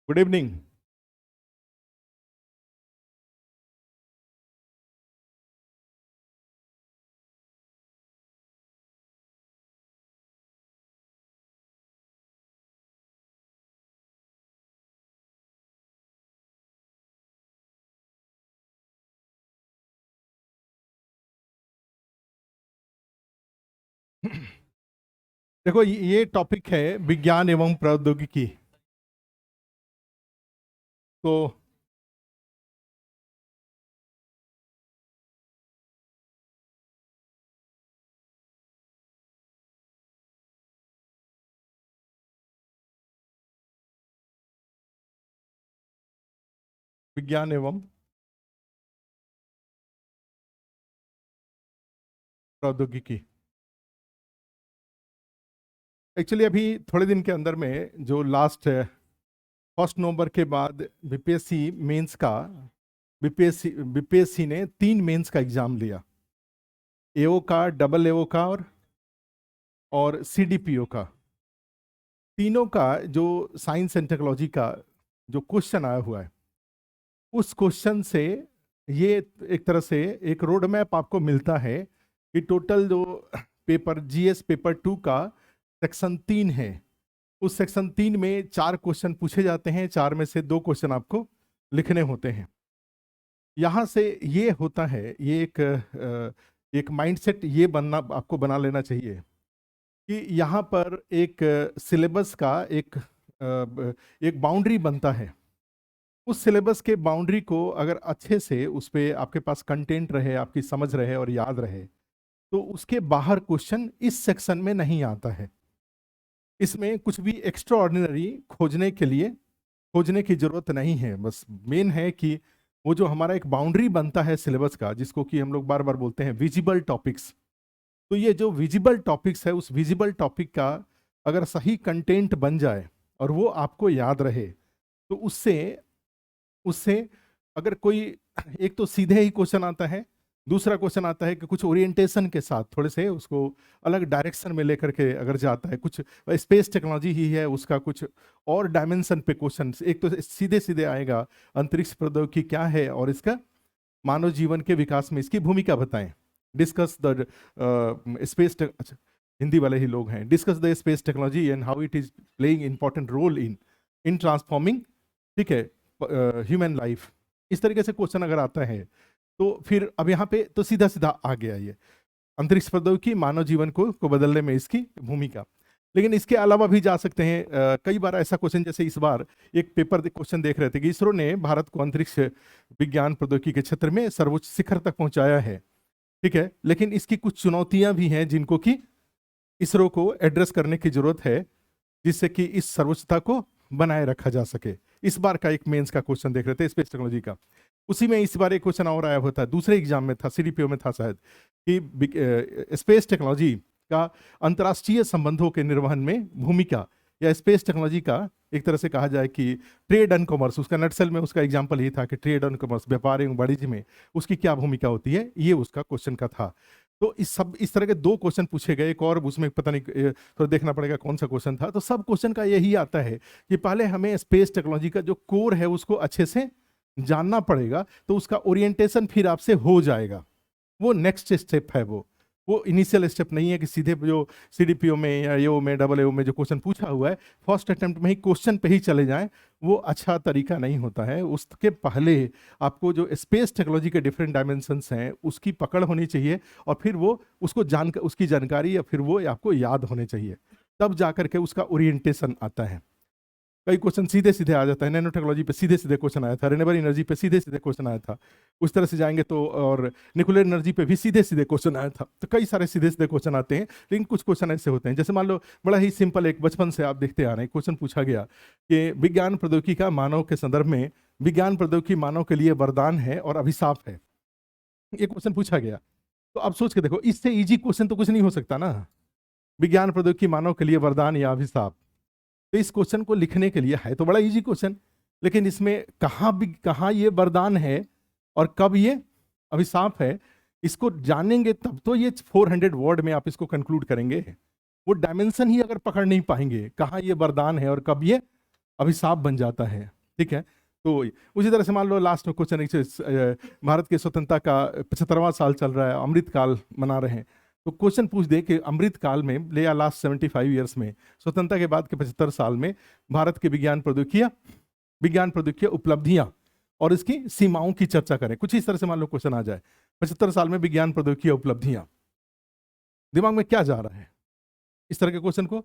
Good evening. देखो ये topic है विज्ञान एवं प्रौद्योगिकी। तो विज्ञान एवं प्रौद्योगिकी एक्चुअली अभी थोड़े दिन के अंदर में जो लास्ट 1 नवंबर के बाद बीपीएससी मेंस का बीपीएससी ने 3 मेंस का एग्जाम लिया। एओ का, डबल एओ का और सीडीपीओ का। तीनों का जो साइंस एंड टेक्नोलॉजी का जो क्वेश्चन आया हुआ है, उस क्वेश्चन से ये एक तरह से एक रोड मैप आपको मिलता है कि टोटल जो पेपर जीएस पेपर 2 का सेक्शन 3 है, उस सेक्शन 3 में 4 क्वेश्चन पूछे जाते हैं। 4 में से 2 क्वेश्चन आपको लिखने होते हैं। यहाँ से ये होता है, ये एक माइंडसेट ये बनना आपको बना लेना चाहिए कि यहाँ पर एक सिलेबस का एक बाउंड्री बनता है। उस सिलेबस के बाउंड्री को अगर अच्छे से उस पर आपके पास कंटेंट रहे, आपकी समझ रहे और याद रहे, तो उसके बाहर क्वेश्चन इस सेक्शन में नहीं आता है। इसमें कुछ भी एक्स्ट्रा ऑर्डिनरी खोजने की जरूरत नहीं है। बस मेन है कि वो जो हमारा एक बाउंड्री बनता है सिलेबस का, जिसको कि हम लोग बार बार बोलते हैं विजिबल टॉपिक्स। तो ये जो विजिबल टॉपिक्स है, उस विजिबल टॉपिक का अगर सही कंटेंट बन जाए और वो आपको याद रहे, तो उससे उससे अगर कोई एक तो सीधे ही क्वेश्चन आता है, दूसरा क्वेश्चन आता है कि कुछ ओरिएंटेशन के साथ थोड़े से उसको अलग डायरेक्शन में लेकर के अगर जाता है, कुछ स्पेस टेक्नोलॉजी ही है, उसका कुछ और डायमेंशन पे क्वेश्चन, एक तो सीधे सीधे आएगा अंतरिक्ष प्रौद्योगिकी क्या है और इसका मानव जीवन के विकास में इसकी भूमिका बताएं। डिस्कस द स्पेस, अच्छा हिंदी वाले ही लोग हैं, discuss the space technology and how it is playing important role in transforming, ठीक है, ह्यूमन लाइफ। इस तरीके से क्वेश्चन अगर आता है तो फिर अब यहाँ पे तो सीधा सीधा आ गया ये अंतरिक्ष प्रौद्योगिकी मानव जीवन को बदलने में इसकी भूमिका। लेकिन इसके अलावा भी जा सकते हैं। कई बार ऐसा क्वेश्चन, जैसे इस बार एक पेपर क्वेश्चन देख रहे थे कि इसरो ने भारत को अंतरिक्ष विज्ञान प्रौद्योगिकी के क्षेत्र में सर्वोच्च शिखर तक पहुंचाया है, ठीक है, लेकिन इसकी कुछ चुनौतियां भी हैं जिनको कि इसरो को एड्रेस करने की जरूरत है, जिससे कि इस सर्वोच्चता को बनाए रखा जा सके। इस बार का एक मेंस का क्वेश्चन देख रहे थे स्पेस टेक्नोलॉजी का, उसी में इस बार एक क्वेश्चन और आया हुआ था, दूसरे एग्जाम में था, सीडीपीओ में था शायद, कि स्पेस टेक्नोलॉजी का अंतर्राष्ट्रीय संबंधों के निर्वहन में भूमिका, या स्पेस टेक्नोलॉजी का एक तरह से कहा जाए कि ट्रेड एंड कॉमर्स, उसका नटसेल में उसका एग्जाम्पल ये था कि ट्रेड एंड कॉमर्स, व्यापार एवं वाणिज्य में उसकी क्या भूमिका होती है, ये उसका क्वेश्चन का था। तो इस तरह के 2 क्वेश्चन पूछे गए, एक और उसमें पता नहीं थोड़ा देखना पड़ेगा कौन सा क्वेश्चन था। तो सब क्वेश्चन का यही आता है कि पहले हमें स्पेस टेक्नोलॉजी का जो कोर है उसको अच्छे से जानना पड़ेगा, तो उसका ओरिएंटेशन फिर आपसे हो जाएगा। वो नेक्स्ट स्टेप है, वो इनिशियल स्टेप नहीं है कि सीधे जो सीडीपीओ में या एओ में, डबल एओ में जो क्वेश्चन पूछा हुआ है फर्स्ट अटेम्प्ट में ही क्वेश्चन पे ही चले जाएं, वो अच्छा तरीका नहीं होता है। उसके पहले आपको जो स्पेस टेक्नोलॉजी के डिफरेंट डायमेंशंस हैं उसकी पकड़ होनी चाहिए, और फिर वो उसकी जानकारी या फिर वो आपको याद होने चाहिए, तब जाकर के उसका ओरिएंटेशन आता है। कई क्वेश्चन सीधे सीधे आ जाता है, नैनो टेक्नोलॉजी पे सीधे सीधे क्वेश्चन आया था, रिन्यूएबल एनर्जी पे सीधे सीधे क्वेश्चन आया था, उस तरह से जाएंगे तो, और न्यूक्लियर एनर्जी पे भी सीधे सीधे क्वेश्चन आया था। तो कई सारे सीधे सीधे क्वेश्चन आते हैं, लेकिन कुछ क्वेश्चन ऐसे होते हैं, जैसे मान लो बड़ा ही सिंपल एक बचपन से आप देखते आ रहे हैं, क्वेश्चन पूछा गया कि विज्ञान प्रौद्योगिकी का मानव के संदर्भ में, विज्ञान प्रौद्योगिकी मानव के लिए वरदान है और अभिशाप है, ये क्वेश्चन पूछा गया। तो आप सोच के देखो, इससे ईजी क्वेश्चन तो कुछ नहीं हो सकता ना, विज्ञान प्रौद्योगिकी मानव के लिए वरदान या अभिशाप। तो इस क्वेश्चन को लिखने के लिए है तो बड़ा इजी क्वेश्चन, लेकिन इसमें कहाँ ये वरदान है और कब ये अभिशाप है, इसको जानेंगे तब तो ये 400 वर्ड में आप इसको कंक्लूड करेंगे। वो डायमेंशन ही अगर पकड़ नहीं पाएंगे, कहाँ ये वरदान है और कब ये अभिशाप बन जाता है, ठीक है। तो उसी तरह से मान लो लास्ट में क्वेश्चन, भारत की स्वतंत्रता का 75वां साल चल रहा है, अमृत काल मना रहे हैं, तो क्वेश्चन पूछ दे कि अमृत काल में ले या लास्ट 75 ईयर्स में, स्वतंत्रता के बाद के 75 साल में भारत की विज्ञान प्रौद्योगिकी उपलब्धियां और इसकी सीमाओं की चर्चा करें। कुछ इस तरह से मान लो क्वेश्चन आ जाए, 75 साल में विज्ञान प्रौद्योगिकी उपलब्धियां, दिमाग में क्या जा रहा है इस तरह के क्वेश्चन को?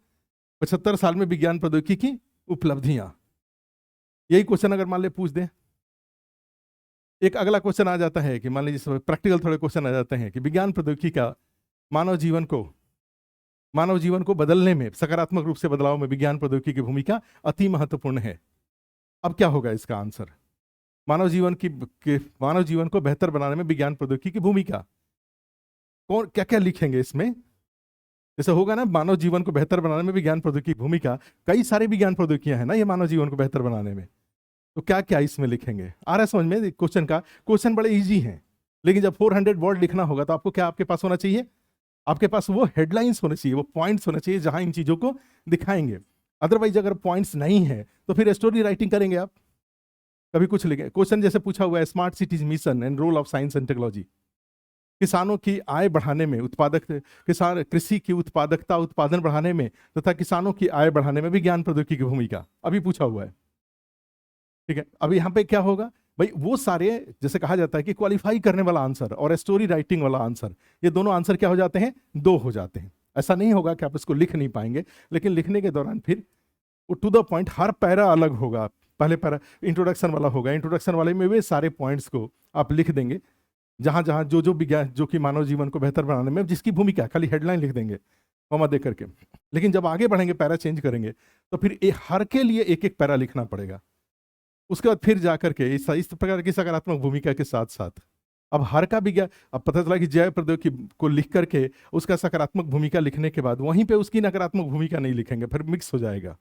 75 साल में विज्ञान प्रौद्योगिकी की उपलब्धियां, यही क्वेश्चन अगर मान ले पूछ दे। एक अगला क्वेश्चन आ जाता है कि मान लीजिए प्रैक्टिकल थोड़े क्वेश्चन आ जाते हैं कि विज्ञान प्रौद्योगिकी का मानव जीवन को बदलने में, सकारात्मक रूप से बदलाव में विज्ञान प्रौद्योगिकी की भूमिका अति महत्वपूर्ण है। अब क्या होगा इसका आंसर? मानव जीवन को बेहतर बनाने में विज्ञान प्रौद्योगिकी की भूमिका, कौन क्या क्या लिखेंगे इसमें? जैसे होगा ना, मानव जीवन को बेहतर बनाने में विज्ञान प्रौद्योगिकी की भूमिका, कई सारे विज्ञान प्रौद्योगिकियां हैं ना ये मानव जीवन को बेहतर बनाने में, तो क्या क्या इसमें लिखेंगे? आ रहा है समझ में? क्वेश्चन बड़े इजी हैं, लेकिन जब 400 वर्ड लिखना होगा तो आपको क्या आपके पास होना चाहिए? आपके पास वो हेडलाइंस होने चाहिए, वो पॉइंट्स होने चाहिए जहां इन चीजों को दिखाएंगे। अदरवाइज अगर पॉइंट्स नहीं है तो फिर स्टोरी राइटिंग करेंगे आप, कभी कुछ लिखे। क्वेश्चन जैसे पूछा हुआ है, smart cities mission and role of science and technology, किसानों की आय बढ़ाने में, कृषि की उत्पादकता, उत्पादन बढ़ाने में तथा किसानों की आय बढ़ाने में विज्ञान प्रौद्योगिकी की भूमिका, अभी पूछा हुआ है। ठीक है, अभी यहाँ पे क्या होगा भाई, वो सारे जैसे कहा जाता है कि क्वालिफाई करने वाला आंसर और स्टोरी राइटिंग वाला आंसर, ये दोनों आंसर क्या हो जाते हैं? दो हो जाते हैं। ऐसा नहीं होगा कि आप इसको लिख नहीं पाएंगे, लेकिन लिखने के दौरान फिर वो टू द पॉइंट, हर पैरा अलग होगा। पहले पैरा इंट्रोडक्शन वाला होगा, इंट्रोडक्शन वाले में वे सारे पॉइंट्स को आप लिख देंगे, जहां जहां जो विज्ञान, जो कि मानव जीवन को बेहतर बनाने में जिसकी भूमिका, खाली हेडलाइन लिख देंगे कॉमा दे करके। लेकिन जब आगे बढ़ेंगे, पैरा चेंज करेंगे, तो फिर हर के लिए एक एक पैरा लिखना पड़ेगा। उसके बाद फिर जाकर के इस प्रकार की सकारात्मक भूमिका के साथ साथ अब हर का विज्ञान, अब पता चला कि जैव प्रौद्योगिकी को लिख करके उसका सकारात्मक भूमिका लिखने के बाद वहीं पे उसकी नकारात्मक भूमिका नहीं लिखेंगे, फिर मिक्स हो जाएगा।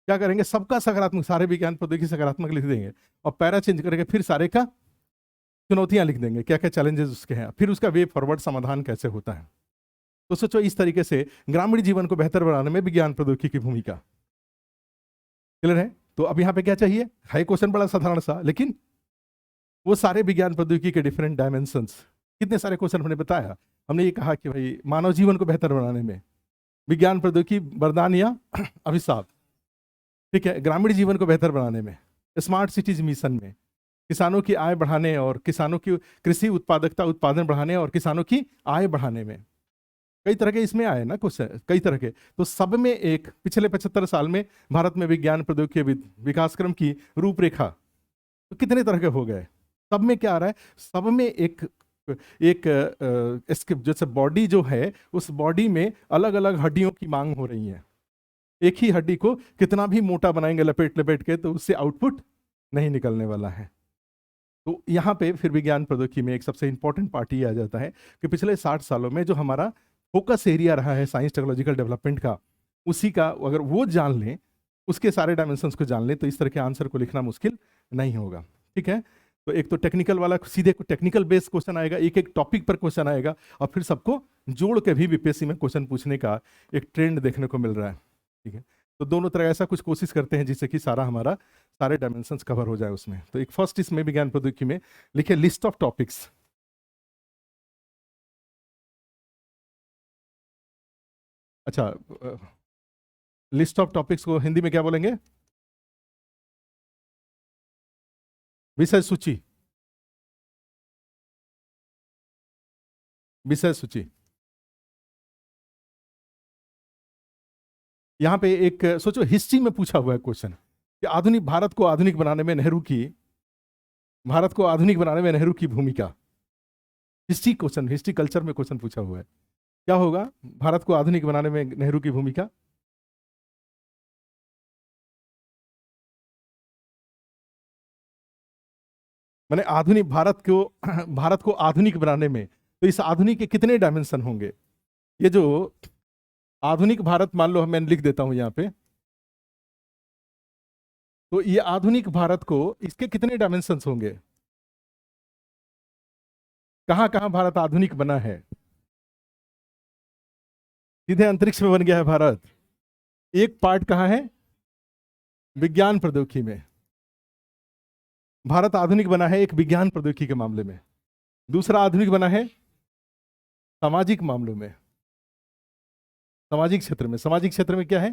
क्या करेंगे? सबका सकारात्मक, सारे विज्ञान प्रौद्योगिकी सकारात्मक लिख देंगे और पैरा चेंज करके फिर सारे का चुनौतियां लिख देंगे, क्या क्या चैलेंजेस उसके हैं, फिर उसका वे फॉरवर्ड समाधान कैसे होता है। तो सोचो इस तरीके से ग्रामीण जीवन को बेहतर बनाने में विज्ञान प्रौद्योगिकी की भूमिका। क्लियर है? तो अब यहाँ पे क्या चाहिए? है क्वेश्चन बड़ा साधारण सा, लेकिन वो सारे विज्ञान प्रौद्योगिकी के डिफरेंट डायमेंशंस, कितने सारे क्वेश्चन हमने बताया। हमने ये कहा कि भाई मानव जीवन को बेहतर बनाने में विज्ञान प्रौद्योगिकी वरदान या अभिशाप, ठीक है। ग्रामीण जीवन को बेहतर बनाने में, स्मार्ट सिटीज मिशन में, किसानों की आय बढ़ाने और किसानों की कृषि उत्पादकता, उत्पादन बढ़ाने और किसानों की आय बढ़ाने में, कई तरह के इसमें आए ना क्वेश्चन, कई तरह के। तो सब में एक पिछले 75 साल में भारत में विज्ञान प्रौद्योगिकी विकास क्रम की रूपरेखा तो कितने तरह के हो गए। सब में क्या आ रहा है? सब में एक इसके जैसे बॉडी जो है, उस बॉडी में अलग अलग हड्डियों की मांग हो रही है। एक ही हड्डी को कितना भी मोटा बनाएंगे लपेट लपेट के, तो उससे आउटपुट नहीं निकलने वाला है। तो यहाँ पे फिर विज्ञान प्रौद्योगिकी में एक सबसे इंपॉर्टेंट पार्ट ये आ जाता है कि पिछले 60 सालों में जो हमारा फोकस एरिया रहा है साइंस टेक्नोलॉजिकल डेवलपमेंट का, उसी का अगर वो जान लें, उसके सारे डायमेंशंस को जान लें, तो इस तरह के आंसर को लिखना मुश्किल नहीं होगा। ठीक है, तो एक तो टेक्निकल वाला सीधे टेक्निकल बेस्ड क्वेश्चन आएगा, एक एक टॉपिक पर क्वेश्चन आएगा, और फिर सबको जोड़ के भी बीपीएससी में क्वेश्चन पूछने का एक ट्रेंड देखने को मिल रहा है। ठीक है, तो दोनों तरह ऐसा कुछ कोशिश करते हैं जिससे कि सारे डायमेंशंस कवर हो जाए उसमें। तो एक फर्स्ट इसमें विज्ञान प्रौद्योगिकी में लिखे लिस्ट ऑफ टॉपिक्स। अच्छा, लिस्ट ऑफ टॉपिक्स को हिंदी में क्या बोलेंगे? विषय सूची, विषय सूची। यहां पे एक सोचो, हिस्ट्री में पूछा हुआ है क्वेश्चन कि आधुनिक भारत को आधुनिक बनाने में नेहरू की भूमिका। हिस्ट्री क्वेश्चन, हिस्ट्री कल्चर में क्वेश्चन पूछा हुआ है, क्या होगा भारत को आधुनिक बनाने में नेहरू की भूमिका? मैंने आधुनिक भारत को आधुनिक बनाने में, तो इस आधुनिक के कितने डायमेंशन होंगे? ये जो आधुनिक भारत, मान लो मैं लिख देता हूं यहां पे, तो ये आधुनिक भारत को, इसके कितने डायमेंशंस होंगे? कहां कहां भारत आधुनिक बना है? सीधे अंतरिक्ष में बन गया है भारत। एक पार्ट कहां है? विज्ञान प्रौद्योगिकी में। भारत आधुनिक बना है एक विज्ञान प्रौद्योगिकी के मामले में, दूसरा आधुनिक बना है सामाजिक मामलों में, सामाजिक क्षेत्र में। सामाजिक क्षेत्र में क्या है?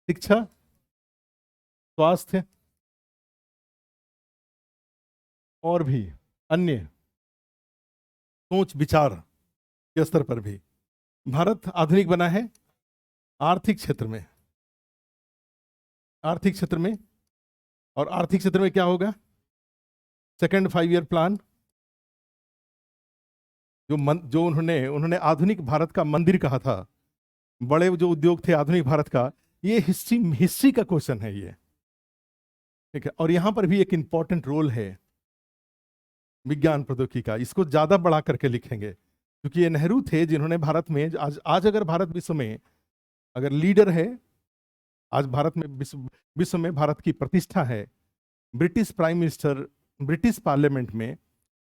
शिक्षा, स्वास्थ्य और भी अन्य सोच विचार के स्तर पर भी भारत आधुनिक बना है आर्थिक क्षेत्र में। आर्थिक क्षेत्र में, और आर्थिक क्षेत्र में क्या होगा? सेकंड 5 ईयर प्लान, जो उन्होंने आधुनिक भारत का मंदिर कहा था, बड़े जो उद्योग थे आधुनिक भारत का, ये हिस्ट्री का क्वेश्चन है ये, ठीक है। और यहां पर भी एक इंपॉर्टेंट रोल है विज्ञान प्रौद्योगिकी का, इसको ज्यादा बढ़ा करके लिखेंगे क्योंकि ये नेहरू थे जिन्होंने भारत में आज अगर भारत विश्व में अगर लीडर है, आज भारत में विश्व में भारत की प्रतिष्ठा है। British prime minister British parliament में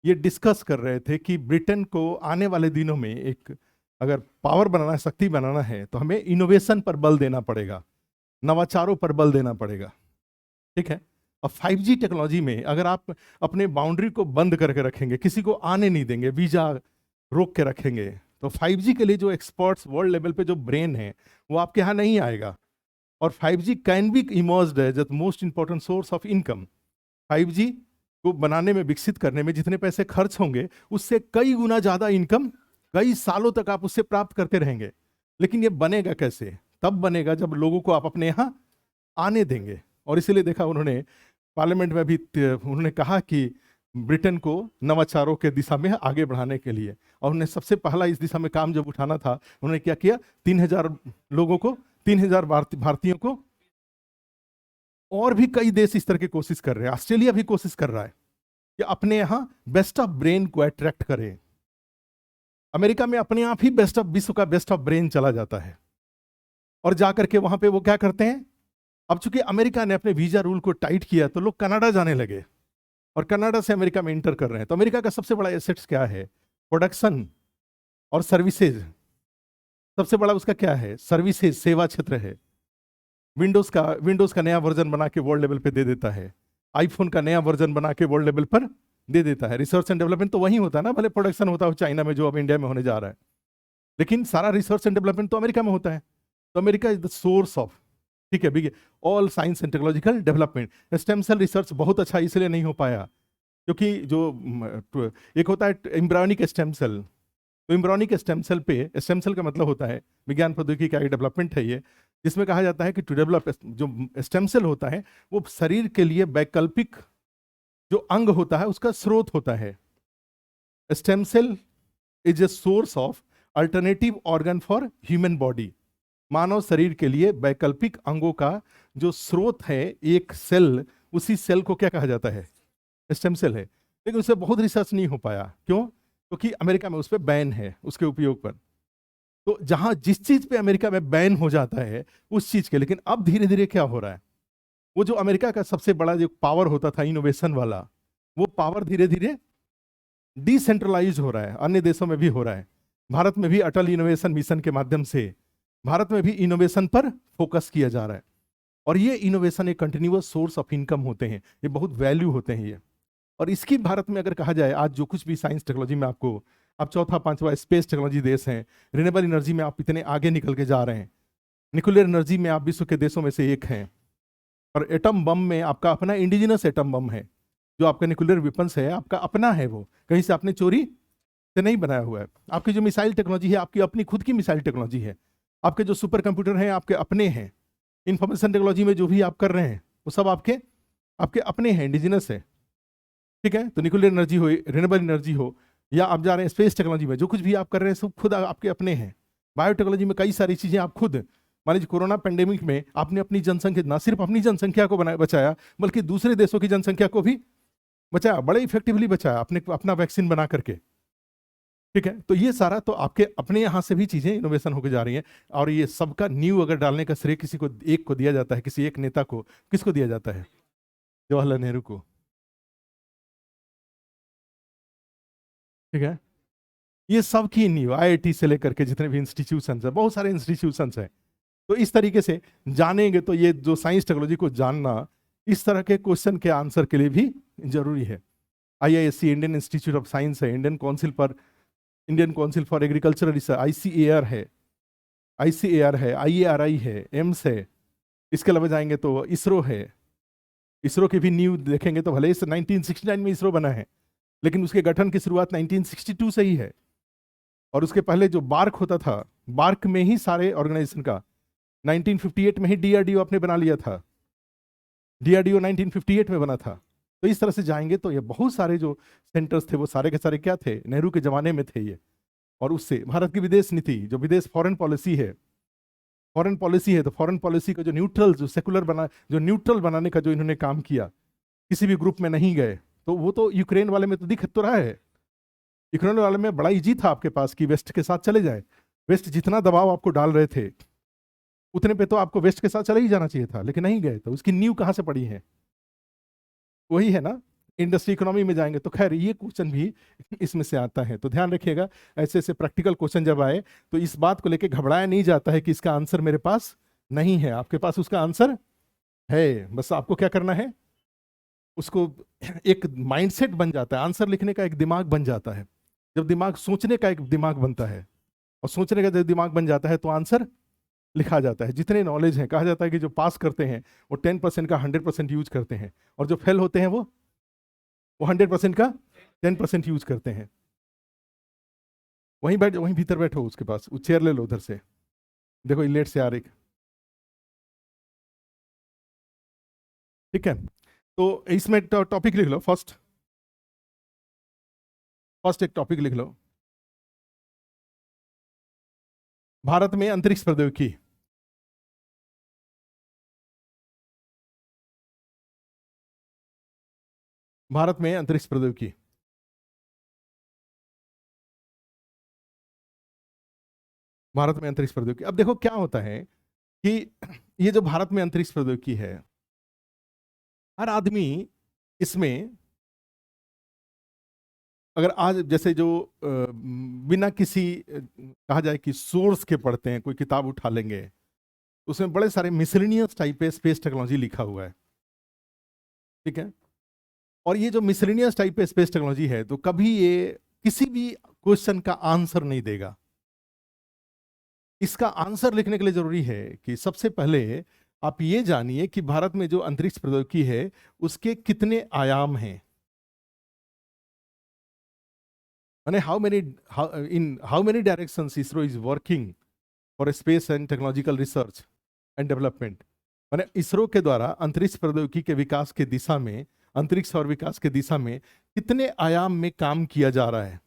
ये डिस्कस कर रहे थे कि ब्रिटेन को आने वाले दिनों में एक अगर पावर बनाना है, शक्ति बनाना है, तो हमें इनोवेशन पर बल देना पड़ेगा, नवाचारों पर बल देना पड़ेगा, ठीक है। और 5G टेक्नोलॉजी में अगर आप अपने बाउंड्री को बंद करके रखेंगे, किसी को आने नहीं देंगे, वीजा रोक के रखेंगे, तो 5G के लिए जो एक्सपर्ट्स वर्ल्ड लेवल पे जो ब्रेन है वो आपके यहाँ नहीं आएगा। और 5G can be emerged as the most important source of income. 5G को बनाने में, विकसित करने में जितने पैसे खर्च होंगे उससे कई गुना ज्यादा इनकम कई सालों तक आप उससे प्राप्त करते रहेंगे। लेकिन ये बनेगा कैसे? तब बनेगा जब लोगों को आप अपने यहाँ आने देंगे। और इसीलिए देखा उन्होंने पार्लियामेंट में भी उन्होंने कहा कि ब्रिटेन को नवाचारों के दिशा में आगे बढ़ाने के लिए, और उन्होंने सबसे पहला इस दिशा में काम जब उठाना था, उन्होंने क्या किया? 3000 लोगों को, 3000 भारतीयों को, और भी कई देश इस तरह की कोशिश कर रहे हैं। ऑस्ट्रेलिया भी कोशिश कर रहा है कि अपने यहाँ बेस्ट ऑफ ब्रेन को अट्रैक्ट करे। अमेरिका में अपने आप ही बेस्ट ऑफ, विश्व का बेस्ट ऑफ ब्रेन चला जाता है, और जाकर के वहां पे वो क्या करते हैं? अब चूंकि अमेरिका ने अपने वीजा रूल को टाइट किया तो लोग कनाडा जाने लगे, और कनाडा से अमेरिका में इंटर कर रहे हैं। तो अमेरिका का सबसे बड़ा एसेट्स क्या है? प्रोडक्शन और सर्विसेज। सबसे बड़ा उसका क्या है? सर्विसेज, सेवा क्षेत्र है। विंडोज का नया वर्जन बना के वर्ल्ड लेवल पे दे देता है, आईफोन का नया वर्जन बना के वर्ल्ड लेवल पर दे देता है। रिसर्च एंड डेवलपमेंट तो वहीं होता है ना, भले प्रोडक्शन होता हो चाइना में जो अब इंडिया में होने जा रहा है, लेकिन सारा रिसर्च एंड डेवलपमेंट तो अमेरिका में होता है। तो America is the source of, ठीक है, all science and technological development. Stem cell research बहुत अच्छा इसलिए नहीं हो पाया क्योंकि जो एक होता है एम्ब्रियोनिक स्टेम सेल, तो एम्ब्रियोनिक स्टेम सेल पे, स्टेम सेल का मतलब होता है विज्ञान प्रौद्योगिकी का एक डेवलपमेंट है ये, जिसमें कहा जाता है कि टू डेवलप, जो स्टेम सेल होता है वो शरीर के लिए वैकल्पिक जो अंग होता है उसका स्रोत होता है। Stem cell is a source of alternative organ for human body. मानव शरीर के लिए वैकल्पिक अंगों का जो स्रोत है एक सेल, उसी सेल को क्या कहा जाता है? स्टेम सेल है। लेकिन उससे बहुत रिसर्च नहीं हो पाया। क्यों? क्योंकि अमेरिका में उस पर बैन है, उसके उपयोग पर। तो जहां जिस चीज पे अमेरिका में बैन हो जाता है उस चीज के, लेकिन अब धीरे धीरे क्या हो रहा है, वो जो अमेरिका का सबसे बड़ा जो पावर होता था इनोवेशन वाला, वो पावर धीरे धीरे डिसेंट्रलाइज हो रहा है। अन्य देशों में भी हो रहा है। भारत में भी अटल इनोवेशन मिशन के माध्यम से भारत में भी इनोवेशन पर फोकस किया जा रहा है। और ये इनोवेशन एक कंटिन्यूअस सोर्स ऑफ इनकम होते हैं, ये बहुत वैल्यू होते हैं ये। और इसकी भारत में अगर कहा जाए, आज जो कुछ भी साइंस टेक्नोलॉजी में आपको, आप चौथा पांचवा स्पेस टेक्नोलॉजी देश हैं, रिन्यूएबल एनर्जी में आप इतने आगे निकल के जा रहे हैं, न्यूक्लियर एनर्जी में आप विश्व के देशों में से एक हैं, और एटम बम में आपका अपना इंडिजिनस एटम बम है, जो आपका न्यूक्लियर वेपन्स है आपका अपना है, वो कहीं से आपने चोरी से नहीं बनाया हुआ है। आपकी जो मिसाइल टेक्नोलॉजी है आपकी अपनी खुद की मिसाइल टेक्नोलॉजी है। आपके जो सुपर कंप्यूटर हैं आपके अपने हैं। इंफॉर्मेशन टेक्नोलॉजी में जो भी आप कर रहे हैं वो सब आपके अपने हैं, इंडिजिनस है, ठीक है। तो न्यूक्लियर एनर्जी हो, रिन्यूएबल एनर्जी हो, या आप जा रहे हैं स्पेस टेक्नोलॉजी में, जो कुछ भी आप कर रहे हैं सब खुद आपके अपने हैं। बायोटेक्नोलॉजी में कई सारी चीजें आप खुद, मान लीजिए कोरोना पेंडेमिक में आपने अपनी जनसंख्या, ना सिर्फ अपनी जनसंख्या को बचाया बल्कि दूसरे देशों की जनसंख्या को भी बचाया, बड़े इफेक्टिवली बचाया आपने अपना वैक्सीन बना करके, ठीक है। तो ये सारा तो आपके अपने यहाँ से भी चीजें इनोवेशन होकर जा रही हैं। और ये सबका न्यू अगर डालने का श्रेय किसी को एक को दिया जाता है, किसी एक नेता को, किसको दिया जाता है? जवाहरलाल नेहरू को, ठीक है। ये सब की न्यू, IIT से लेकर के जितने भी इंस्टीट्यूशंस है, बहुत सारे इंस्टीट्यूशंस हैं। तो इस तरीके से जानेंगे तो ये जो साइंस टेक्नोलॉजी को जानना इस तरह के क्वेश्चन के आंसर के लिए भी जरूरी है। IISc Indian Institute of Science है, Indian Council for Agricultural Research, ICAR है, IARI है, एम्स है। इसके अलावा जाएंगे तो इसरो है। इसरो की भी न्यू देखेंगे तो भले ही 1969 में इसरो बना है, लेकिन उसके गठन की शुरुआत 1962 से ही है। और उसके पहले जो बार्क होता था, बार्क में ही सारे ऑर्गेनाइजेशन का 1958 में ही DRDO आपने बना लिया था। DRDO 1958 में बना था। तो इस तरह से जाएंगे तो ये बहुत सारे जो सेंटर्स थे वो सारे के सारे क्या थे, नेहरू के जमाने में थे ये। और उससे भारत की विदेश नीति, जो विदेश फॉरेन पॉलिसी है, तो फॉरेन पॉलिसी का जो न्यूट्रल, जो सेकुलर बना, जो न्यूट्रल बनाने का जो इन्होंने काम किया, किसी भी ग्रुप में नहीं गए। तो वो तो यूक्रेन वाले में तो दिख तो रहा है। यूक्रेन वाले में बड़ा इजी था आपके पास कि वेस्ट के साथ चले जाए। वेस्ट जितना दबाव आपको डाल रहे थे उतने पे तो आपको वेस्ट के साथ चले ही जाना चाहिए था, लेकिन नहीं गए। तो उसकी नींव कहाँ से पड़ी है? वही है ना, इंडस्ट्री इकोनॉमी में जाएंगे तो खैर ये क्वेश्चन भी इसमें से आता है। तो ध्यान रखिएगा, ऐसे ऐसे प्रैक्टिकल क्वेश्चन जब आए तो इस बात को लेकर घबराया नहीं जाता है कि इसका आंसर मेरे पास नहीं है। आपके पास उसका आंसर है, बस आपको क्या करना है, उसको एक माइंडसेट बन जाता है। आंसर लिखने का एक दिमाग बन जाता है। जब दिमाग, सोचने का एक दिमाग बनता है, और सोचने का जब दिमाग बन जाता है तो आंसर लिखा जाता है। जितने नॉलेज हैं, कहा जाता है कि जो पास करते हैं वो 10% का 100% यूज करते हैं, और जो फेल होते हैं वो 100% का 10% यूज करते हैं। वहीं बैठ, वहीं भीतर बैठो, उसके पास वो चेयर ले लो उधर से। देखो लेट से आ रही, ठीक है। तो इसमें टॉपिक लिख लो। फर्स्ट एक टॉपिक लिख लो, भारत में अंतरिक्ष प्रौद्योगिकी। भारत में अंतरिक्ष प्रौद्योगिकी। भारत में अंतरिक्ष प्रौद्योगिकी। अब देखो क्या होता है कि ये जो भारत में अंतरिक्ष प्रौद्योगिकी है, हर आदमी इसमें, अगर आज जैसे जो बिना किसी कहा जाए कि सोर्स के पढ़ते हैं, कोई किताब उठा लेंगे तो उसमें बड़े सारे मिसलेनियस टाइप पे स्पेस टेक्नोलॉजी लिखा हुआ है, ठीक है। और ये जो मिसलेनियस टाइप पे स्पेस टेक्नोलॉजी है, तो कभी ये किसी भी क्वेश्चन का आंसर नहीं देगा। इसका आंसर लिखने के लिए जरूरी है कि सबसे पहले आप ये जानिए कि भारत में जो अंतरिक्ष प्रौद्योगिकी है उसके कितने आयाम हैं। माने how many directions ISRO is working for space and technological research and development. माने इसरो के द्वारा अंतरिक्ष प्रौद्योगिकी के विकास के दिशा में, अंतरिक्ष और विकास के दिशा में कितने आयाम में काम किया जा रहा है।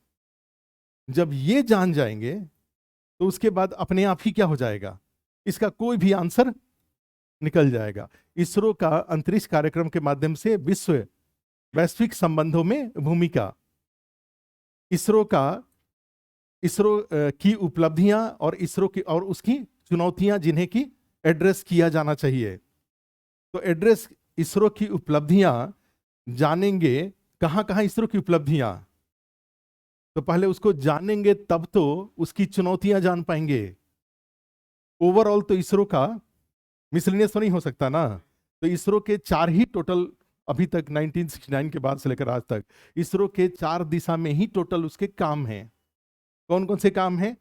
जब ये जान जाएंगे तो उसके बाद अपने आप ही क्या हो जाएगा, इसका कोई भी आंसर निकल जाएगा। इसरो का अंतरिक्ष कार्यक्रम के माध्यम से वैश्विक संबंधों में भूमिका, इसरो की उपलब्धियां और इसरो की और उसकी चुनौतियां जिन्हें की एड्रेस किया जाना चाहिए। तो एड्रेस इसरो की उपलब्धियां जानेंगे, कहां कहां इसरो की उपलब्धियां, तो पहले उसको जानेंगे तब तो उसकी चुनौतियां जान पाएंगे। ओवरऑल तो इसरो का मिसलेनियस तो नहीं हो सकता ना। तो इसरो के 4 ही टोटल, अभी तक 1969 के बाद से लेकर आज तक इसरो के 4 दिशा में ही टोटल उसके काम हैं। कौन कौन से काम हैं?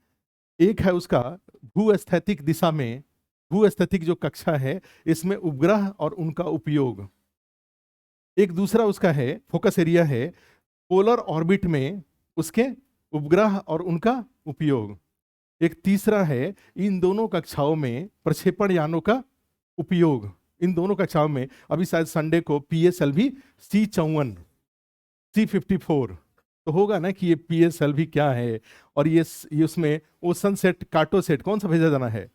एक है उसका भूस्थैतिक दिशा में, भूस्थैतिक जो कक्षा है इसमें उपग्रह और उनका उपयोग। एक दूसरा उसका है फोकस एरिया है पोलर ऑर्बिट में उसके उपग्रह और उनका उपयोग। एक तीसरा है इन दोनों कक्षाओं में प्रक्षेपण यानों का उपयोग। इन दोनों कक्षाओं में अभी शायद संडे को PSLV C54 C54 तो होगा ना कि ये PSLV क्या है, और ये उसमें ओशन सेट, कार्टो सेट कौन सा भेजा जाना है।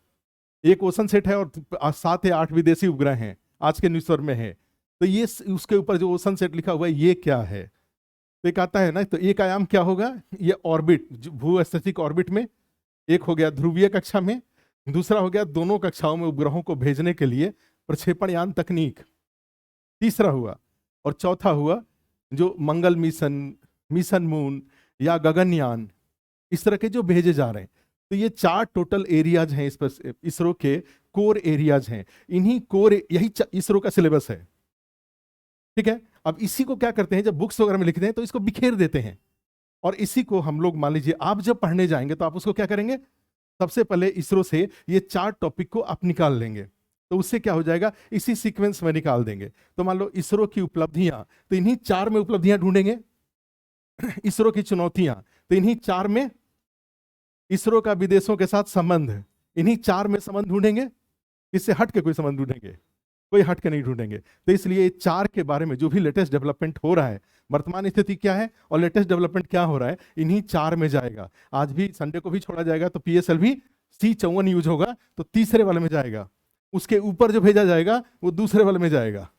एक ओशन सेट है और 7 या 8 विदेशी उपग्रह हैं, आज के न्यूज़ पेपर में है। तो ये उसके ऊपर जो ओशन सेट लिखा हुआ है ये क्या है, तो एक आता है ना। तो एक आयाम क्या होगा, ये ऑर्बिट, भूस्थैतिक ऑर्बिट में। एक हो गया ध्रुवीय कक्षा में, दूसरा हो गया दोनों कक्षाओं में उपग्रहों को भेजने के लिए प्रक्षेपण यान तकनीक, तीसरा हुआ। और चौथा हुआ जो मंगल मिशन मून या गगनयान, इस तरह के जो भेजे जा रहे हैं। तो ये 4 टोटल एरियाज हैं इस पर, इसरो के कोर एरियाज हैं। इन्हीं कोर, यही इसरो का सिलेबस है। ठीक है। अब इसी को क्या करते हैं, जब बुक्स वगैरह में लिखते हैं तो इसको बिखेर देते हैं, और इसी को हम लोग मान लीजिए आप जब पढ़ने जाएंगे तो आप उसको क्या करेंगे, सबसे पहले इसरो से ये 4 टॉपिक को आप निकाल लेंगे। तो उससे क्या हो जाएगा, इसी सीक्वेंस में निकाल देंगे। तो मान लो इसरो की उपलब्धियां, तो इन्हीं 4 में उपलब्धियां ढूंढेंगे। इसरो की चुनौतियां, तो इन्हीं 4 में। इसरो का विदेशों के साथ संबंध, इन्हीं 4 में संबंध ढूंढेंगे। इससे हट के कोई संबंध ढूंढेंगे, कोई हट के नहीं ढूंढेंगे। तो इसलिए 4 के बारे में जो भी लेटेस्ट डेवलपमेंट हो रहा है, वर्तमान स्थिति क्या है और लेटेस्ट डेवलपमेंट क्या हो रहा है, इन्हीं 4 में जाएगा। आज भी संडे को भी छोड़ा जाएगा तो PSLV C54 यूज होगा, तो तीसरे वाले में जाएगा। उसके ऊपर जो भेजा जाएगा वो दूसरे वाले में जाएगा,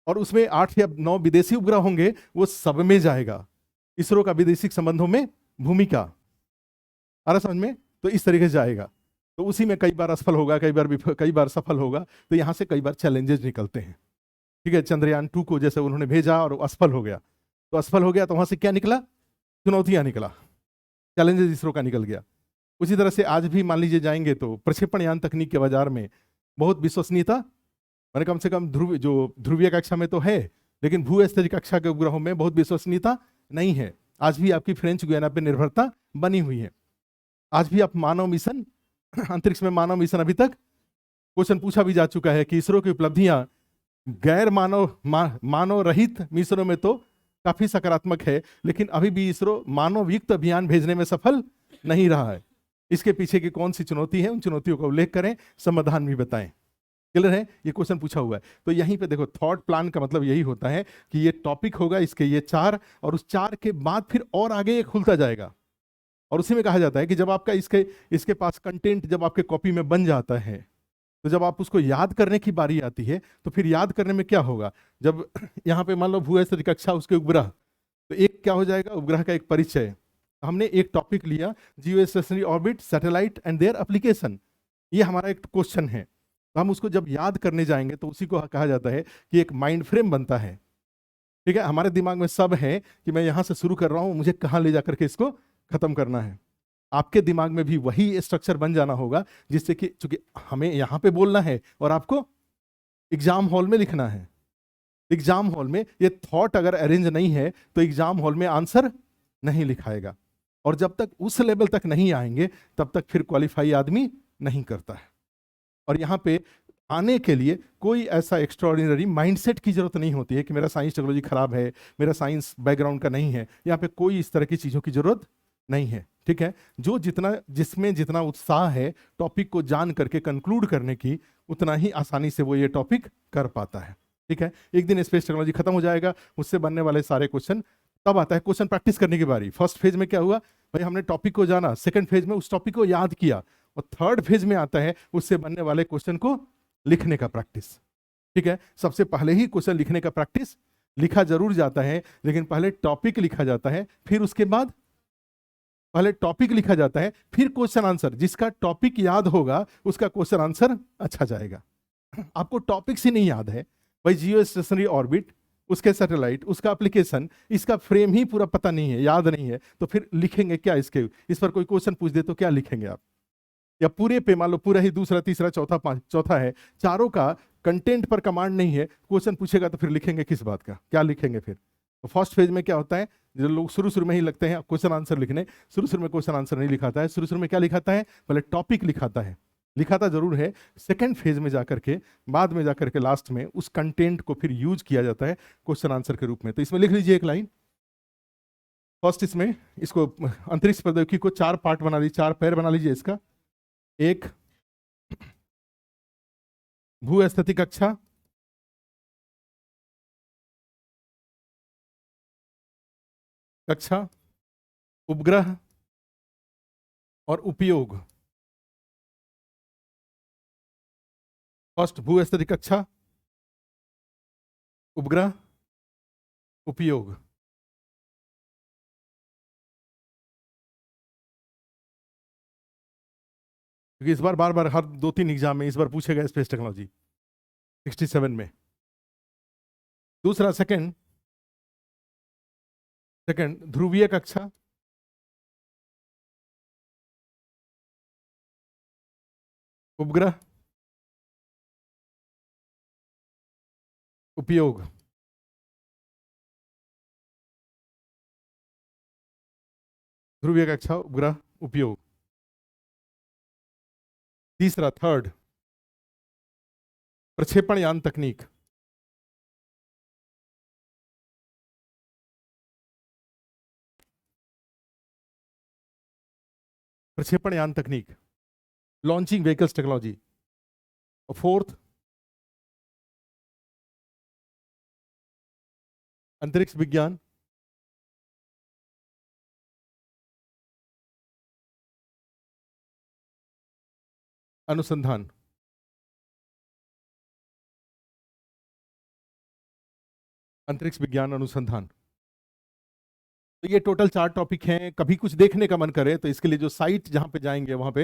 और उसमें 8 या 9 विदेशी उपग्रह होंगे, वो सब में जाएगा। इसरो का विदेशी संबंधों में भूमिका, आ रहा समझ में? तो इस तरीके से जाएगा। तो उसी में कई बार असफल होगा, कई बार सफल होगा। तो यहां से कई बार चैलेंजेस निकलते हैं। ठीक है, चंद्रयान 2 को जैसे उन्होंने भेजा और असफल हो गया, तो असफल हो गया तो वहां से क्या निकला, चुनौतियां निकला, चैलेंजेस इसरो का निकल गया। उसी तरह से आज भी मान लीजिए जाएंगे तो प्रक्षेपण यान तकनीक के बाजार में बहुत विश्वसनीयता, मैंने कम से कम ध्रुवीय कक्षा में तो है, लेकिन भू स्तरीय कक्षा के उपग्रहों में बहुत विश्वसनीयता नहीं है। आज भी आपकी फ्रेंच गुयाना पर निर्भरता बनी हुई है। आज भी आप मानव मिशन, अंतरिक्ष में मानव मिशन, अभी तक क्वेश्चन पूछा भी जा चुका है कि इसरो की उपलब्धियां गैर मानव रहित मिशनों में तो काफी सकारात्मक है, लेकिन अभी भी इसरो मानव युक्त अभियान भेजने में सफल नहीं रहा है। इसके पीछे की कौन सी चुनौती है, उन चुनौतियों का उल्लेख करें, समाधान भी बताएं। क्लियर है? ये क्वेश्चन पूछा हुआ है। तो यहीं पे देखो, थॉट प्लान का मतलब यही होता है कि ये टॉपिक होगा, इसके ये 4, और उस 4 के बाद फिर और आगे ये खुलता जाएगा। और उसी में कहा जाता है कि जब आपका इसके पास कंटेंट जब आपके कॉपी में बन जाता है, तो जब आप उसको याद करने की बारी आती है, तो फिर याद करने में क्या होगा, जब यहाँ पे मान लो भू स्तरीय कक्षा उसके उपग्रह, तो एक क्या हो जाएगा, उपग्रह का एक परिचय। हमने एक टॉपिक लिया, जियो stationery orbit, satellite and their application, ये हमारा एक क्वेश्चन है। तो हम उसको जब याद करने जाएंगे तो उसी को कहा जाता है कि एक माइंड फ्रेम बनता है। ठीक है, हमारे दिमाग में सब है कि मैं यहां से शुरू कर रहा हूं, मुझे कहां ले जाकर के इसको खत्म करना है। आपके दिमाग में भी वही स्ट्रक्चर बन जाना होगा, जिससे कि चूंकि हमें यहां पे बोलना है और आपको एग्जाम हॉल में लिखना है। एग्जाम हॉल में ये थॉट अगर अरेंज नहीं है तो एग्जाम हॉल में आंसर नहीं लिखाएगा, और जब तक उस लेवल तक नहीं आएंगे तब तक फिर क्वालिफाई आदमी नहीं करता है। और यहाँ पे आने के लिए कोई ऐसा एक्स्ट्रॉर्डिनरी माइंडसेट की जरूरत नहीं होती है कि मेरा साइंस टेक्नोलॉजी खराब है, मेरा साइंस बैकग्राउंड का नहीं है। यहाँ पे कोई इस तरह की चीज़ों की जरूरत नहीं है। ठीक है, जो जिसमें जितना उत्साह है टॉपिक को जान करके कंक्लूड करने की, उतना ही आसानी से वो ये टॉपिक कर पाता है। ठीक है, एक दिन स्पेस टेक्नोलॉजी खत्म हो जाएगा, उससे बनने वाले सारे क्वेश्चन, तब आता है क्वेश्चन प्रैक्टिस करने की बारी। फर्स्ट फेज में क्या हुआ भाई, हमने टॉपिक को जाना, सेकंड फेज में उस टॉपिक को याद किया, और थर्ड फेज में आता है उससे बनने वाले क्वेश्चन को लिखने का प्रैक्टिस। ठीक है, सबसे पहले ही क्वेश्चन लिखने का प्रैक्टिस, लिखा जरूर जाता है लेकिन पहले टॉपिक लिखा जाता है, फिर उसके बाद पहले टॉपिक लिखा जाता है, फिर क्वेश्चन आंसर। जिसका टॉपिक याद होगा उसका क्वेश्चन आंसर अच्छा जाएगा। आपको टॉपिक्स ही नहीं याद है भाई, जियो स्टेशनरी ऑर्बिट, उसके सैटेलाइट, उसका एप्लीकेशन, इसका फ्रेम ही पूरा पता नहीं है, याद नहीं है, तो फिर लिखेंगे क्या इसके? इस पर कोई क्वेश्चन पूछ दे तो क्या लिखेंगे आप? या पूरे पे मान लो पूरा ही दूसरा तीसरा चौथा चौथा है, चारों का कंटेंट पर कमांड नहीं है, क्वेश्चन पूछेगा तो फिर लिखेंगे किस बात का? क्या लिखेंगे फिर? तो फर्स्ट फेज में क्या होता है, जो लोग शुरू शुरू में ही लगते हैं क्वेश्चन आंसर लिखने, शुरू शुरू में क्वेश्चन आंसर नहीं लिखाता है। शुरू शुरू में क्या लिखाता है, पहले टॉपिक लिखाता है, लिखाता जरूर है, सेकंड फेज में जाकर के, बाद में जाकर के लास्ट में उस कंटेंट को फिर यूज किया जाता है क्वेश्चन आंसर के रूप में। तो इसमें लिख लीजिए एक लाइन फर्स्ट, इसमें इसको अंतरिक्ष प्रौद्योगिकी को 4 पार्ट बना लीजिए, 4 पैर बना लीजिए इसका। एक, भू स्थिति कक्षा, उपग्रह और उपयोग। फर्स्ट, भू स्थिति कक्षा, उपग्रह, उपयोग। क्योंकि इस बार बार बार हर 2-3 एग्जाम में इस बार पूछेगा स्पेस टेक्नोलॉजी 67 में। दूसरा, सेकंड ध्रुवीय कक्षा, उपग्रह, उपयोग। ध्रुवीय कक्षा उपग्रह उपयोग। तीसरा, थर्ड, प्रक्षेपण यान तकनीक। प्रक्षेपण यान तकनीक, लॉन्चिंग व्हीकल्स टेक्नोलॉजी। और फोर्थ, अंतरिक्ष विज्ञान, अनुसंधान। अंतरिक्ष विज्ञान अनुसंधान। तो ये टोटल 4 टॉपिक हैं। कभी कुछ देखने का मन करे तो इसके लिए जो साइट जहां पे जाएंगे वहां पे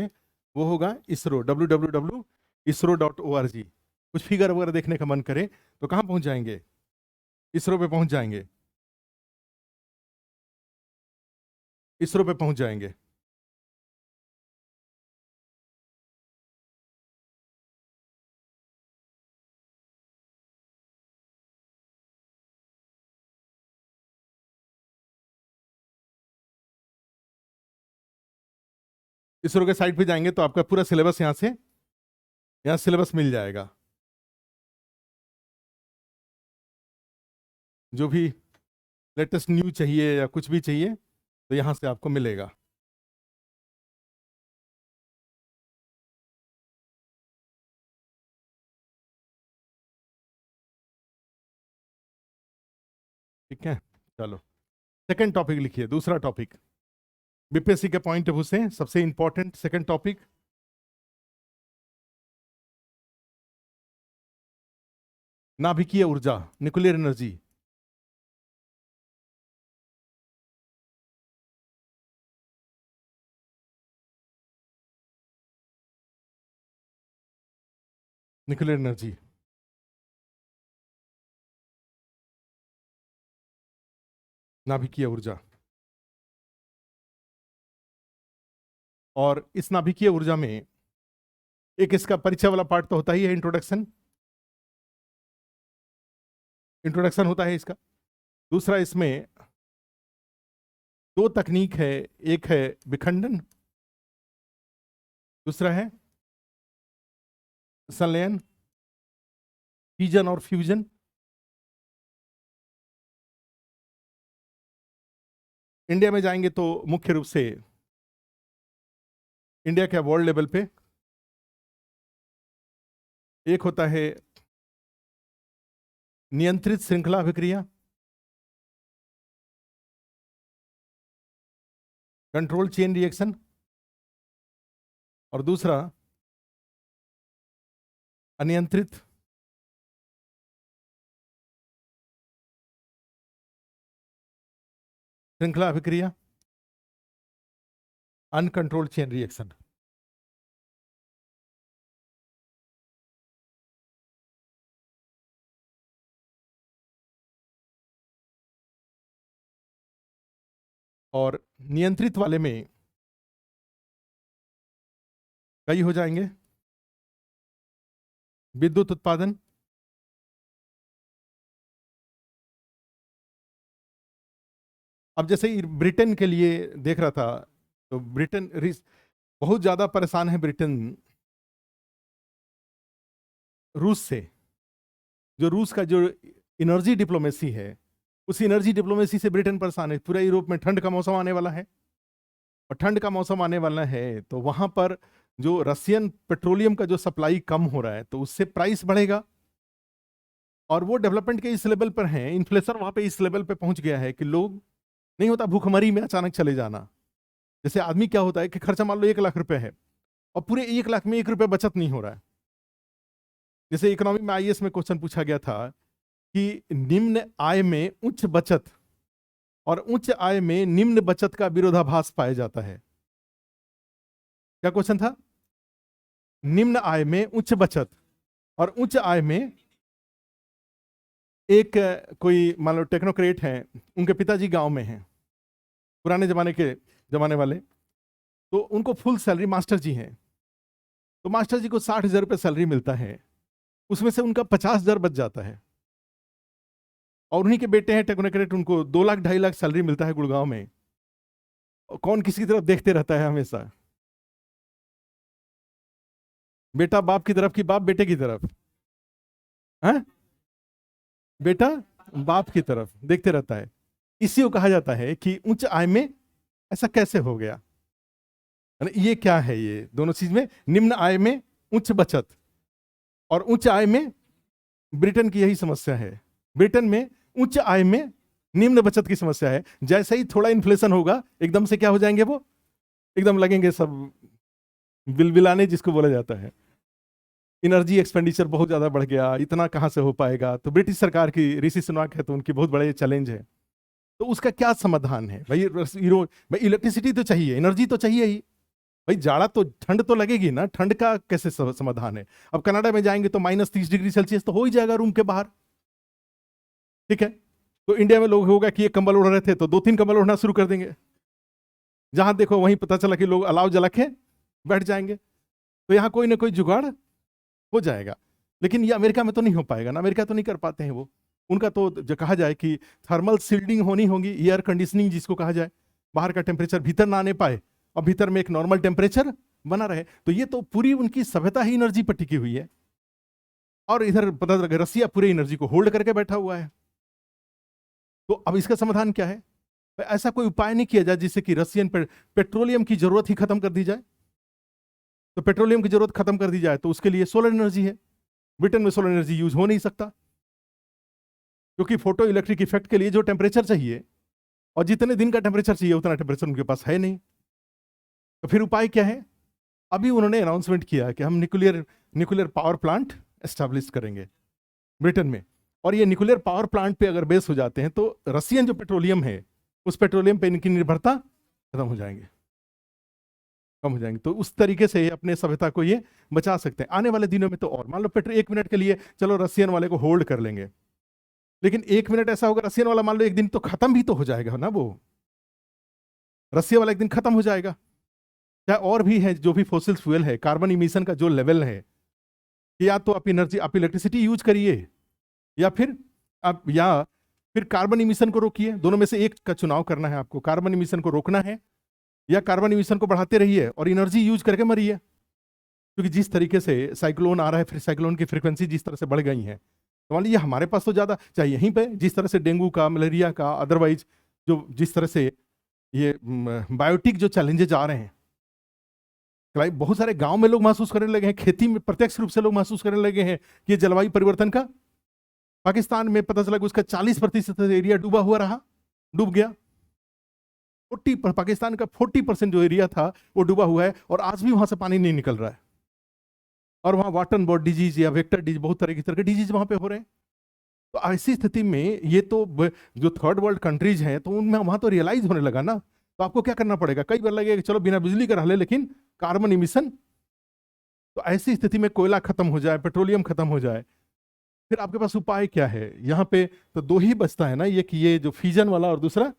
वो होगा इसरो, www.isro.org। कुछ फिगर वगैरह देखने का मन करे तो कहां पहुंच जाएंगे? इसरो पे पहुंच जाएंगे। इसरो पे पहुंच जाएंगे। इसरो के साइट पे जाएंगे तो आपका पूरा सिलेबस यहाँ सिलेबस मिल जाएगा। जो भी लेटेस्ट न्यूज चाहिए या कुछ भी चाहिए तो यहाँ से आपको मिलेगा। ठीक है, चलो सेकंड टॉपिक लिखिए। दूसरा टॉपिक बीपीएससी के पॉइंट ऑफ व्यू से सबसे इंपॉर्टेंट सेकंड टॉपिक, नाभिकीय ऊर्जा, न्यूक्लियर एनर्जी। न्यूक्लियर एनर्जी, नाभिकीय ऊर्जा। और इस नाभिकीय ऊर्जा में एक इसका परिचय वाला पार्ट तो होता ही है, इंट्रोडक्शन। इंट्रोडक्शन होता है इसका। दूसरा, इसमें 2 तकनीक है, एक है विखंडन, दूसरा है संलयन, फिजन और फ्यूजन। इंडिया में जाएंगे तो मुख्य रूप से इंडिया के वर्ल्ड लेवल पे एक होता है नियंत्रित श्रृंखला अभिक्रिया, कंट्रोल चेन रिएक्शन, और दूसरा अनियंत्रित श्रृंखला अभिक्रिया, अनकंट्रोल्ड चेन रिएक्शन। और नियंत्रित वाले में कई हो जाएंगे, विद्युत उत्पादन, अब जैसे ब्रिटेन के लिए देख रहा था तो ब्रिटेन बहुत ज्यादा परेशान है ब्रिटेन रूस से। जो रूस का जो एनर्जी डिप्लोमेसी है, उस एनर्जी डिप्लोमेसी से ब्रिटेन परेशान है। पूरा यूरोप में ठंड का मौसम आने वाला है, और ठंड का मौसम आने वाला है तो वहां पर जो रशियन पेट्रोलियम का जो सप्लाई कम हो रहा है तो उससे प्राइस बढ़ेगा। और वो डेवलपमेंट के इस लेवल पर हैं, इन्फ्लेशन वहां पे इस लेवल पे पहुंच गया है कि लोग, नहीं होता भूखमरी में अचानक चले जाना। जैसे आदमी क्या होता है कि खर्चा मान लो 1 लाख रुपए है और पूरे 1 लाख में 1 रुपये बचत नहीं हो रहा है। जैसे इकोनॉमी में आईएएस में क्वेश्चन पूछा गया था कि निम्न आय में उच्च बचत और उच्च आय में निम्न बचत का विरोधाभास पाया जाता है। क्या क्वेश्चन था? निम्न आय में उच्च बचत और उच्च आय में, एक कोई मान लो टेक्नोक्रेट हैं, उनके पिताजी गांव में हैं, पुराने जमाने वाले, तो उनको फुल सैलरी, मास्टर जी हैं, तो मास्टर जी को 60,000 रुपये सैलरी मिलता है, उसमें से उनका 50,000 बच जाता है। और उन्हीं के बेटे हैं टेक्नोक्रेट, उनको 2 लाख 2.5 लाख सैलरी मिलता है गुड़गांव में, कौन किसी की तरफ देखते रहता है हमेशा? बेटा बाप की तरफ कि बाप बेटे की तरफ? है? बेटा बाप की तरफ देखते रहता है। इसी को कहा जाता है कि उच्च आय में ऐसा कैसे हो गया। ये क्या है? ये दोनों चीज में, निम्न आय में उच्च बचत, और उच्च आय में ब्रिटेन की यही समस्या है। ब्रिटेन में उच्च आय में निम्न बचत की समस्या है। जैसे ही थोड़ा इन्फ्लेशन होगा, एकदम से क्या हो जाएंगे वो? एकदम लगेंगे सब बिलबिलाने, जिसको बोला जाता है। एनर्जी एक्सपेंडिचर बहुत ज्यादा बढ़ गया, इतना कहां से हो पाएगा? तो ब्रिटिश सरकार की, ऋषि सुनक है तो उनकी बहुत बड़े चैलेंज है। तो उसका क्या समाधान है भाई? भाई इलेक्ट्रिसिटी तो चाहिए, एनर्जी तो चाहिए ही भाई। जाड़ा तो, ठंड तो लगेगी ना, ठंड का कैसे समाधान है? अब कनाडा में जाएंगे तो -30 डिग्री सेल्सियस तो हो ही जाएगा रूम के बाहर, ठीक है। तो इंडिया में लोग होगा कि ये कंबल उड़ रहे थे तो 2-3 कंबल उड़ना शुरू कर देंगे। जहां देखो वहीं पता चला कि लोग अलाव जला के बैठ जाएंगे। तो यहाँ कोई ना कोई जुगाड़ हो जाएगा। लेकिन ये अमेरिका में तो नहीं हो पाएगा ना, अमेरिका तो नहीं कर पाते हैं वो। उनका तो जो कहा जाए कि थर्मल सील्डिंग होनी होगी, एयर कंडीशनिंग जिसको कहा जाए, बाहर का टेम्परेचर भीतर ना आने पाए और भीतर में एक नॉर्मल टेम्परेचर बना रहे। तो ये तो पूरी उनकी सभ्यता ही एनर्जी पर टिकी हुई है। और इधर पता लगा रसिया पूरे एनर्जी को होल्ड करके बैठा हुआ है। तो अब इसका समाधान क्या है? ऐसा कोई उपाय नहीं किया जाए जिससे कि रसियन पेट्रोलियम की जरूरत ही खत्म कर दी जाए। तो पेट्रोलियम की जरूरत खत्म कर दी जाए तो उसके लिए सोलर एनर्जी है। ब्रिटेन में सोलर एनर्जी यूज हो नहीं सकता, क्योंकि फोटो इलेक्ट्रिक इफेक्ट के लिए जो टेम्परेचर चाहिए और जितने दिन का टेम्परेचर चाहिए उतना टेम्परेचर उनके पास है नहीं। तो फिर उपाय क्या है? अभी उन्होंने अनाउंसमेंट किया कि हम न्यूक्लियर पावर प्लांट एस्टैब्लिश करेंगे ब्रिटेन में। और ये न्यूक्लियर पावर प्लांट पे अगर बेस हो जाते हैं तो रसियन जो पेट्रोलियम है, उस पेट्रोलियम पे इनकी निर्भरता खत्म हो जाएंगे, कम हो जाएंगे। तो उस तरीके से अपने सभ्यता को ये बचा सकते हैं आने वाले दिनों में। तो और मान लो पेट्रोल 1 मिनट के लिए चलो रसियन वाले को होल्ड कर लेंगे, लेकिन 1 मिनट ऐसा होगा रसियन वाला मान लो एक दिन तो खत्म भी तो हो जाएगा ना, वो रसिया वाला एक दिन खत्म हो जाएगा। चाहे और भी है जो भी फोसिल फ्यूल है, कार्बन इमिशन का जो लेवल है, या तो आप एनर्जी, आप इलेक्ट्रिसिटी यूज करिए, या फिर आप, या फिर कार्बन इमिशन को रोकिए। दोनों में से एक का चुनाव करना है आपको। कार्बन इमिशन को रोकना है या कार्बन इमिशन को बढ़ाते रहिए और एनर्जी यूज करके मरिए। क्योंकि जिस तरीके से साइक्लोन आ रहा है, फिर साइक्लोन की फ्रिक्वेंसी जिस तरह से बढ़ गई है, तो मान लीजिए हमारे पास तो ज़्यादा चाहे यहीं पे जिस तरह से डेंगू का, मलेरिया का, अदरवाइज जो जिस तरह से ये बायोटिक जो चैलेंजेज आ रहे हैं, बहुत सारे गांव में लोग महसूस करने लगे हैं, खेती में प्रत्यक्ष रूप से लोग महसूस करने लगे हैं कि ये जलवायु परिवर्तन का। पाकिस्तान में पता चला कि उसका 40% एरिया डूबा हुआ रहा, डूब गया। 40, पाकिस्तान का 40% जो एरिया था वो डूबा हुआ है, और आज भी वहां से पानी नहीं निकल रहा है। और वहां वाटर बोर्ड डिजीज या वेक्टर डिजीज, बहुत तरह के डिजीज वहां पे हो रहे हैं। तो ऐसी स्थिति में ये तो जो थर्ड वर्ल्ड कंट्रीज हैं, तो उनमें वहां तो रियलाइज होने लगा ना। तो आपको क्या करना पड़ेगा? कई बार लगेगा कि चलो बिना बिजली का रह ले, लेकिन कार्बन इमिशन। तो ऐसी स्थिति में कोयला खत्म हो जाए, पेट्रोलियम खत्म हो जाए, फिर आपके पास उपाय क्या है? यहाँ पे तो दो ही बचता है ना, ये कि ये जो फिजन वाला और दूसरा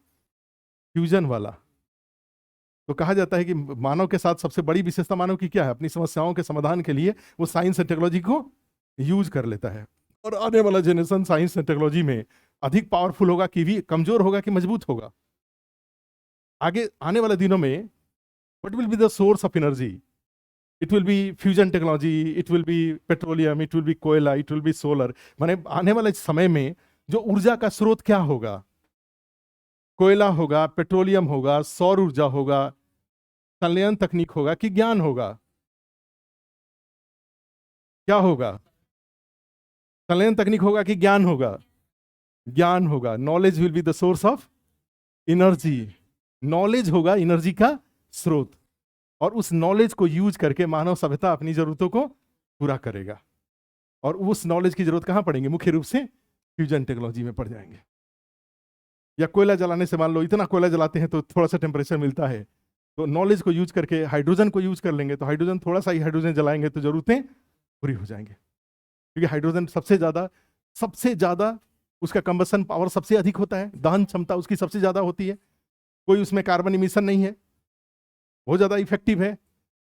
फ्यूजन वाला। तो कहा जाता है कि मानव के साथ सबसे बड़ी विशेषता मानव की क्या है? अपनी समस्याओं के समाधान के लिए वो साइंस एंड टेक्नोलॉजी को यूज कर लेता है। और आने वाला जनरेशन साइंस एंड टेक्नोलॉजी में अधिक पावरफुल होगा कि भी कमजोर होगा कि मजबूत होगा? आगे आने वाले दिनों में what will be the source of energy? It will be fusion technology, it will be petroleum, it will be कोयला, इट विल बी सोलर। माने आने वाले समय में जो ऊर्जा का स्रोत क्या होगा? कोयला होगा, पेट्रोलियम होगा, सौर ऊर्जा होगा, संलयन तकनीक होगा कि ज्ञान होगा? क्या होगा? संलयन तकनीक होगा कि ज्ञान होगा? ज्ञान होगा। Knowledge will be the source of energy. Knowledge होगा एनर्जी का स्रोत, और उस नॉलेज को यूज करके मानव सभ्यता अपनी जरूरतों को पूरा करेगा। और उस नॉलेज की जरूरत कहां पड़ेंगे? मुख्य रूप से फ्यूजन टेक्नोलॉजी में पड़ जाएंगे। या कोयला जलाने से, मान लो इतना कोयला जलाते हैं तो थोड़ा सा टेम्परेचर मिलता है, तो नॉलेज को यूज करके हाइड्रोजन को यूज कर लेंगे, तो हाइड्रोजन, थोड़ा सा ही हाइड्रोजन जलाएंगे तो जरूरतें पूरी हो जाएंगे। क्योंकि हाइड्रोजन सबसे ज्यादा उसका कंबसन पावर सबसे अधिक होता है, दहन क्षमता उसकी सबसे ज्यादा होती है, कोई उसमें कार्बन इमिशन नहीं है, बहुत ज्यादा इफेक्टिव है।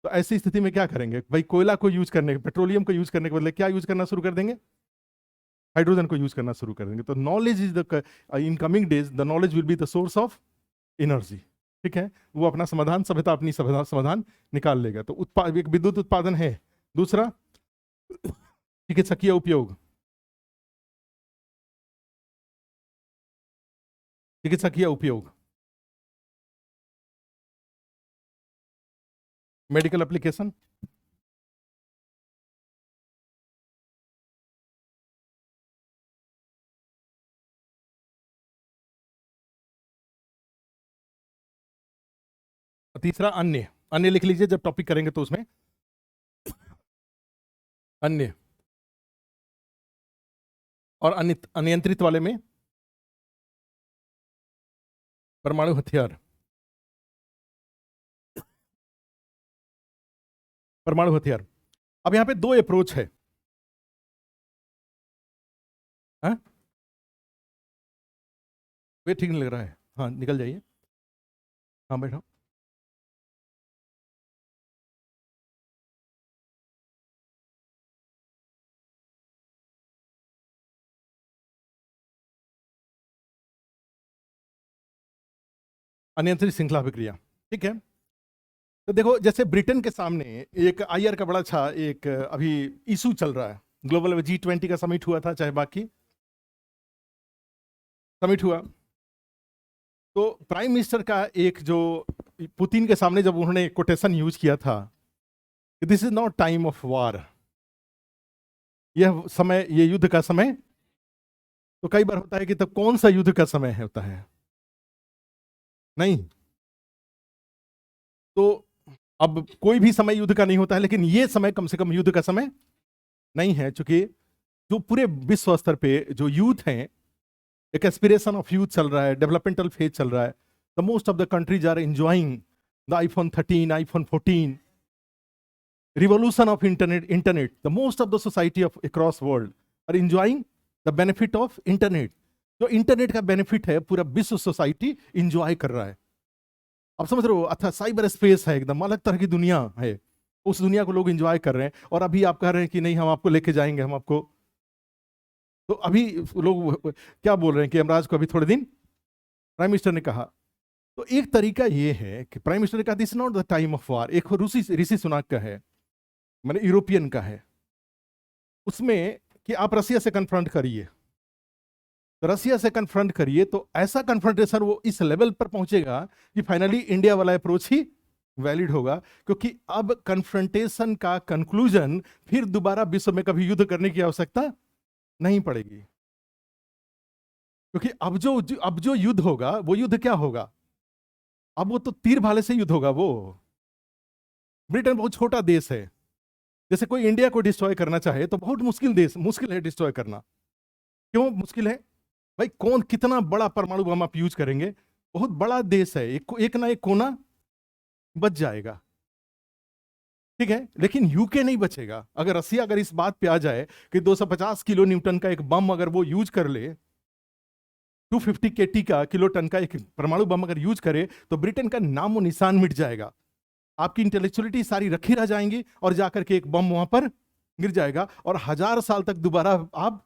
तो ऐसी स्थिति में क्या करेंगे भाई? कोयला को यूज करने, पेट्रोलियम को यूज करने के बदले क्या यूज करना शुरू कर देंगे? हाइड्रोजन को यूज करना शुरू कर देंगे। तो knowledge is the, in coming days the knowledge will be the source of energy. ठीक है, वो अपना समाधान, सभ्यता अपनी समाधान निकाल लेगा। तो एक विद्युत उत्पादन है। दूसरा चिकित्सकीय उपयोग, चिकित्सकीय उपयोग, मेडिकल एप्लीकेशन, तीसरा अन्य। अन्य लिख लीजिए, जब टॉपिक करेंगे तो उसमें अन्य। और अनियंत्रित वाले में परमाणु हथियार, परमाणु हथियार। अब यहां पे दो अप्रोच है। हाँ? वे ठीक नहीं लग रहा है, हाँ निकल जाइए, हाँ बैठो। अनियंत्रित श्रृंखला अभिक्रिया, ठीक है। तो देखो, जैसे ब्रिटेन के सामने एक आईआर का बड़ा अच्छा एक अभी इशू चल रहा है। ग्लोबल G20 का समिट हुआ था, चाहे बाकी समिट हुआ, तो प्राइम मिनिस्टर का एक जो पुतिन के सामने जब उन्होंने कोटेशन यूज किया था, this is not time of war, यह समय, ये युद्ध का समय। तो कई बार होता है कि तब कौन सा युद्ध का समय होता है, नहीं। तो अब कोई भी समय युद्ध का नहीं होता है, लेकिन ये समय कम से कम युद्ध का समय नहीं है, क्योंकि जो पूरे विश्व स्तर पे जो यूथ हैं, एक एस्पिरेशन ऑफ यूथ चल रहा है, डेवलपमेंटल फेज चल रहा है। The most of the countries are enjoying the iPhone 13, iPhone 14, revolution of internet. The most of the society of across world are enjoying the benefit of internet. जो internet का benefit है पूरा विश्व society enjoy कर रहा है। आप समझ रहे हो, अच्छा साइबर स्पेस है, एकदम अलग तरह की दुनिया है, उस दुनिया को लोग इंजॉय कर रहे हैं। और अभी आप कह रहे हैं कि नहीं, हम आपको लेके जाएंगे, हम आपको। तो अभी लोग क्या बोल रहे हैं कि यमराज को अभी थोड़े दिन, प्राइम मिनिस्टर ने कहा। तो एक तरीका ये है कि प्राइम मिनिस्टर ने कहा this not the time of war. एक ऋषि ऋषि सुनाक का है, मैंने यूरोपियन का है, उसमें कि आप रसिया से कन्फ्रंट करिए, तो रसिया से कन्फ्रंट करिए, तो ऐसा कन्फ्रंटेशन वो इस लेवल पर पहुंचेगा कि फाइनली इंडिया वाला अप्रोच ही वैलिड होगा। क्योंकि अब कन्फ्रंटेशन का कंक्लूजन फिर दोबारा विश्व में कभी युद्ध करने की आवश्यकता नहीं पड़ेगी। क्योंकि अब जो युद्ध होगा, वो युद्ध क्या होगा, अब वो तो तीर भाले से युद्ध होगा। वो ब्रिटेन बहुत छोटा देश है, जैसे कोई इंडिया को डिस्ट्रॉय करना चाहे तो बहुत मुश्किल है डिस्ट्रॉय करना। क्यों मुश्किल है भाई, कौन कितना बड़ा परमाणु बम आप यूज करेंगे, बहुत बड़ा देश है, एक ना एक कोना बच जाएगा, ठीक है। लेकिन यूके नहीं बचेगा। अगर रसिया अगर इस बात पे आ जाए कि 250 किलो न्यूटन का एक बम अगर वो यूज कर ले, 250 केटी का किलो टन का एक परमाणु बम अगर यूज करे, तो ब्रिटेन का नामो निशान मिट जाएगा। आपकी इंटेलेक्चुअलिटी सारी रखी रह जाएंगी, और जाकर के एक बम वहां पर गिर जाएगा, और 1000 साल तक दोबारा आप,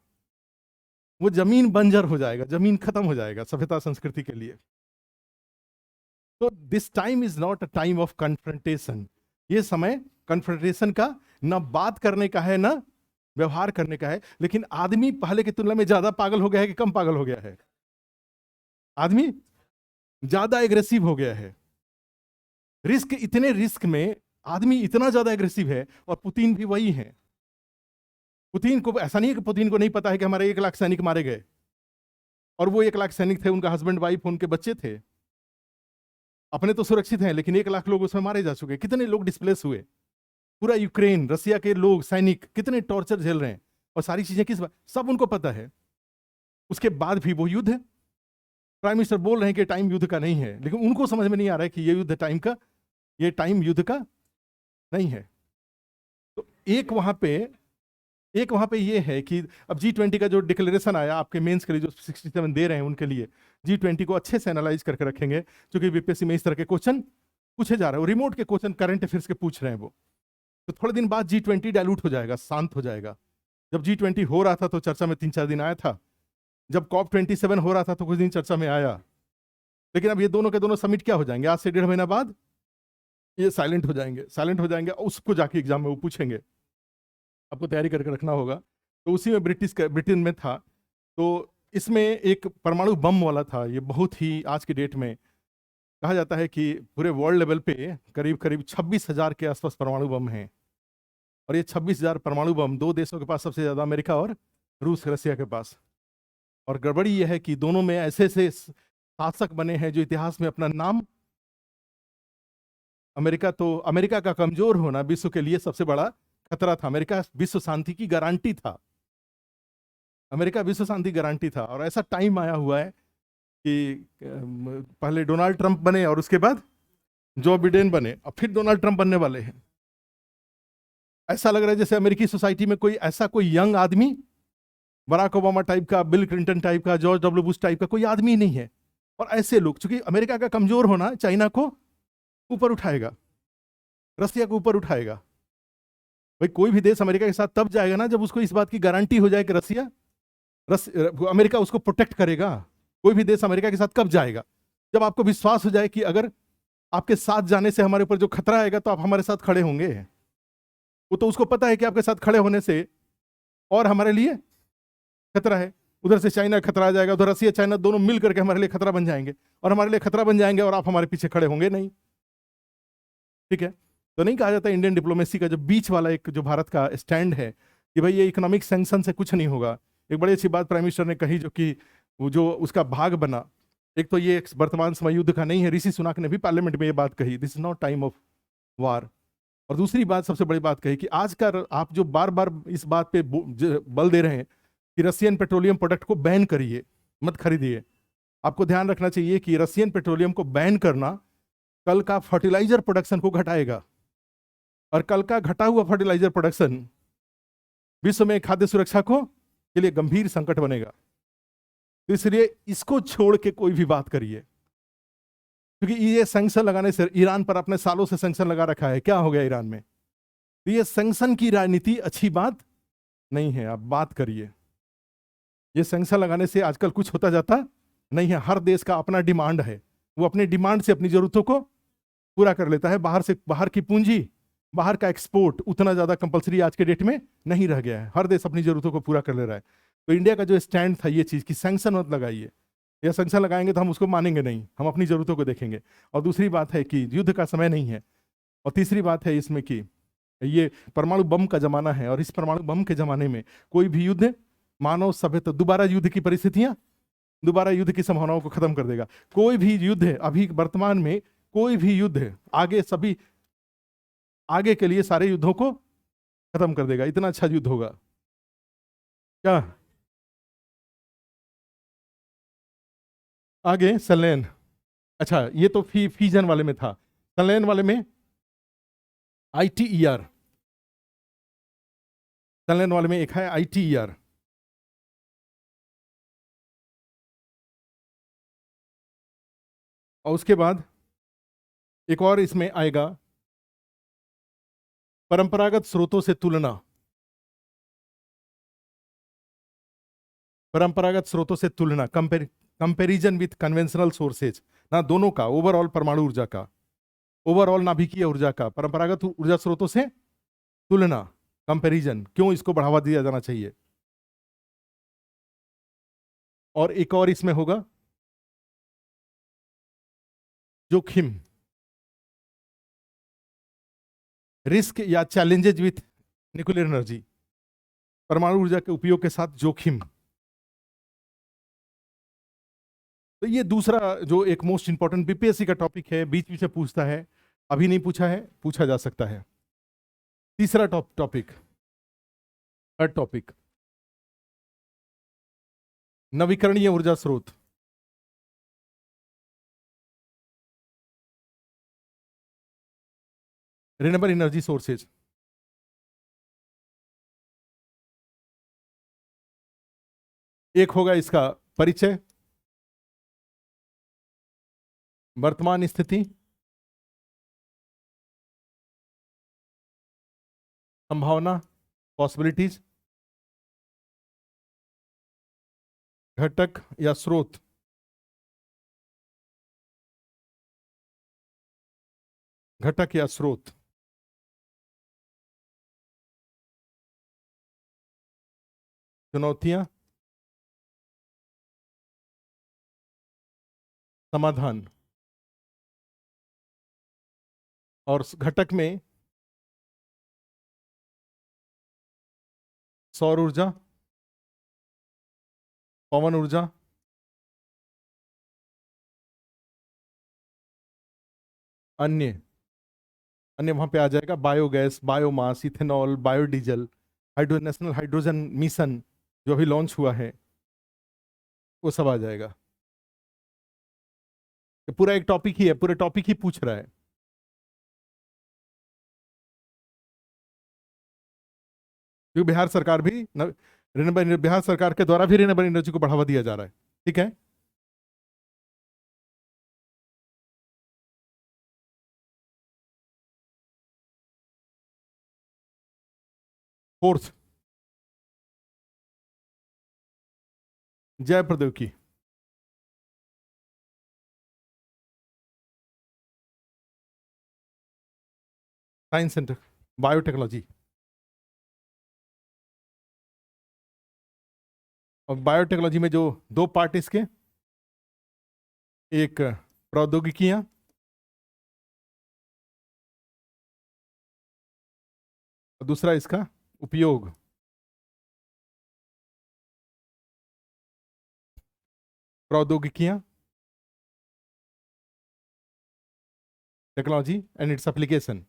वो जमीन बंजर हो जाएगा, जमीन खत्म हो जाएगा सभ्यता संस्कृति के लिए। तो this time is not a time of confrontation. ये समय कन्फ्रंटेशन का ना बात करने का है, ना व्यवहार करने का है। लेकिन आदमी पहले की तुलना में ज्यादा पागल हो गया है कि कम पागल हो गया है? आदमी ज्यादा एग्रेसिव हो गया है। इतने रिस्क में आदमी इतना ज्यादा एग्रेसिव है, और पुतिन भी वही है। पुतिन को ऐसा नहीं है कि पुतिन को नहीं पता है कि हमारे 1 लाख सैनिक मारे गए, और वो 1 लाख सैनिक थे, उनका हस्बैंड वाइफ, उनके बच्चे थे। अपने तो सुरक्षित हैं, लेकिन 1 लाख लोग उसमें मारे जा चुके। कितने लोग डिस्प्लेस हुए, पूरा यूक्रेन, रसिया के लोग, सैनिक कितने टॉर्चर झेल रहे हैं, और सारी चीजें किस बात, सब उनको पता है। उसके बाद भी वो युद्ध है। प्राइम मिनिस्टर बोल रहे हैं कि टाइम युद्ध का नहीं है, लेकिन उनको समझ में नहीं आ रहा है कि ये युद्ध टाइम का, ये टाइम युद्ध का नहीं है। तो एक वहां पे ये है कि अब G20 का जो डिक्लेरेशन आया आपके मेंस के लिए, जो 67 दे रहे हैं उनके लिए, G20 को अच्छे से एनालाइज करके रखेंगे, क्योंकि बीपीएससी में इस तरह के क्वेश्चन पूछे जा रहे हैं, रिमोट के क्वेश्चन करंट अफेयर्स के पूछ रहे हैं वो। तो थोड़े दिन बाद G20 डायलूट हो जाएगा, शांत हो जाएगा। जब G20 हो रहा था तो चर्चा में 3-4 दिन आया था, जब COP27 हो रहा था तो कुछ दिन चर्चा में आया, लेकिन अब ये दोनों के दोनों समिट क्या हो जाएंगे, आज से 1.5 महीना बाद ये साइलेंट हो जाएंगे, साइलेंट हो जाएंगे। उसको जाके एग्जाम में वो पूछेंगे, आपको तैयारी करके रखना होगा। तो उसी में ब्रिटेन में था। तो इसमें एक परमाणु बम वाला था। ये बहुत ही आज की डेट में कहा जाता है कि पूरे वर्ल्ड लेवल पे करीब करीब 26,000 के आसपास परमाणु बम हैं। और ये 26,000 परमाणु बम दो देशों के पास सबसे ज्यादा, अमेरिका और रूस, रसिया के पास। और गड़बड़ी यह है कि दोनों में ऐसे ऐसे शासक बने हैं जो इतिहास में अपना नाम, अमेरिका का कमजोर होना विश्व के लिए सबसे बड़ा खतरा था। अमेरिका विश्व शांति की गारंटी था, अमेरिका विश्व शांति गारंटी था। और ऐसा टाइम आया हुआ है कि पहले डोनाल्ड ट्रंप बने और उसके बाद जो बिडेन बने, और फिर डोनाल्ड ट्रंप बनने वाले हैं। ऐसा लग रहा है जैसे अमेरिकी सोसाइटी में कोई ऐसा कोई यंग आदमी, बराक ओबामा टाइप का, बिल क्लिंटन टाइप का, जॉर्ज डब्ल्यू बुश टाइप का कोई आदमी नहीं है। और ऐसे लोग, चूंकि अमेरिका का कमजोर होना चाइना को ऊपर उठाएगा, रसिया को ऊपर उठाएगा। भाई कोई भी देश अमेरिका के साथ तब जाएगा ना जब उसको इस बात की गारंटी हो जाए कि अमेरिका उसको प्रोटेक्ट करेगा। कोई भी देश अमेरिका के साथ कब जाएगा, जब आपको विश्वास हो जाए कि अगर आपके साथ जाने से हमारे ऊपर जो खतरा आएगा तो आप हमारे साथ खड़े होंगे। वो तो उसको पता है कि आपके साथ खड़े होने से और हमारे लिए खतरा है। उधर से चाइना खतरा आ जाएगा, उधर रसिया चाइना दोनों मिल करके हमारे लिए खतरा बन जाएंगे, और हमारे लिए खतरा बन जाएंगे और आप हमारे पीछे खड़े होंगे नहीं। ठीक है। तो नहीं कहा जाता इंडियन डिप्लोमेसी का जो बीच वाला एक जो भारत का स्टैंड है कि भाई ये इकोनॉमिक सैंक्शन से कुछ नहीं होगा। एक बड़ी अच्छी बात प्राइम मिनिस्टर ने कही, जो कि वो जो उसका भाग बना, एक तो ये वर्तमान समय युद्ध का नहीं है। ऋषि सुनाक ने भी पार्लियामेंट में ये बात कही, this is not time of war. और दूसरी बात, सबसे बड़ी बात कही कि आज का आप जो बार बार इस बात पे बल दे रहे हैं कि रशियन पेट्रोलियम प्रोडक्ट को बैन करिए, मत खरीदिए। आपको ध्यान रखना चाहिए कि रशियन पेट्रोलियम को बैन करना कल का फर्टिलाइजर प्रोडक्शन को घटाएगा, और कल का घटा हुआ फर्टिलाइजर प्रोडक्शन विश्व में खाद्य सुरक्षा को के लिए गंभीर संकट बनेगा। तो इसलिए इसको छोड़ के कोई भी बात करिए, क्योंकि ये सैंक्शन लगाने से, ईरान पर अपने सालों से सैंक्शन लगा रखा है, क्या हो गया ईरान में? तो ये सैंक्शन की राजनीति अच्छी बात नहीं है। आप बात करिए, ये सैंक्शन लगाने से आजकल कुछ होता जाता नहीं है। हर देश का अपना डिमांड है, वो अपने डिमांड से अपनी जरूरतों को पूरा कर लेता है। बाहर की पूंजी, बाहर का एक्सपोर्ट उतना ज्यादा कंपलसरी आज के डेट में नहीं रह गया है। हर देश अपनी जरूरतों को पूरा कर ले रहा है। तो इंडिया का जो स्टैंड था ये चीज कि सैंक्शन मत लगाइए, या सैंक्शन लगाएंगे तो हम उसको मानेंगे नहीं, हम अपनी जरूरतों को देखेंगे। और दूसरी बात है कि युद्ध का समय नहीं है। और तीसरी बात है इसमें कि ये परमाणु बम का जमाना है, और इस परमाणु बम के जमाने में कोई भी युद्ध मानव सभ्यता, दोबारा युद्ध की परिस्थितियां, दोबारा युद्ध की संभावनाओं को खत्म कर देगा। कोई भी युद्ध अभी वर्तमान में, कोई भी युद्ध आगे के लिए सारे युद्धों को खत्म कर देगा। इतना अच्छा युद्ध होगा क्या? आगे सनलैन, अच्छा ये तो फीजन वाले में था। सनलैन वाले में ITER, सनलैन वाले में एक है ITER। और उसके बाद एक और इसमें आएगा, परंपरागत स्रोतों से तुलना। परंपरागत स्रोतों से तुलना, कंपेरिजन विथ कन्वेंशनल सोर्सेज ना, दोनों का, ओवरऑल परमाणु ऊर्जा का, ओवरऑल नाभिकीय ऊर्जा का परंपरागत ऊर्जा स्रोतों से तुलना, कंपैरिजन, क्यों इसको बढ़ावा दिया जाना चाहिए। और एक और इसमें होगा जोखिम, रिस्क या चैलेंजेज विथ न्यूक्लियर एनर्जी, परमाणु ऊर्जा के उपयोग के साथ जोखिम। तो ये दूसरा जो एक मोस्ट इंपॉर्टेंट BPSC का टॉपिक है, बीच बीच में पूछता है, अभी नहीं पूछा है, पूछा जा सकता है। तीसरा टॉपिक, थर्ड टॉपिक, नवीकरणीय ऊर्जा स्रोत। Renewable energy sources. एक होगा इसका परिचय, वर्तमान स्थिति, संभावना, पॉसिबिलिटीज, घटक या स्रोत, घटक या स्रोत। चुनौतियां, समाधान। और घटक में सौर ऊर्जा, पवन ऊर्जा, अन्य अन्य वहां पे आ जाएगा biogas, biomass, ethanol, biodiesel, national hydrogen mission जो अभी लॉन्च हुआ है, वो सब आ जाएगा। ये पूरा एक टॉपिक ही है, पूरे टॉपिक ही पूछ रहा है। क्योंकि बिहार सरकार भी रिन्यूएबल, बिहार सरकार के द्वारा भी रिन्यूएबल एनर्जी को बढ़ावा दिया जा रहा है। ठीक है। फोर्थ, जय प्रौद्योगिकी। Science centre, biotechnology. और बायोटेक्नोलॉजी में जो दो पार्ट इसके, एक प्रौद्योगिकियां और दूसरा इसका उपयोग। प्रौद्योगिकियां, टेक्नोलॉजी एंड इट्स एप्लीकेशन।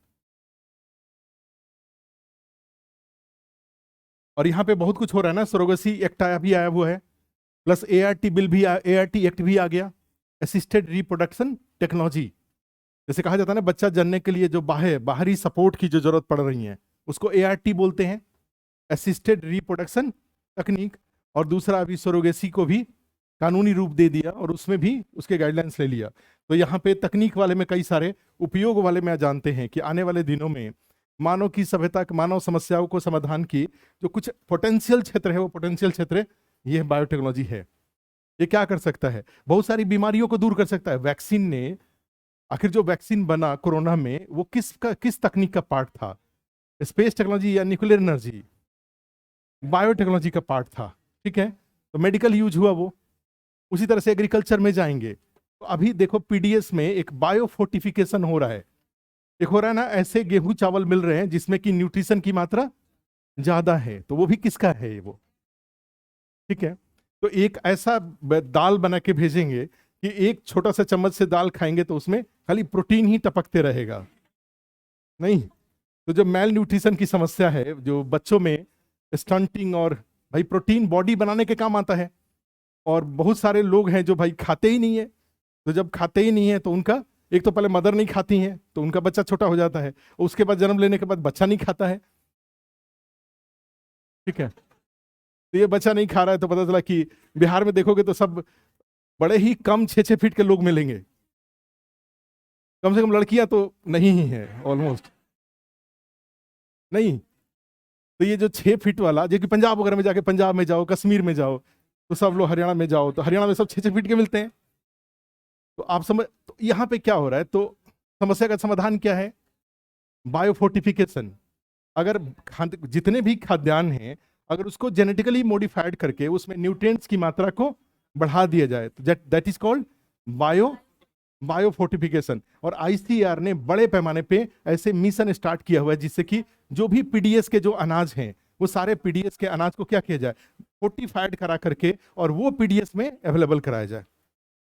और यहाँ पे बहुत कुछ हो रहा है ना, सरोगेसी एक्ट भी आया हुआ है, प्लस एआरटी बिल भी, एआरटी एक्ट भी आ गया, असिस्टेड रिप्रोडक्शन टेक्नोलॉजी। जैसे कहा जाता है ना, बच्चा जनने के लिए जो बाहरी सपोर्ट की जो जरूरत पड़ रही है, उसको एआरटी बोलते हैं, असिस्टेड रिप्रोडक्शन तकनीक। और दूसरा अभी सरोगेसी को भी कानूनी रूप दे दिया और उसमें भी उसके गाइडलाइंस ले लिया। तो यहाँ पे तकनीक वाले में कई सारे, उपयोग वाले में जानते हैं कि आने वाले दिनों में मानव की सभ्यता, मानव समस्याओं को समाधान की जो कुछ पोटेंशियल क्षेत्र है, वो पोटेंशियल क्षेत्र ये बायोटेक्नोलॉजी है। ये क्या कर सकता है? बहुत सारी बीमारियों को दूर कर सकता है। वैक्सीन ने, आखिर जो वैक्सीन बना कोरोना में, वो किस तकनीक का पार्ट था? स्पेस टेक्नोलॉजी या न्यूक्लियर एनर्जी? बायोटेक्नोलॉजी का पार्ट था। ठीक है। तो मेडिकल यूज हुआ वो। उसी तरह से एग्रीकल्चर में जाएंगे तो अभी देखो पीडीएस में एक बायो फोर्टिफिकेशन हो रहा है। एक हो रहा है ना, ऐसे गेहूं चावल मिल रहे हैं जिसमें कि न्यूट्रिशन की मात्रा ज्यादा है, तो वो भी किसका है वो? ठीक है। तो एक ऐसा दाल बना के भेजेंगे कि एक छोटा सा चम्मच से दाल खाएंगे तो उसमें खाली प्रोटीन ही टपकते रहेगा। नहीं, तो जो मेल न्यूट्रिशन की समस्या है, जो बच्चों में स्टंटिंग, और भाई प्रोटीन बॉडी बनाने के काम आता है, और बहुत सारे लोग हैं जो भाई खाते ही नहीं है। तो जब खाते ही नहीं है तो उनका, एक तो पहले मदर नहीं खाती है तो उनका बच्चा छोटा हो जाता है, उसके बाद जन्म लेने के बाद बच्चा नहीं खाता है। ठीक है। तो ये बच्चा नहीं खा रहा है तो पता चला कि बिहार में देखोगे तो सब बड़े ही कम 6-6 फीट के लोग मिलेंगे, कम से कम लड़कियां तो नहीं ही है, ऑलमोस्ट नहीं। तो ये जो 6 फीट वाला, जो कि पंजाब वगैरह में जाके, पंजाब में जाओ, कश्मीर में जाओ, तो सब लोग, हरियाणा में जाओ तो हरियाणा में सब 6-6 फीट के मिलते हैं। तो आप समझ, तो यहाँ पे क्या हो रहा है? तो समस्या का समाधान क्या है? बायोफोर्टिफिकेशन। अगर जितने भी खाद्यान्न हैं, अगर उसको जेनेटिकली मॉडिफाइड करके उसमें न्यूट्रिएंट्स की मात्रा को बढ़ा दिया जाए तो that is called bio biofortification. और आईसीएआर ने बड़े पैमाने पे ऐसे मिशन स्टार्ट किया हुआ है जिससे कि जो भी पीडीएस के जो अनाज हैं, वो सारे पीडीएस के अनाज को क्या किया जाए, फोर्टिफाइड करा करके और वो पीडीएस में अवेलेबल कराया जाए।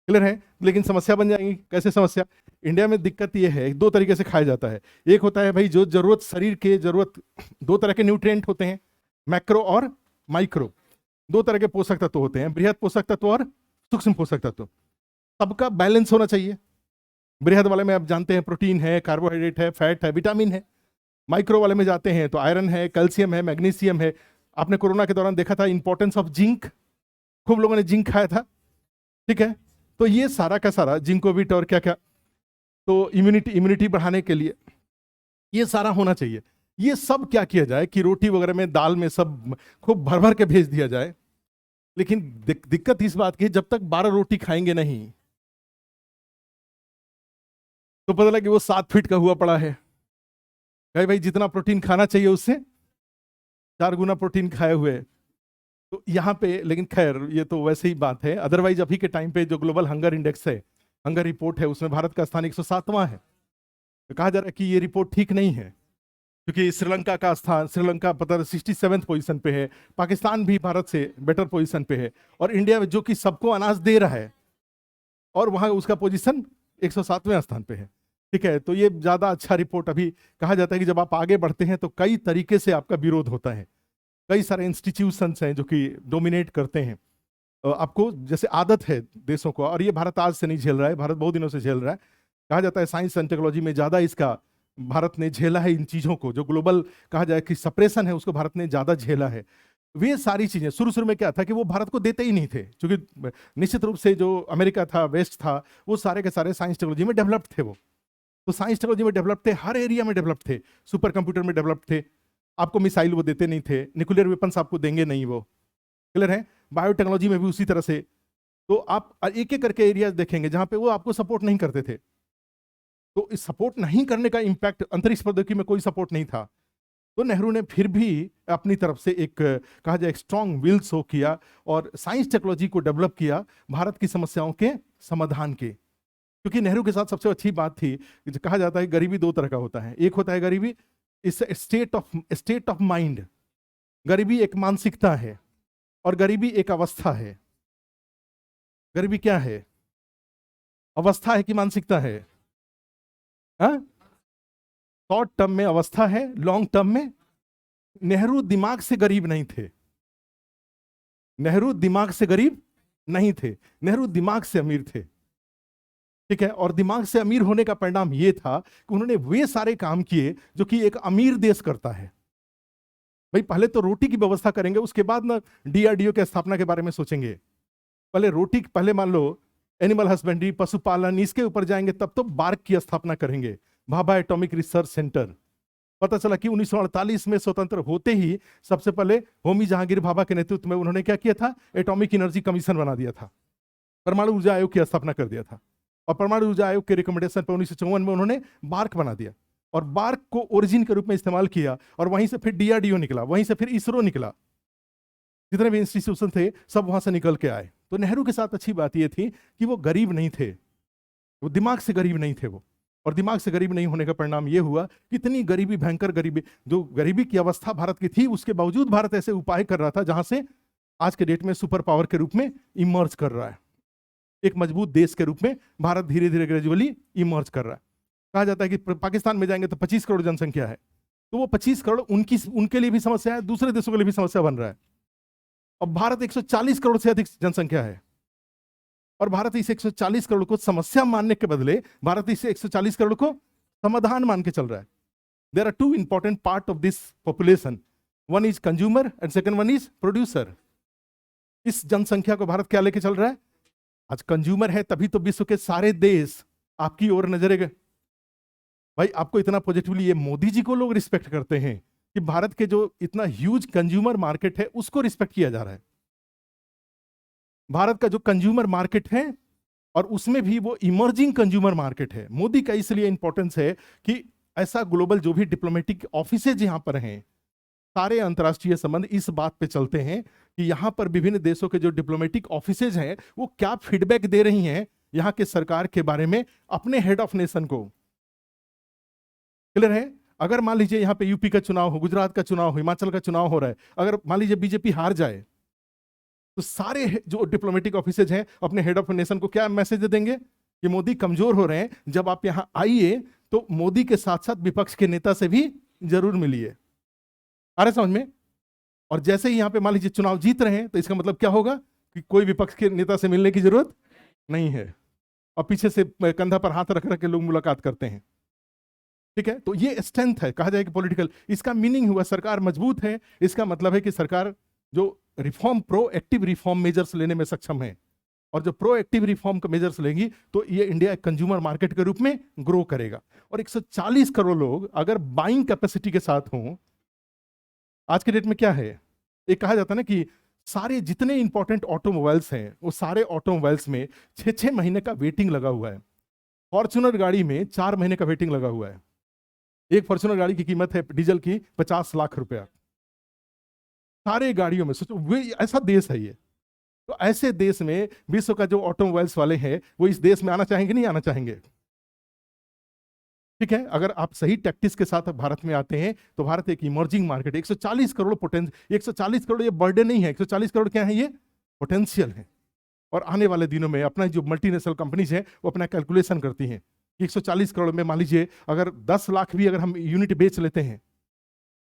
क्लियर है? लेकिन समस्या बन जाएगी। कैसे समस्या? इंडिया में दिक्कत ये है, दो तरीके से खाया जाता है। एक होता है भाई जो जरूरत, शरीर के जरूरत, दो तरह के न्यूट्रिएंट होते हैं, मैक्रो और माइक्रो। दो तरह के पोषक तत्व होते हैं, बृहद पोषक तत्व और सूक्ष्म पोषक तत्व। सबका बैलेंस होना चाहिए। बृहद वाले में आप जानते हैं प्रोटीन है, कार्बोहाइड्रेट है, फैट है, विटामिन है। माइक्रो वाले में जाते हैं तो आयरन है, कैल्शियम है, मैग्नीशियम है। आपने कोरोना के दौरान देखा था इंपॉर्टेंस ऑफ जिंक, खूब लोगों ने जिंक खाया था। ठीक है। तो ये सारा का सारा जिंकोविट और क्या क्या, तो इम्यूनिटी बढ़ाने के लिए ये सारा होना चाहिए। ये सब क्या किया जाए कि रोटी वगैरह में, दाल में सब खूब भर भर के भेज दिया जाए। लेकिन दिक्कत इस बात की, जब तक 12 रोटी खाएंगे नहीं, तो पता लगा कि वो 7 फीट का हुआ पड़ा है। कहे भाई जितना प्रोटीन खाना चाहिए उससे 4 गुना प्रोटीन खाए हुए। तो यहाँ पे लेकिन खैर ये तो वैसे ही बात है। अदरवाइज अभी के टाइम पे जो ग्लोबल हंगर इंडेक्स है, हंगर रिपोर्ट है, उसमें भारत का स्थान 107वां है। तो कहा जा रहा है कि ये रिपोर्ट ठीक नहीं है, क्योंकि श्रीलंका का स्थान, श्रीलंका पता 67वें पोजीशन पे है, पाकिस्तान भी भारत से बेटर पोजीशन पे है, और इंडिया जो कि सबको अनाज दे रहा है और वहां उसका पोजीशन 107वें स्थान पे है। ठीक है, तो ये ज्यादा अच्छा रिपोर्ट अभी कहा जाता है कि जब आप आगे बढ़ते हैं तो कई तरीके से आपका विरोध होता है, कई सारे इंस्टीट्यूशंस हैं जो कि डोमिनेट करते हैं आपको, जैसे आदत है देशों को, और ये भारत आज से नहीं झेल रहा है, भारत बहुत दिनों से झेल रहा है। कहा जाता है साइंस एंड टेक्नोलॉजी में ज्यादा इसका भारत ने झेला है, इन चीजों को जो ग्लोबल कहा जाए कि सप्रेशन है उसको भारत ने ज्यादा झेला है। वे सारी चीजें शुरू शुरू में क्या था कि वो भारत को देते ही नहीं थे, क्योंकि निश्चित रूप से जो अमेरिका था, वेस्ट था, वो सारे के सारे साइंस टेक्नोलॉजी में डेवलप्ड थे। वो तो साइंस टेक्नोलॉजी में डेवलप थे, हर एरिया में डेवलप थे, सुपर कंप्यूटर में डेवलप थे। आपको मिसाइल वो देते नहीं थे, न्यूक्लियर वेपन्स आपको देंगे नहीं वो, क्लियर है। बायोटेक्नोलॉजी में भी उसी तरह से। तो आप एक एक करके एरियाज देखेंगे जहां पे वो आपको सपोर्ट नहीं करते थे। तो इस सपोर्ट नहीं करने का इंपैक्ट, अंतरिक्ष प्रौद्योगिकी में कोई सपोर्ट नहीं था, तो नेहरू ने फिर भी अपनी तरफ से एक कहा जाए स्ट्रॉन्ग विल शो किया और साइंस टेक्नोलॉजी को डेवलप किया भारत की समस्याओं के समाधान के। क्योंकि नेहरू के साथ सबसे अच्छी बात थी कि कहा जाता है गरीबी 2 तरह का होता है। एक होता है गरीबी इस स्टेट ऑफ माइंड, गरीबी एक मानसिकता है, और गरीबी एक अवस्था है। गरीबी क्या है? अवस्था है कि मानसिकता है? शॉर्ट टर्म में अवस्था है, लॉन्ग टर्म में। नेहरू दिमाग से गरीब नहीं थे, नेहरू दिमाग से गरीब नहीं थे, नेहरू दिमाग से अमीर थे। ठीक है, और दिमाग से अमीर होने का परिणाम यह था कि उन्होंने वे सारे काम किए जो कि एक अमीर देश करता है। भाई पहले तो रोटी की व्यवस्था करेंगे, उसके बाद ना डीआरडीओ की स्थापना के बारे में सोचेंगे। पहले रोटी, पहले मान लो एनिमल हस्बेंड्री, पशुपालन, इसके ऊपर जाएंगे, तब तो बार्क की स्थापना करेंगे, भाभा एटॉमिक रिसर्च सेंटर। पता चला कि 1948 में स्वतंत्र होते ही सबसे पहले होमी जहांगीर भाभा के नेतृत्व में उन्होंने क्या किया था? एटॉमिक एनर्जी कमीशन बना दिया था, परमाणु ऊर्जा आयोग की स्थापना कर दिया था, और परमाणु ऊर्जा आयोग के रिकमेंडेशन पर 1954 में उन्होंने बार्क बना दिया, और बार्क को ओरिजिन के रूप में इस्तेमाल किया, और वहीं से फिर डीआरडीओ निकला, वहीं से फिर इसरो निकला, जितने भी इंस्टीट्यूशन थे सब वहां से निकल के आए। तो नेहरू के साथ अच्छी बात यह थी कि वो गरीब नहीं थे, वो दिमाग से गरीब नहीं थे वो। और दिमाग से गरीब नहीं होने का परिणाम यह हुआ कि इतनी गरीबी, भयंकर गरीबी, जो गरीबी की अवस्था भारत की थी, उसके बावजूद भारत ऐसे उपाय कर रहा था जहां से आज के डेट में सुपर पावर के रूप में इमर्ज कर रहा है, एक मजबूत देश के रूप में भारत धीरे धीरे ग्रेजुअली इमर्ज कर रहा है। कहा जाता है कि पाकिस्तान में जाएंगे तो 25 करोड़ जनसंख्या है, तो वो 25 करोड़ उनके लिए भी समस्या है, दूसरे देशों के लिए भी समस्या बन रहा है। अब भारत 140 करोड़ से अधिक जनसंख्या है, और भारत इस 140 करोड़ को समस्या मानने के बदले भारत इस 140 करोड़ को समाधान मान के चल रहा है। There are 2 important part of this population, one is consumer and second one is producer. इस जनसंख्या को भारत क्या लेके चल रहा है? आज कंज्यूमर है, तभी तो विश्व के सारे देश आपकी ओर नजरे गए। भाई आपको इतना पॉजिटिवली ये मोदी जी को लोग रिस्पेक्ट करते हैं कि भारत के जो इतना ह्यूज कंज्यूमर मार्केट है उसको रिस्पेक्ट किया जा रहा है। भारत का जो कंज्यूमर मार्केट है, और उसमें भी वो इमर्जिंग कंज्यूमर मार्केट है। मोदी का इसलिए इंपॉर्टेंस है कि ऐसा ग्लोबल जो भी डिप्लोमेटिक ऑफिसेज यहां पर हैं, सारे अंतर्राष्ट्रीय संबंध इस बात पे चलते हैं कि यहां पर विभिन्न देशों के जो डिप्लोमेटिक ऑफिसेज हैं वो क्या फीडबैक दे रही हैं यहां के सरकार के बारे में अपने हेड ऑफ नेशन को। क्लियर है? अगर मान लीजिए यहां पे यूपी का चुनाव हो, गुजरात का चुनाव हो, हिमाचल का चुनाव हो रहा है, अगर मान लीजिए बीजेपी हार जाए, तो सारे जो डिप्लोमेटिक ऑफिसेज हैं अपने हेड ऑफ नेशन को क्या मैसेज दे देंगे कि मोदी कमजोर हो रहे हैं, जब आप यहां आइए तो मोदी के साथ साथ विपक्ष के नेता से भी जरूर मिलिए। आ रहे समझ में? और जैसे ही यहां पे मान लीजिए चुनाव जीत रहे हैं, तो इसका मतलब क्या होगा कि कोई विपक्ष के नेता से मिलने की जरूरत नहीं है, और पीछे से कंधा पर हाथ रख रख के लोग मुलाकात करते हैं। ठीक है, तो ये स्ट्रेंथ है, कहा जाए कि पॉलिटिकल, इसका मीनिंग हुआ सरकार मजबूत है। इसका मतलब है कि सरकार जो रिफॉर्म, प्रोएक्टिव रिफॉर्म मेजर्स लेने में सक्षम है, और जो प्रोएक्टिव रिफॉर्म का मेजर्स लेंगी तो ये इंडिया एक कंज्यूमर मार्केट के रूप में ग्रो करेगा। और 140 करोड़ लोग अगर बाइंग कैपेसिटी के साथ हों, आज के डेट में क्या है, एक कहा जाता है ना कि सारे जितने इंपॉर्टेंट ऑटोमोबाइल्स हैं वो सारे ऑटोमोबाइल्स में 6-6 महीने का वेटिंग लगा हुआ है। फॉर्च्यूनर गाड़ी में 4 महीने का वेटिंग लगा हुआ है। एक फॉर्च्यूनर गाड़ी की कीमत है डीजल की 50 लाख रुपया। सारे गाड़ियों में सोचो, वे ऐसा देश है ये। तो ऐसे देश में विश्व का जो ऑटोमोबाइल्स वाले हैं वो इस देश में आना चाहेंगे, नहीं आना चाहेंगे? ठीक है, अगर आप सही टैक्टिस के साथ भारत में आते हैं तो भारत एक इमर्जिंग मार्केट है। 140 करोड़ पोटेंशियल, 140 करोड़ ये बर्थडे नहीं है, 140 करोड़ क्या है, ये पोटेंशियल है। और आने वाले दिनों में अपना जो मल्टीनेशनल कंपनीज हैं वो अपना कैलकुलेशन करती हैं कि 140 करोड़ में मान लीजिए अगर 10 लाख भी अगर हम यूनिट बेच लेते हैं,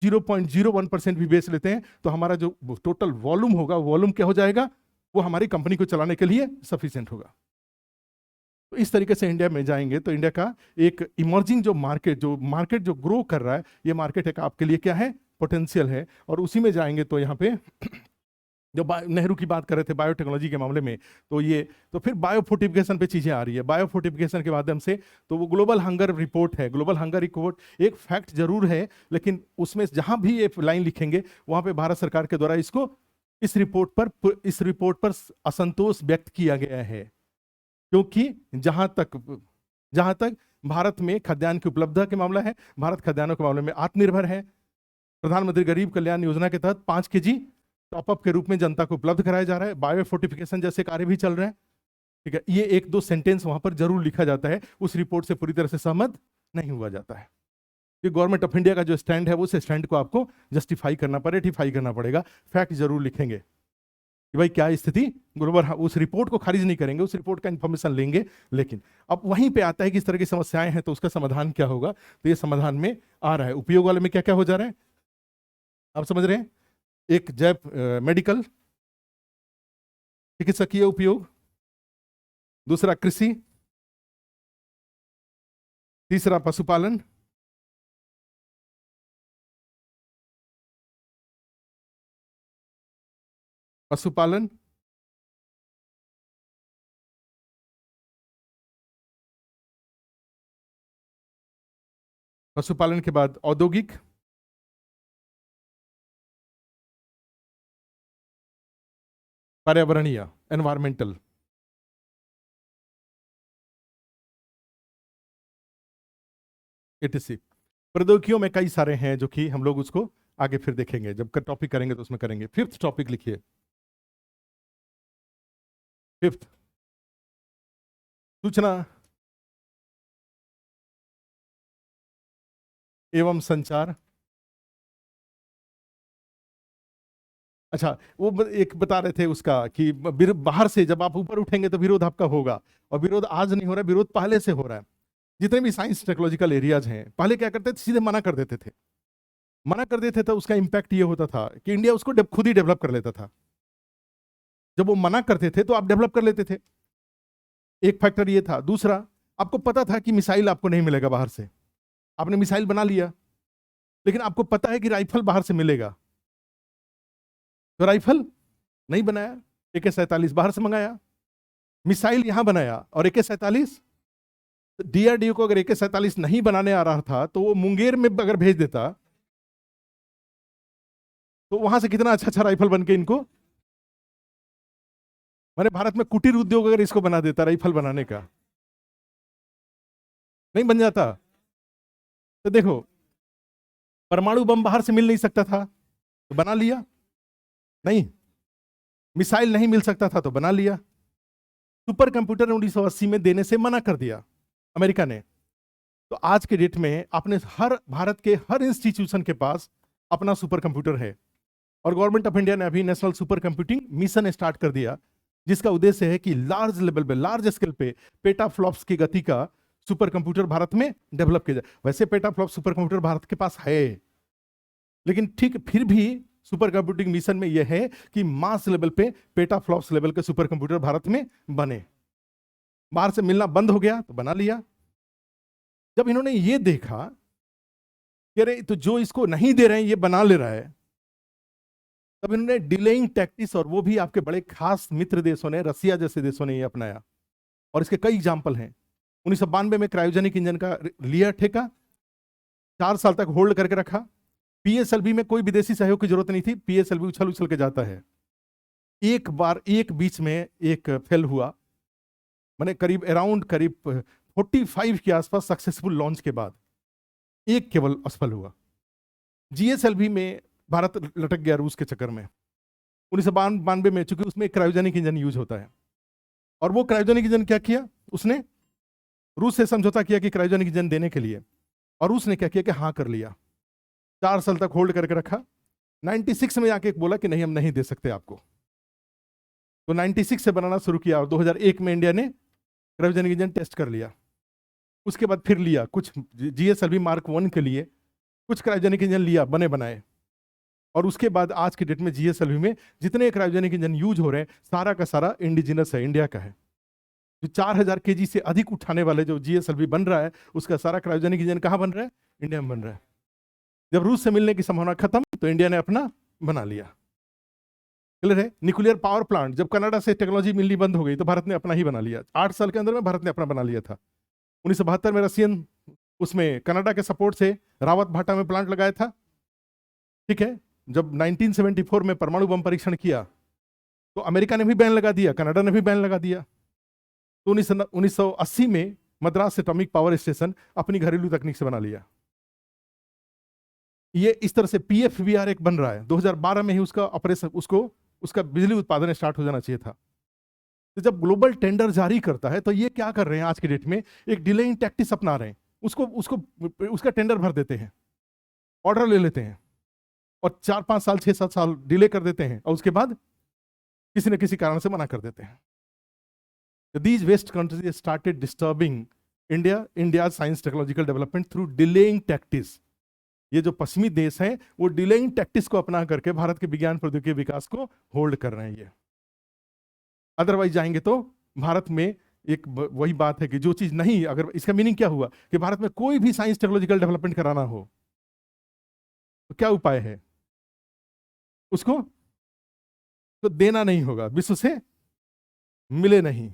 0.01% भी बेच लेते हैं, तो हमारा जो टोटल वॉल्यूम होगा, वॉल्यूम क्या हो जाएगा, वो हमारी कंपनी को चलाने के लिए सफिशिएंट होगा। तो इस तरीके से इंडिया में जाएंगे तो इंडिया का एक इमर्जिंग जो मार्केट जो ग्रो कर रहा है, ये मार्केट एक आपके लिए क्या है, पोटेंशियल है। और उसी में जाएंगे तो यहाँ पे जो नेहरू की बात कर रहे थे बायोटेक्नोलॉजी के मामले में, तो ये तो फिर बायोफोर्टिफिकेशन पे चीजें आ रही है। बायोफोर्टिफिकेशन के माध्यम से तो वो ग्लोबल हंगर रिपोर्ट है, ग्लोबल हंगर रिपोर्ट एक फैक्ट जरूर है, लेकिन उसमें जहां भी ये लाइन लिखेंगे वहां पे भारत सरकार के द्वारा इस रिपोर्ट पर असंतोष व्यक्त किया गया है। क्योंकि जहां तक भारत में खाद्यान्न की उपलब्धता के मामला है, भारत खाद्यान्नों के मामले में आत्मनिर्भर है। प्रधानमंत्री गरीब कल्याण योजना के तहत 5 kg टॉपअप के रूप में जनता को उपलब्ध कराया जा रहा है। बायोफोर्टिफिकेशन जैसे कार्य भी चल रहे हैं। ठीक है, ये 1-2 सेंटेंस वहां पर जरूर लिखा जाता है, उस रिपोर्ट से पूरी तरह से सहमत नहीं हुआ जाता है। कि गवर्नमेंट ऑफ इंडिया का जो स्टैंड है उस स्टैंड को आपको जस्टिफाई करना रेटिफाई करना पड़ेगा। फैक्ट जरूर लिखेंगे कि भाई क्या स्थिति ग्लोबल, उस रिपोर्ट को खारिज नहीं करेंगे, उस रिपोर्ट का इंफॉर्मेशन लेंगे। लेकिन अब वहीं पे आता है कि इस तरह की समस्याएं हैं तो उसका समाधान क्या होगा, तो ये समाधान में आ रहा है। उपयोग वाले में क्या क्या हो जा रहा है आप समझ रहे हैं? एक जैव मेडिकल चिकित्सकीय उपयोग, दूसरा कृषि, तीसरा पशुपालन, पशुपालन के बाद औद्योगिक, पर्यावरणीय, एनवायरमेंटल, etc। प्रौद्योगिकियों में कई सारे हैं जो कि हम लोग उसको आगे फिर देखेंगे, जब टॉपिक करेंगे तो उसमें करेंगे। 5th टॉपिक लिखिए, 5th सूचना एवं संचार। अच्छा, वो एक बता रहे थे उसका कि बाहर से जब आप ऊपर उठेंगे तो विरोध आपका होगा, और विरोध आज नहीं हो रहा है, विरोध पहले से हो रहा है। जितने भी साइंस टेक्नोलॉजिकल एरियाज हैं, पहले क्या करते थे, सीधे मना कर देते थे। मना कर देते थे तो उसका इंपैक्ट ये होता था कि इंडिया उसको खुद ही डेवलप कर लेता था। जब वो मना करते थे तो आप डेवलप कर लेते थे, एक फैक्टर ये था। दूसरा, आपको पता था कि मिसाइल आपको नहीं मिलेगा बाहर से, आपने मिसाइल बना लिया, लेकिन आपको पता है कि राइफल बाहर से मिलेगा, तो राइफल नहीं बनाया, AK-47 बाहर से मंगाया, मिसाइल यहां बनाया, और AK-47 DRDO को अगर AK-47 नहीं बनाने आ रहा था तो वो मुंगेर में अगर भेज देता तो वहां से कितना अच्छा अच्छा राइफल बन के इनको, मैंने भारत में कुटीर उद्योग अगर इसको बना देता राइफल बनाने का, नहीं बन जाता। तो देखो, परमाणु बम बाहर से मिल नहीं सकता था तो बना लिया, नहीं, मिसाइल नहीं मिल सकता था तो बना लिया। सुपर कंप्यूटर 1980 में देने से मना कर दिया अमेरिका ने। तो आज के डेट में आपने भारत के हर इंस्टीट्यूशन के पास अपना सुपर कंप्यूटर है, और गवर्नमेंट ऑफ इंडिया ने अभी national super computing mission start कर दिया, जिसका उद्देश्य है कि लार्ज लेवल पे, लार्ज स्केल पे पेटाफ्लॉप्स की गति का सुपर कंप्यूटर भारत में डेवलप किया जाए। वैसे पेटाफ्लॉप सुपर कंप्यूटर भारत के पास है, लेकिन ठीक फिर भी सुपर कंप्यूटिंग मिशन में यह है कि मास लेवल पे पेटाफ्लॉप्स लेवल के सुपर कंप्यूटर भारत में बने। बाहर से मिलना बंद हो गया तो बना लिया। जब इन्होंने ये देखा कि अरे तो जो इसको नहीं दे रहे हैं ये बना ले रहा है, तब इन्होंने डिलेइंग टैक्टिक्स, और वो भी आपके बड़े खास मित्र देशों ने, रसिया जैसे देशों ने ये अपनाया, और इसके कई एग्जाम्पल हैं। 1992 में क्रायोजेनिक इंजन का लिया ठेका, 4 साल तक होल्ड करके रखा। PSLV में कोई विदेशी सहयोग की जरूरत नहीं थी, PSLV उछल उछल के जाता है। एक बार एक बीच में एक फेल हुआ, मैंने करीब 45 के आसपास सक्सेसफुल लॉन्च के बाद एक केवल असफल हुआ। जीएसएलवी में भारत लटक गया रूस के चक्कर में 1992 में, चूंकि उसमें क्रायोजेनिक इंजन यूज होता है। और वो क्रायोजेनिक इंजन क्या किया, उसने रूस से समझौता किया कि क्रायोजेनिक इंजन देने के लिए, और रूस ने क्या किया कि हाँ कर लिया। 4 साल तक होल्ड करके रखा। 96 में आके बोला कि नहीं, हम नहीं दे सकते आपको। तो 96 से बनाना शुरू किया और 2001 में इंडिया ने क्रायोजेनिक इंजन टेस्ट कर लिया। उसके बाद फिर लिया कुछ जीएसएलवी मार्क 1 के लिए, कुछ क्रायोजेनिक इंजन लिया बने बनाए। और उसके बाद आज के डेट में जीएसएलवी में जितने क्रायोजेनिक इंजन यूज हो रहे हैं सारा का सारा इंडिजिनस है, इंडिया का है। जो 4000 केजी से अधिक उठाने वाले जो जीएसएलवी बन रहा है उसका सारा क्रायोजेनिक इंजन कहाँ बन रहा है, इंडिया में बन रहा है। जब रूस से मिलने की संभावना खत्म तो इंडिया ने अपना बना लिया। क्लियर है। न्यूक्लियर पावर प्लांट, जब कनाडा से टेक्नोलॉजी मिलनी बंद हो गई तो भारत ने अपना ही बना लिया। 8 साल के अंदर में भारत ने अपना बना लिया था। 1972 में रशियन उसमें कनाडा के सपोर्ट से रावत भाटा में प्लांट लगाया था। ठीक है। जब 1974 में परमाणु बम परीक्षण किया तो अमेरिका ने भी बैन लगा दिया, कनाडा ने भी बैन लगा दिया। तो 1980 में मद्रास एटॉमिक पावर स्टेशन अपनी घरेलू तकनीक से बना लिया। ये इस तरह से पीएफवीआर एक बन रहा है। 2012 में ही उसका ऑपरेशन, उसका बिजली उत्पादन स्टार्ट हो जाना चाहिए था। तो जब ग्लोबल टेंडर जारी करता है तो ये क्या कर रहे हैं आज के डेट में, एक डिलेइंग टैक्टिस अपना रहे हैं। उसका टेंडर भर देते हैं, ऑर्डर ले लेते हैं और 4-5 साल 6-7 साल डिले कर देते हैं और उसके बाद किसी न किसी कारण से मना कर देते हैं। These West countries started disturbing India's science technological development through delaying tactics. ये जो पश्चिमी देश हैं वो डिलेइंग टैक्टिस को अपना करके भारत के विज्ञान प्रौद्योगिकी विकास को होल्ड कर रहे हैं। ये अदरवाइज जाएंगे तो भारत में एक वही बात है कि जो चीज नहीं, अगर इसका मीनिंग क्या हुआ कि भारत में कोई भी साइंस टेक्नोलॉजिकल डेवलपमेंट कराना हो तो क्या उपाय है, उसको तो देना नहीं होगा, विश्व से मिले नहीं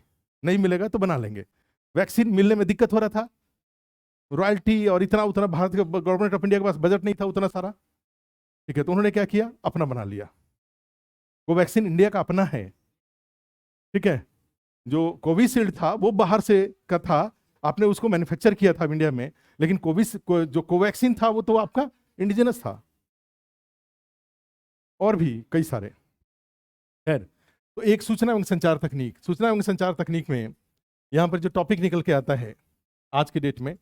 मिलेगा तो बना लेंगे। वैक्सीन मिलने में दिक्कत हो रहा था, रॉयल्टी और इतना उतना भारत के गवर्नमेंट ऑफ इंडिया के पास बजट नहीं था उतना सारा। ठीक है, तो उन्होंने क्या किया, अपना बना लिया। वो वैक्सीन इंडिया का अपना है। ठीक है। जो कोविशील्ड था वो बाहर से का था, आपने उसको मैन्युफैक्चर किया था इंडिया में, लेकिन जो कोवैक्सीन था वो तो आपका इंडिजिनस था। और भी कई सारे। खैर, तो एक सूचना एवं संचार तकनीक में यहां पर जो टॉपिक निकल के आता है आज के डेट में,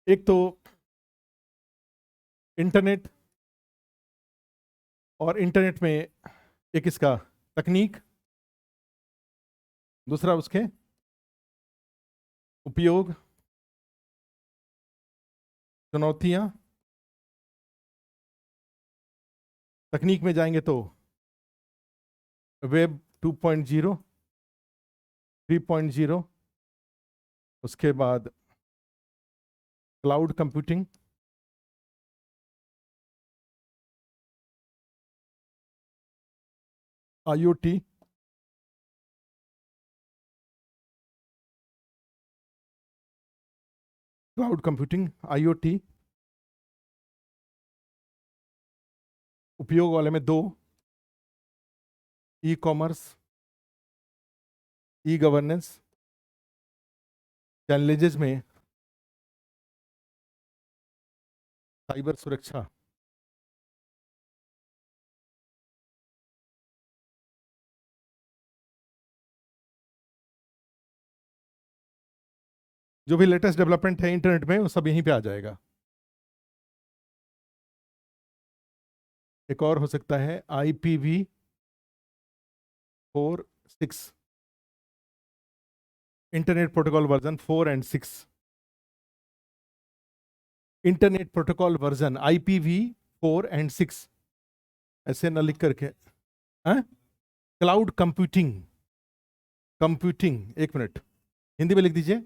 एक तो इंटरनेट, और इंटरनेट में एक इसका तकनीक, दूसरा उसके उपयोग, चुनौतियां। तकनीक में जाएंगे तो वेब 2.0, 3.0, उसके बाद cloud computing, IoT, cloud computing, IoT. उपयोग वाले में 2, e commerce, e governance. Challenges में साइबर सुरक्षा, जो भी लेटेस्ट डेवलपमेंट है इंटरनेट में वो सब यहीं पे आ जाएगा। एक और हो सकता है IPv4-6, इंटरनेट प्रोटोकॉल वर्जन 4 और 6। इंटरनेट प्रोटोकॉल वर्जन IPv4 और 6, ऐसे न लिख करके। क्लाउड कंप्यूटिंग, एक मिनट हिंदी में लिख दीजिए,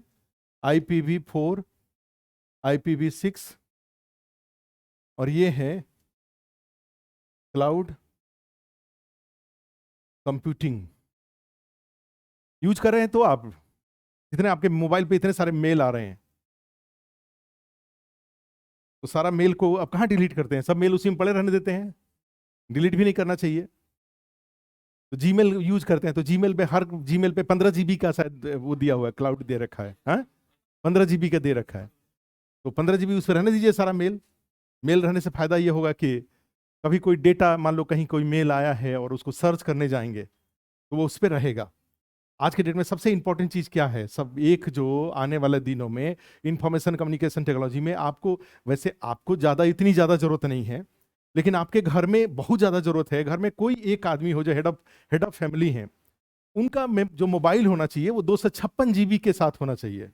IPv4, IPv6, और ये है क्लाउड कंप्यूटिंग। यूज कर रहे हैं तो आप, जितने आपके मोबाइल पे इतने सारे मेल आ रहे हैं, तो सारा मेल को आप कहाँ डिलीट करते हैं? सब मेल उसी में पड़े रहने देते हैं, डिलीट भी नहीं करना चाहिए। तो जीमेल यूज करते हैं, तो जीमेल पे 15 GB का शायद वो दिया हुआ है, क्लाउड दे रखा है। हाँ, 15 GB का दे रखा है, तो 15 GB उस पर रहने दीजिए सारा मेल। मेल रहने से फायदा ये होगा कि कभी कोई डेटा, मान लो कहीं कोई मेल आया है और उसको सर्च करने जाएंगे तो वो उस पर रहेगा। आज के डेट में सबसे इंपॉर्टेंट चीज क्या है, सब एक जो आने वाले दिनों में इंफॉर्मेशन कम्युनिकेशन टेक्नोलॉजी में आपको, वैसे आपको ज्यादा इतनी ज्यादा जरूरत नहीं है, लेकिन आपके घर में बहुत ज्यादा जरूरत है। घर में कोई एक आदमी हो जो हेड ऑफ फैमिली है, उनका जो मोबाइल होना चाहिए वो 256 GB के साथ होना चाहिए,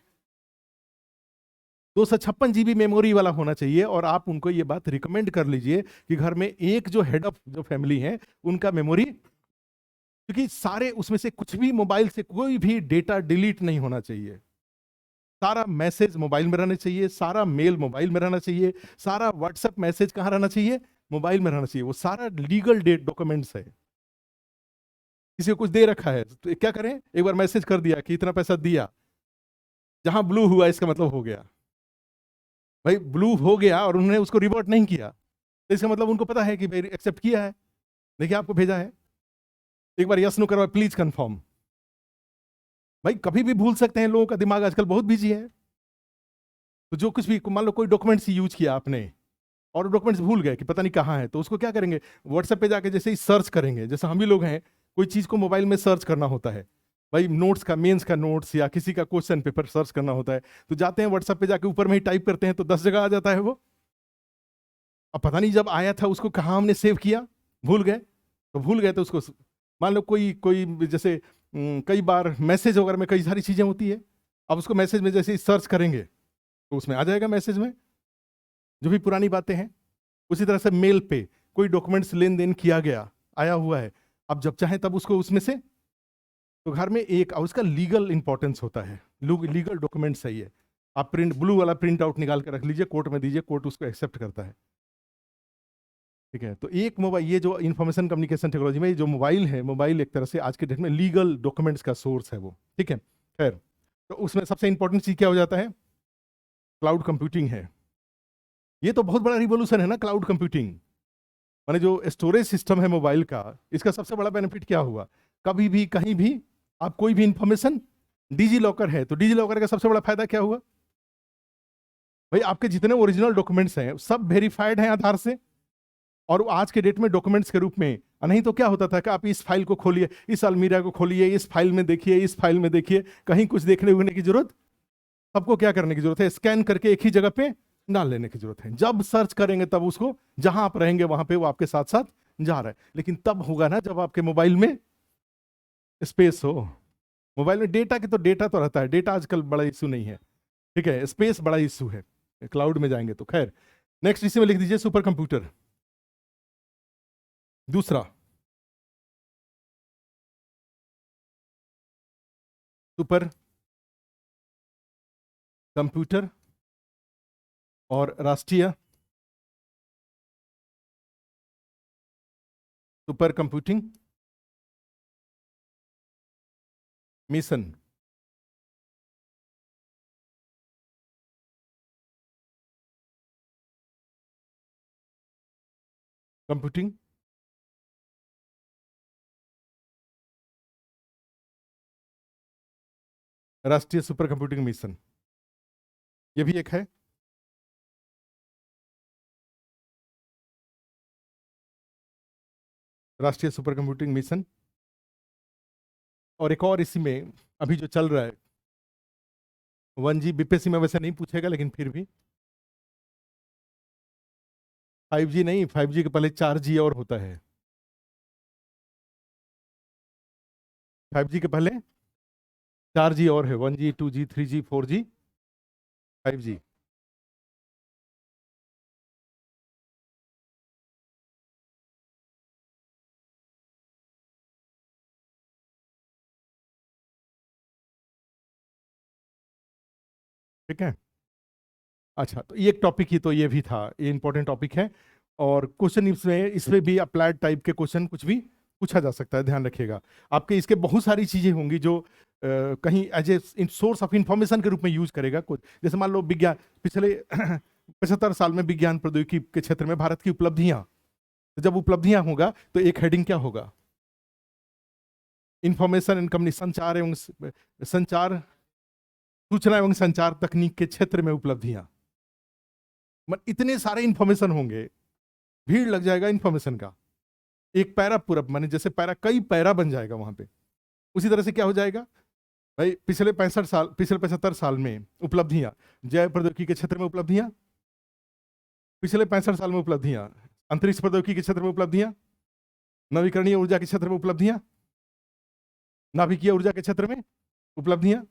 256 GB मेमोरी वाला होना चाहिए। और आप उनको ये बात रिकमेंड कर लीजिए कि घर में एक जो हेड ऑफ जो फैमिली है उनका मेमोरी, क्योंकि सारे उसमें से कुछ भी, मोबाइल से कोई भी डेटा डिलीट नहीं होना चाहिए, सारा मैसेज मोबाइल में रहना चाहिए, सारा मेल मोबाइल में रहना चाहिए, सारा व्हाट्सएप मैसेज कहाँ रहना चाहिए, मोबाइल में रहना चाहिए। वो सारा लीगल डेट डॉक्यूमेंट्स है। किसी को कुछ दे रखा है तो क्या करें, एक बार मैसेज कर दिया कि इतना पैसा दिया, जहां ब्लू हुआ इसका मतलब हो गया भाई, ब्लू हो गया और उन्होंने उसको रिवर्ट नहीं किया तो इसका मतलब उनको पता है कि भाई एक्सेप्ट किया है, देखिए आपको भेजा है, एक बार यस नो करवा, प्लीज कंफर्म। भाई कभी भी भूल सकते हैं, लोगों का दिमाग आजकल बहुत बिजी है। तो जो कुछ भी, मान लो कोई डॉक्यूमेंट्स यूज किया आपने और डॉक्यूमेंट्स भूल गए कि पता नहीं कहाँ है, तो उसको क्या करेंगे, व्हाट्सएप पे जाके जैसे ही सर्च करेंगे, जैसे हम ही लोग हैं, कोई चीज को मोबाइल में सर्च करना होता है, भाई नोट्स का, मेंस का नोट्स या किसी का क्वेश्चन पेपर सर्च करना होता है, तो जाते हैं व्हाट्सएप पे जाके ऊपर में ही टाइप करते हैं तो 10 जगह आ जाता है वो। अब पता नहीं जब आया था उसको कहाँ हमने सेव किया, भूल गए, तो भूल गए तो उसको, मान लो कोई कोई जैसे कई बार मैसेज वगैरह में कई सारी चीजें होती है, अब उसको मैसेज में जैसे ही सर्च करेंगे तो उसमें आ जाएगा मैसेज में जो भी पुरानी बातें हैं। उसी तरह से मेल पे कोई डॉक्यूमेंट्स लेन देन किया गया, आया हुआ है, अब जब चाहे तब उसको उसमें से, तो घर में एक, और उसका लीगल इंपॉर्टेंस होता है, लीगल डॉक्यूमेंट सही है, आप प्रिंट, ब्लू वाला प्रिंट आउट निकाल कर रख लीजिए, कोर्ट में दीजिए, कोर्ट उसको एक्सेप्ट करता है। ठीक है, तो एक मोबाइल, ये जो इंफॉर्मेशन कम्युनिकेशन टेक्नोलॉजी में जो मोबाइल है, मोबाइल एक तरह से आज के डेट में लीगल डॉक्यूमेंट्स का सोर्स है वो। ठीक है, खैर, तो उसमें सबसे इंपॉर्टेंट चीज क्या हो जाता है, क्लाउड कंप्यूटिंग है। ये तो बहुत बड़ा रिवोल्यूशन है ना क्लाउड कंप्यूटिंग, माने जो स्टोरेज सिस्टम है मोबाइल का, इसका सबसे बड़ा बेनिफिट क्या हुआ, कभी भी कहीं भी आप कोई भी इंफॉर्मेशन, डिजी लॉकर है तो डिजी लॉकर का सबसे बड़ा फायदा क्या हुआ भाई, आपके जितने ओरिजिनल डॉक्यूमेंट्स हैं सब वेरीफाइड हैं आधार से, और आज के डेट में डॉक्यूमेंट्स के रूप में, नहीं तो क्या होता था कि आप इस फाइल को खोलिए, इस अलमीरा को खोलिए, इस फाइल में देखिए, इस फाइल में देखिए, कहीं कुछ देखने उगने की जरूरत, सबको क्या करने की जरूरत है, स्कैन करके एक ही जगह पे डाल लेने की जरूरत है। जब सर्च करेंगे तब उसको, जहां आप रहेंगे वहां पे वो आपके साथ साथ जा रहा है। लेकिन तब होगा ना जब आपके मोबाइल में स्पेस हो। मोबाइल में डेटा की तो डेटा तो रहता है, डेटा आजकल बड़ा इशू नहीं है, ठीक है, स्पेस बड़ा इशू है, क्लाउड में जाएंगे तो। खैर, नेक्स्ट इसी में लिख दीजिए सुपर कंप्यूटर। दूसरा, सुपर कंप्यूटर और राष्ट्रीय सुपर कंप्यूटिंग मिशन। कंप्यूटिंग, राष्ट्रीय सुपर कंप्यूटिंग मिशन, ये भी एक है। राष्ट्रीय सुपर कंप्यूटिंग मिशन, और एक और इसी में अभी जो चल रहा है 1G, बीपीएससी में वैसे नहीं पूछेगा लेकिन फिर भी, 5G नहीं, 5G के पहले 4G और होता है, 5G के पहले 4G और है, 1G 2G 3G 4G 5G। ठीक है, अच्छा, तो ये एक टॉपिक ही तो ये भी था, ये इंपॉर्टेंट टॉपिक है, और क्वेश्चन इसमें भी अप्लाइड टाइप के क्वेश्चन कुछ भी पूछा जा सकता है, ध्यान रखिएगा। आपके इसके बहुत सारी चीजें होंगी जो कहीं as a source of information के रूप में यूज करेगा कुछ, जैसे मान लो विज्ञान, पिछले 75 साल में विज्ञान प्रौद्योगिकी के क्षेत्र में भारत की उपलब्धियां, तो जब उपलब्धियां होगा तो एक हेडिंग क्या होगा, इंफॉर्मेशन एंड कम्युनिकेशन, संचार एवं संचार सूचना एवं संचार तकनीक के क्षेत्र में उपलब्धियां, इतने सारे इंफॉर्मेशन होंगे, भीड़ लग जाएगा इंफॉर्मेशन का। एक पैरा पूरा माने जैसे पैरा, कई पैरा बन जाएगा वहां पे। उसी तरह से क्या हो जाएगा भाई, पिछले 75 साल में उपलब्धियां, जैव प्रौद्योगिकी के क्षेत्र में उपलब्धियां, पिछले 65 साल में उपलब्धियां, अंतरिक्ष प्रौद्योगिकी के क्षेत्र में उपलब्धियां, नवीकरणीय ऊर्जा के क्षेत्र में उपलब्धियां, नाभिकीय ऊर्जा के क्षेत्र में उपलब्धियां,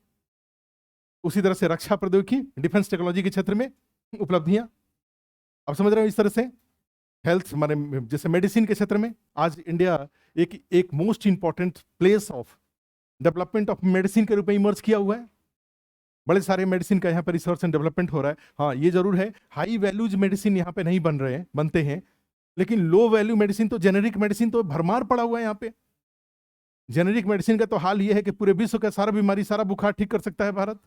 उसी तरह से रक्षा प्रौद्योगिकी, डिफेंस टेक्नोलॉजी के क्षेत्र में उपलब्धियां। आप समझ रहे हो? इस तरह से हेल्थ माने जैसे मेडिसिन के क्षेत्र में आज इंडिया एक most important place of development of medicine के रूप में इमर्ज किया हुआ है। बड़े सारे मेडिसिन का यहाँ पर रिसर्च एंड डेवलपमेंट हो रहा है। हाँ, ये जरूर है, हाई वैल्यूज मेडिसिन यहाँ पे नहीं बन रहे हैं, बनते हैं, लेकिन लो वैल्यू मेडिसिन तो, जेनेरिक मेडिसिन तो भरमार पड़ा हुआ है यहाँ पे। जेनेरिक मेडिसिन का तो हाल ये है कि पूरे विश्व का सारा बीमारी, सारा बुखार ठीक कर सकता है भारत?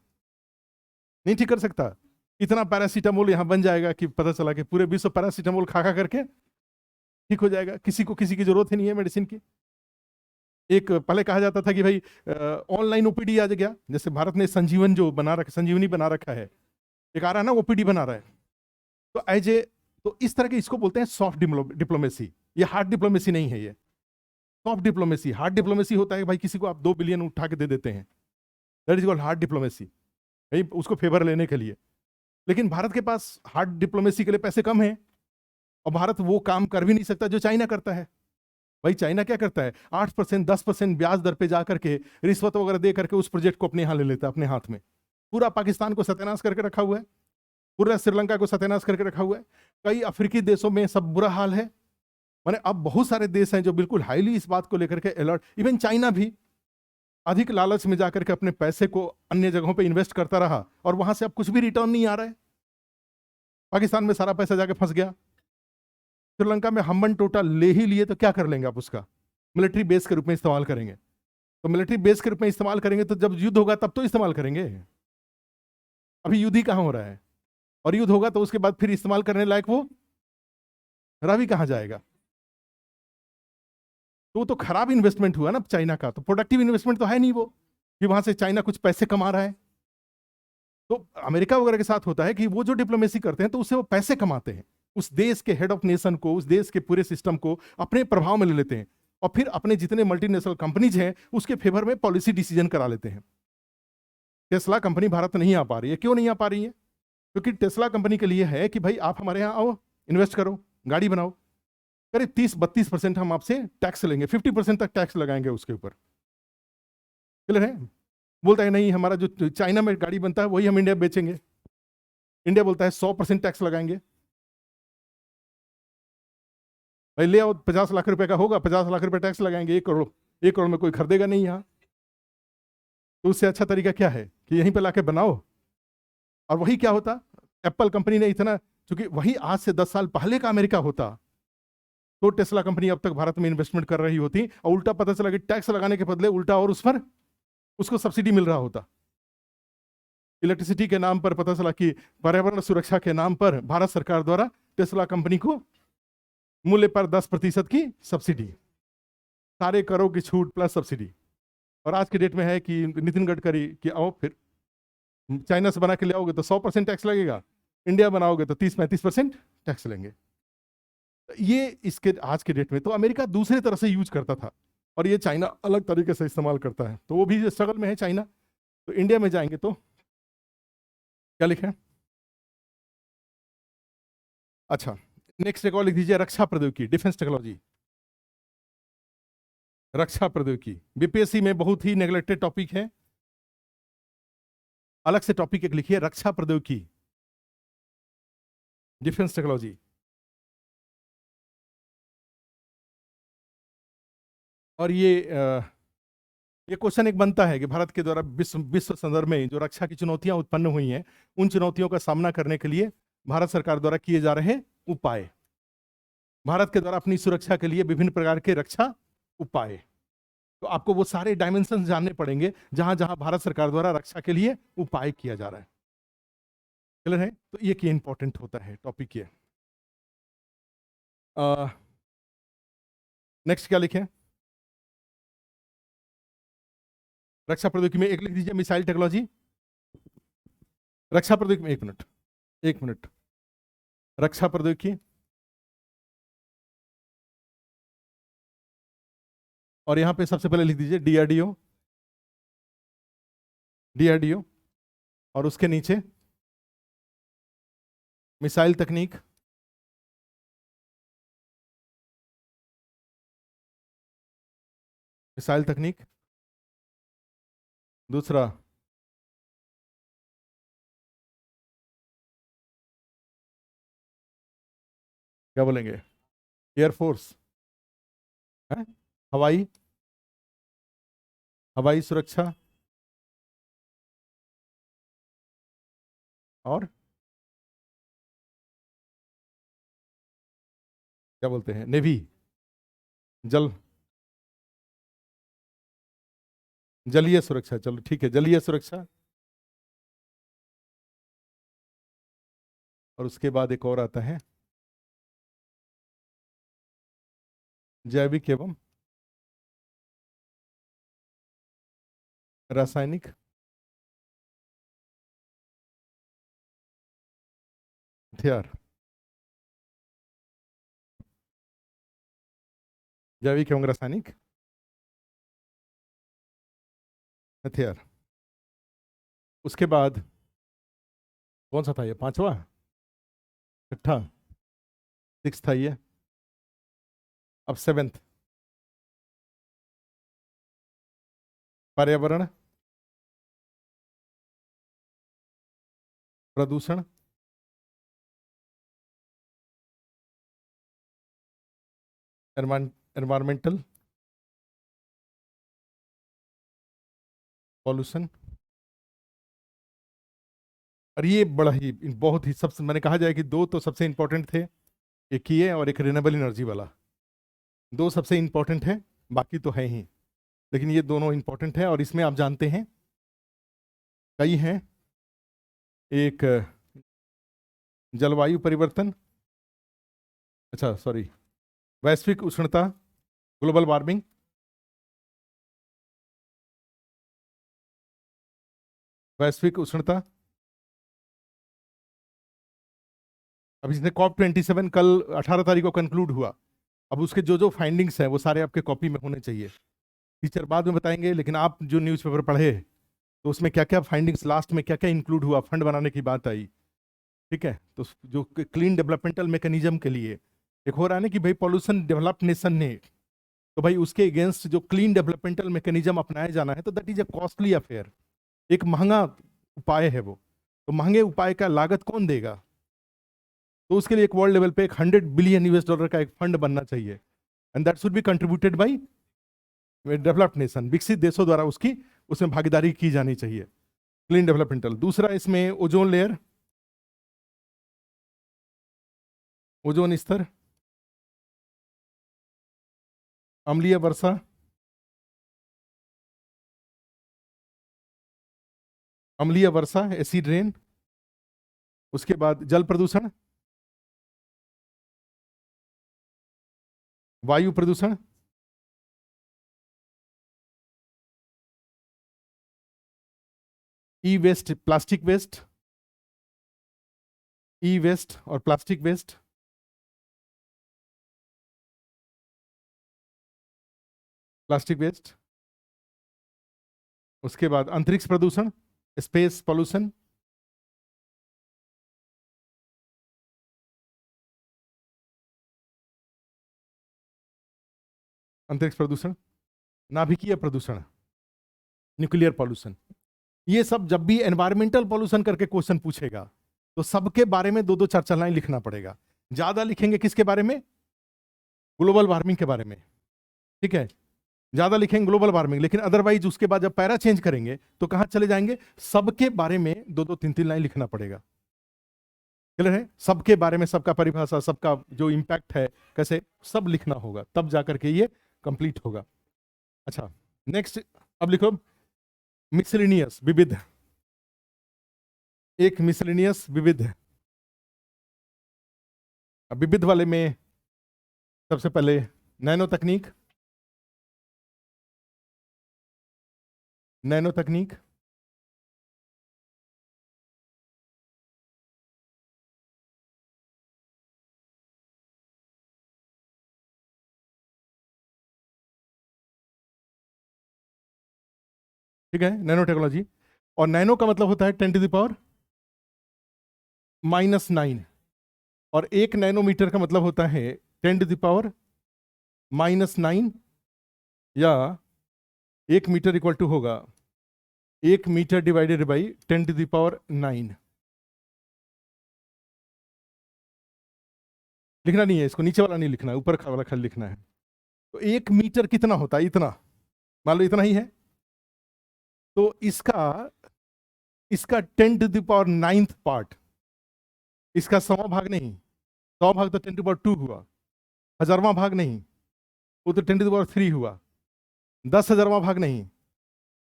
नहीं ठीक कर सकता। इतना पैरासीटामोल यहाँ बन जाएगा कि पता चला कि पूरे विश्व पैरासीटामोल खा खा करके ठीक हो जाएगा, किसी को किसी की जरूरत ही नहीं है मेडिसिन की। एक पहले कहा जाता था कि भाई ऑनलाइन ओपीडी आ गया, जैसे भारत ने संजीवनी बना रखा है, एक आ रहा है ना ओपीडी बना रहा है, तो एज ए, तो इस तरह के इसको बोलते हैं सॉफ्ट डिप्लोमेसी। ये हार्ड डिप्लोमेसी नहीं है, ये सॉफ्ट डिप्लोमेसी। हार्ड डिप्लोमेसी होता है भाई किसी को आप 2 बिलियन उठा के दे देते हैं, that is called hard diplomacy, भाई उसको फेवर लेने के लिए। लेकिन भारत के पास हार्ड डिप्लोमेसी के लिए पैसे कम हैं, और भारत वो काम कर भी नहीं सकता जो चाइना करता है। भाई चाइना क्या करता है, 8% 10% ब्याज दर पे जाकर के रिश्वत वगैरह दे करके उस प्रोजेक्ट को अपने यहाँ ले लेता है, अपने हाथ में। पूरा पाकिस्तान को सत्यानाश करके रखा हुआ है, पूरा श्रीलंका को सत्यानाश करके रखा हुआ है, कई अफ्रीकी देशों में सब बुरा हाल है। माने अब बहुत सारे देश हैं जो बिल्कुल हाईली इस बात को लेकर के अलर्ट, इवन चाइना भी अधिक लालच में जाकर के अपने पैसे को अन्य जगहों पे इन्वेस्ट करता रहा, और वहां से अब कुछ भी रिटर्न नहीं आ रहा है। पाकिस्तान में सारा पैसा जाके फंस गया, श्रीलंका में हम्बन टोटा ले ही लिए, तो क्या कर लेंगे आप उसका? मिलिट्री बेस के रूप में इस्तेमाल करेंगे। तो मिलिट्री बेस के रूप में इस्तेमाल करेंगे तो जब युद्ध होगा तब तो इस्तेमाल करेंगे। अभी युद्ध ही कहां हो रहा है, और युद्ध होगा तो उसके बाद फिर इस्तेमाल करने लायक वो रह भी कहां जाएगा? तो वो तो खराब इन्वेस्टमेंट हुआ ना चाइना का, तो प्रोडक्टिव इन्वेस्टमेंट तो है नहीं वो, कि वहां से चाइना कुछ पैसे कमा रहा है। तो अमेरिका वगैरह के साथ होता है कि वो जो डिप्लोमेसी करते हैं तो उससे वो पैसे कमाते हैं, उस देश के हेड ऑफ नेशन को, उस देश के पूरे सिस्टम को अपने प्रभाव में ले लेते हैं, और फिर अपने जितने मल्टीनेशनल कंपनीज हैं उसके फेवर में पॉलिसी डिसीजन करा लेते हैं। टेस्ला कंपनी भारत नहीं आ पा रही है, क्यों नहीं आ पा रही है? क्योंकि टेस्ला कंपनी के लिए है कि भाई आप हमारे यहाँ आओ, इन्वेस्ट करो, गाड़ी बनाओ, करीब 30-32% हम आपसे टैक्स लेंगे, 50% तक टैक्स लगाएंगे उसके ऊपर। क्लियर है? बोलता है नहीं, हमारा जो चाइना में गाड़ी बनता है वही हम इंडिया बेचेंगे। इंडिया बोलता है 100% टैक्स लगाएंगे। भाई ले आओ, 50 लाख रुपए का होगा, 50 लाख रुपए टैक्स लगाएंगे, 1 करोड़ में कोई खरीदेगा नहीं यहाँ। तो उससे अच्छा तरीका क्या है कि यहीं पे लाके बनाओ। और वही क्या होता, एप्पल कंपनी ने इतना, क्योंकि वही आज से 10 साल पहले का अमेरिका होता तो टेस्ला कंपनी अब तक भारत में इन्वेस्टमेंट कर रही होती, और उल्टा पता चला कि टैक्स लगाने के बदले उल्टा और उस पर उसको सब्सिडी मिल रहा होता। इलेक्ट्रिसिटी के नाम पर पता चला कि पर्यावरण सुरक्षा के नाम पर भारत सरकार द्वारा टेस्ला कंपनी को मूल्य पर 10% की सब्सिडी, सारे करों की छूट प्लस सब्सिडी। और आज के डेट में है कि नितिन गडकरी कि आओ फिर चाइना से बना के ले आओगे तो 100% टैक्स लगेगा, इंडिया बनाओगे तो 30-35% टैक्स लेंगे। ये इसके आज के डेट में तो अमेरिका दूसरे तरह से यूज करता था, और ये चाइना अलग तरीके से इस्तेमाल करता है, तो वो भी स्ट्रगल में है चाइना। तो इंडिया में जाएंगे तो क्या लिखे? अच्छा, नेक्स्ट एक और लिख दीजिए, रक्षा प्रौद्योगिकी, डिफेंस टेक्नोलॉजी। रक्षा प्रौद्योगिकी बीपीएससी में बहुत ही नेग्लेक्टेड टॉपिक है, अलग से टॉपिक एक लिखिए, रक्षा प्रौद्योगिकी, डिफेंस टेक्नोलॉजी। और ये क्वेश्चन एक बनता है कि भारत के द्वारा विश्व संदर्भ में जो रक्षा की चुनौतियां उत्पन्न हुई हैं, उन चुनौतियों का सामना करने के लिए भारत सरकार द्वारा किए जा रहे उपाय, भारत के द्वारा अपनी सुरक्षा के लिए विभिन्न प्रकार के रक्षा उपाय। तो आपको वो सारे डायमेंशन जानने पड़ेंगे जहां जहां भारत सरकार द्वारा रक्षा के लिए उपाय किया जा रहा है। क्लियर है? तो ये क्या इंपॉर्टेंट होता है टॉपिक ये। नेक्स्ट क्या लिखें? रक्षा प्रौद्योगिकी में एक लिख दीजिए, मिसाइल टेक्नोलॉजी। रक्षा प्रौद्योगिकी, एक मिनट, एक मिनट, रक्षा प्रौद्योगिकी, और यहां पे सबसे पहले लिख दीजिए डीआरडीओ, डीआरडीओ, और उसके नीचे मिसाइल तकनीक, मिसाइल तकनीक, दूसरा क्या बोलेंगे, एयरफोर्स है, हवाई, हवाई सुरक्षा, और क्या बोलते हैं, नेवी, जल, जलीय सुरक्षा, चलो ठीक है, जलीय सुरक्षा, और उसके बाद एक और आता है जैविक एवं रासायनिक हथियार, जैविक एवं रासायनिक हथियार। उसके बाद कौन सा था ये, पांचवा, छठा, सिक्स था ये, अब सेवेंथ, पर्यावरण, प्रदूषण, एनवायरमेंटल पॉल्यूशन। और ये बड़ा ही बहुत ही सबसे, मैंने कहा जाए कि दो तो सबसे इंपॉर्टेंट थे, एक ये और एक रिन्यूएबल एनर्जी वाला, दो सबसे इंपॉर्टेंट है, बाकी तो है ही, लेकिन ये दोनों इंपॉर्टेंट है। और इसमें आप जानते हैं कई हैं, एक जलवायु परिवर्तन, अच्छा सॉरी, वैश्विक उष्णता, ग्लोबल वार्मिंग, वैश्विक उष्णता। अब इसने COP27 कल 18 तारीख को कंक्लूड हुआ, अब उसके जो जो फाइंडिंग्स हैं वो सारे आपके कॉपी में होने चाहिए, टीचर बाद में बताएंगे, लेकिन आप जो न्यूज़पेपर पढ़े तो उसमें क्या क्या फाइंडिंग्स, लास्ट में क्या क्या इंक्लूड हुआ, फंड बनाने की बात आई, ठीक है। तो जो क्लीन डेवलपमेंटल मैकेनिज्म के लिए एक हो रहा है ना कि भाई पॉल्यूशन डेवलप्ड नेशन ने, तो भाई उसके अगेंस्ट जो क्लीन डेवलपमेंटल मैकेनिज्म अपनाया जाना है, तो that is a costly affair, एक महंगा उपाय है वो, तो महंगे उपाय का लागत कौन देगा, तो उसके लिए एक वर्ल्ड लेवल पे एक $100 बिलियन का एक फंड बनना चाहिए, and that should be contributed by developed nation, विकसित देशों द्वारा उसकी उसमें भागीदारी की जानी चाहिए, क्लीन डेवलपमेंटल। दूसरा इसमें ओजोन लेयर, ओजोन स्तर, अम्लीय वर्षा, अम्लीय वर्षा, एसिड रेन, उसके बाद जल प्रदूषण, वायु प्रदूषण, ई वेस्ट, प्लास्टिक वेस्ट, ई वेस्ट और प्लास्टिक वेस्ट, प्लास्टिक वेस्ट। उसके बाद अंतरिक्ष प्रदूषण, स्पेस पॉल्यूशन, अंतरिक्ष प्रदूषण, नाभिकीय प्रदूषण, न्यूक्लियर पॉल्यूशन। ये सब जब भी एनवायरमेंटल पॉल्यूशन करके क्वेश्चन पूछेगा तो सबके बारे में दो दो चार चार लाइन लिखना पड़ेगा। ज्यादा लिखेंगे किसके बारे में, ग्लोबल वार्मिंग के बारे में, ठीक है, ज्यादा लिखेंगे ग्लोबल वार्मिंग, लेकिन अदरवाइज उसके बाद जब पैरा चेंज करेंगे तो कहां चले जाएंगे, सबके बारे में दो दो तीन तीन लाइन लिखना पड़ेगा। क्लियर है, सबके बारे में, सबका परिभाषा, सबका जो इंपैक्ट है कैसे, सब लिखना होगा, तब जाकर के ये कंप्लीट होगा। अच्छा नेक्स्ट, अब लिखो मिसलिनियस, विविध, एक मिसलिनियस विविध है। अब विविध वाले में सबसे पहले नैनो तकनीक, नैनो तकनीक, ठीक है, नैनो टेक्नोलॉजी। और नैनो का मतलब होता है 10⁻⁹, और 1 नैनोमीटर का मतलब होता है 10⁻⁹, या 1 मीटर इक्वल टू होगा 1 मीटर डिवाइडेड बाई 10⁹। लिखना नहीं है इसको, नीचे वाला नहीं लिखना है, ऊपर वाला खाली लिखना है। तो 1 मीटर कितना होता है? इतना, मान लो इतना ही है। तो इसका इसका 10⁹ पार्ट, इसका 100वां भाग नहीं, 100 भाग तो 10⁻² हुआ, 1000वां भाग नहीं, वो तो 10⁻³ हुआ, 10,000वां भाग नहीं,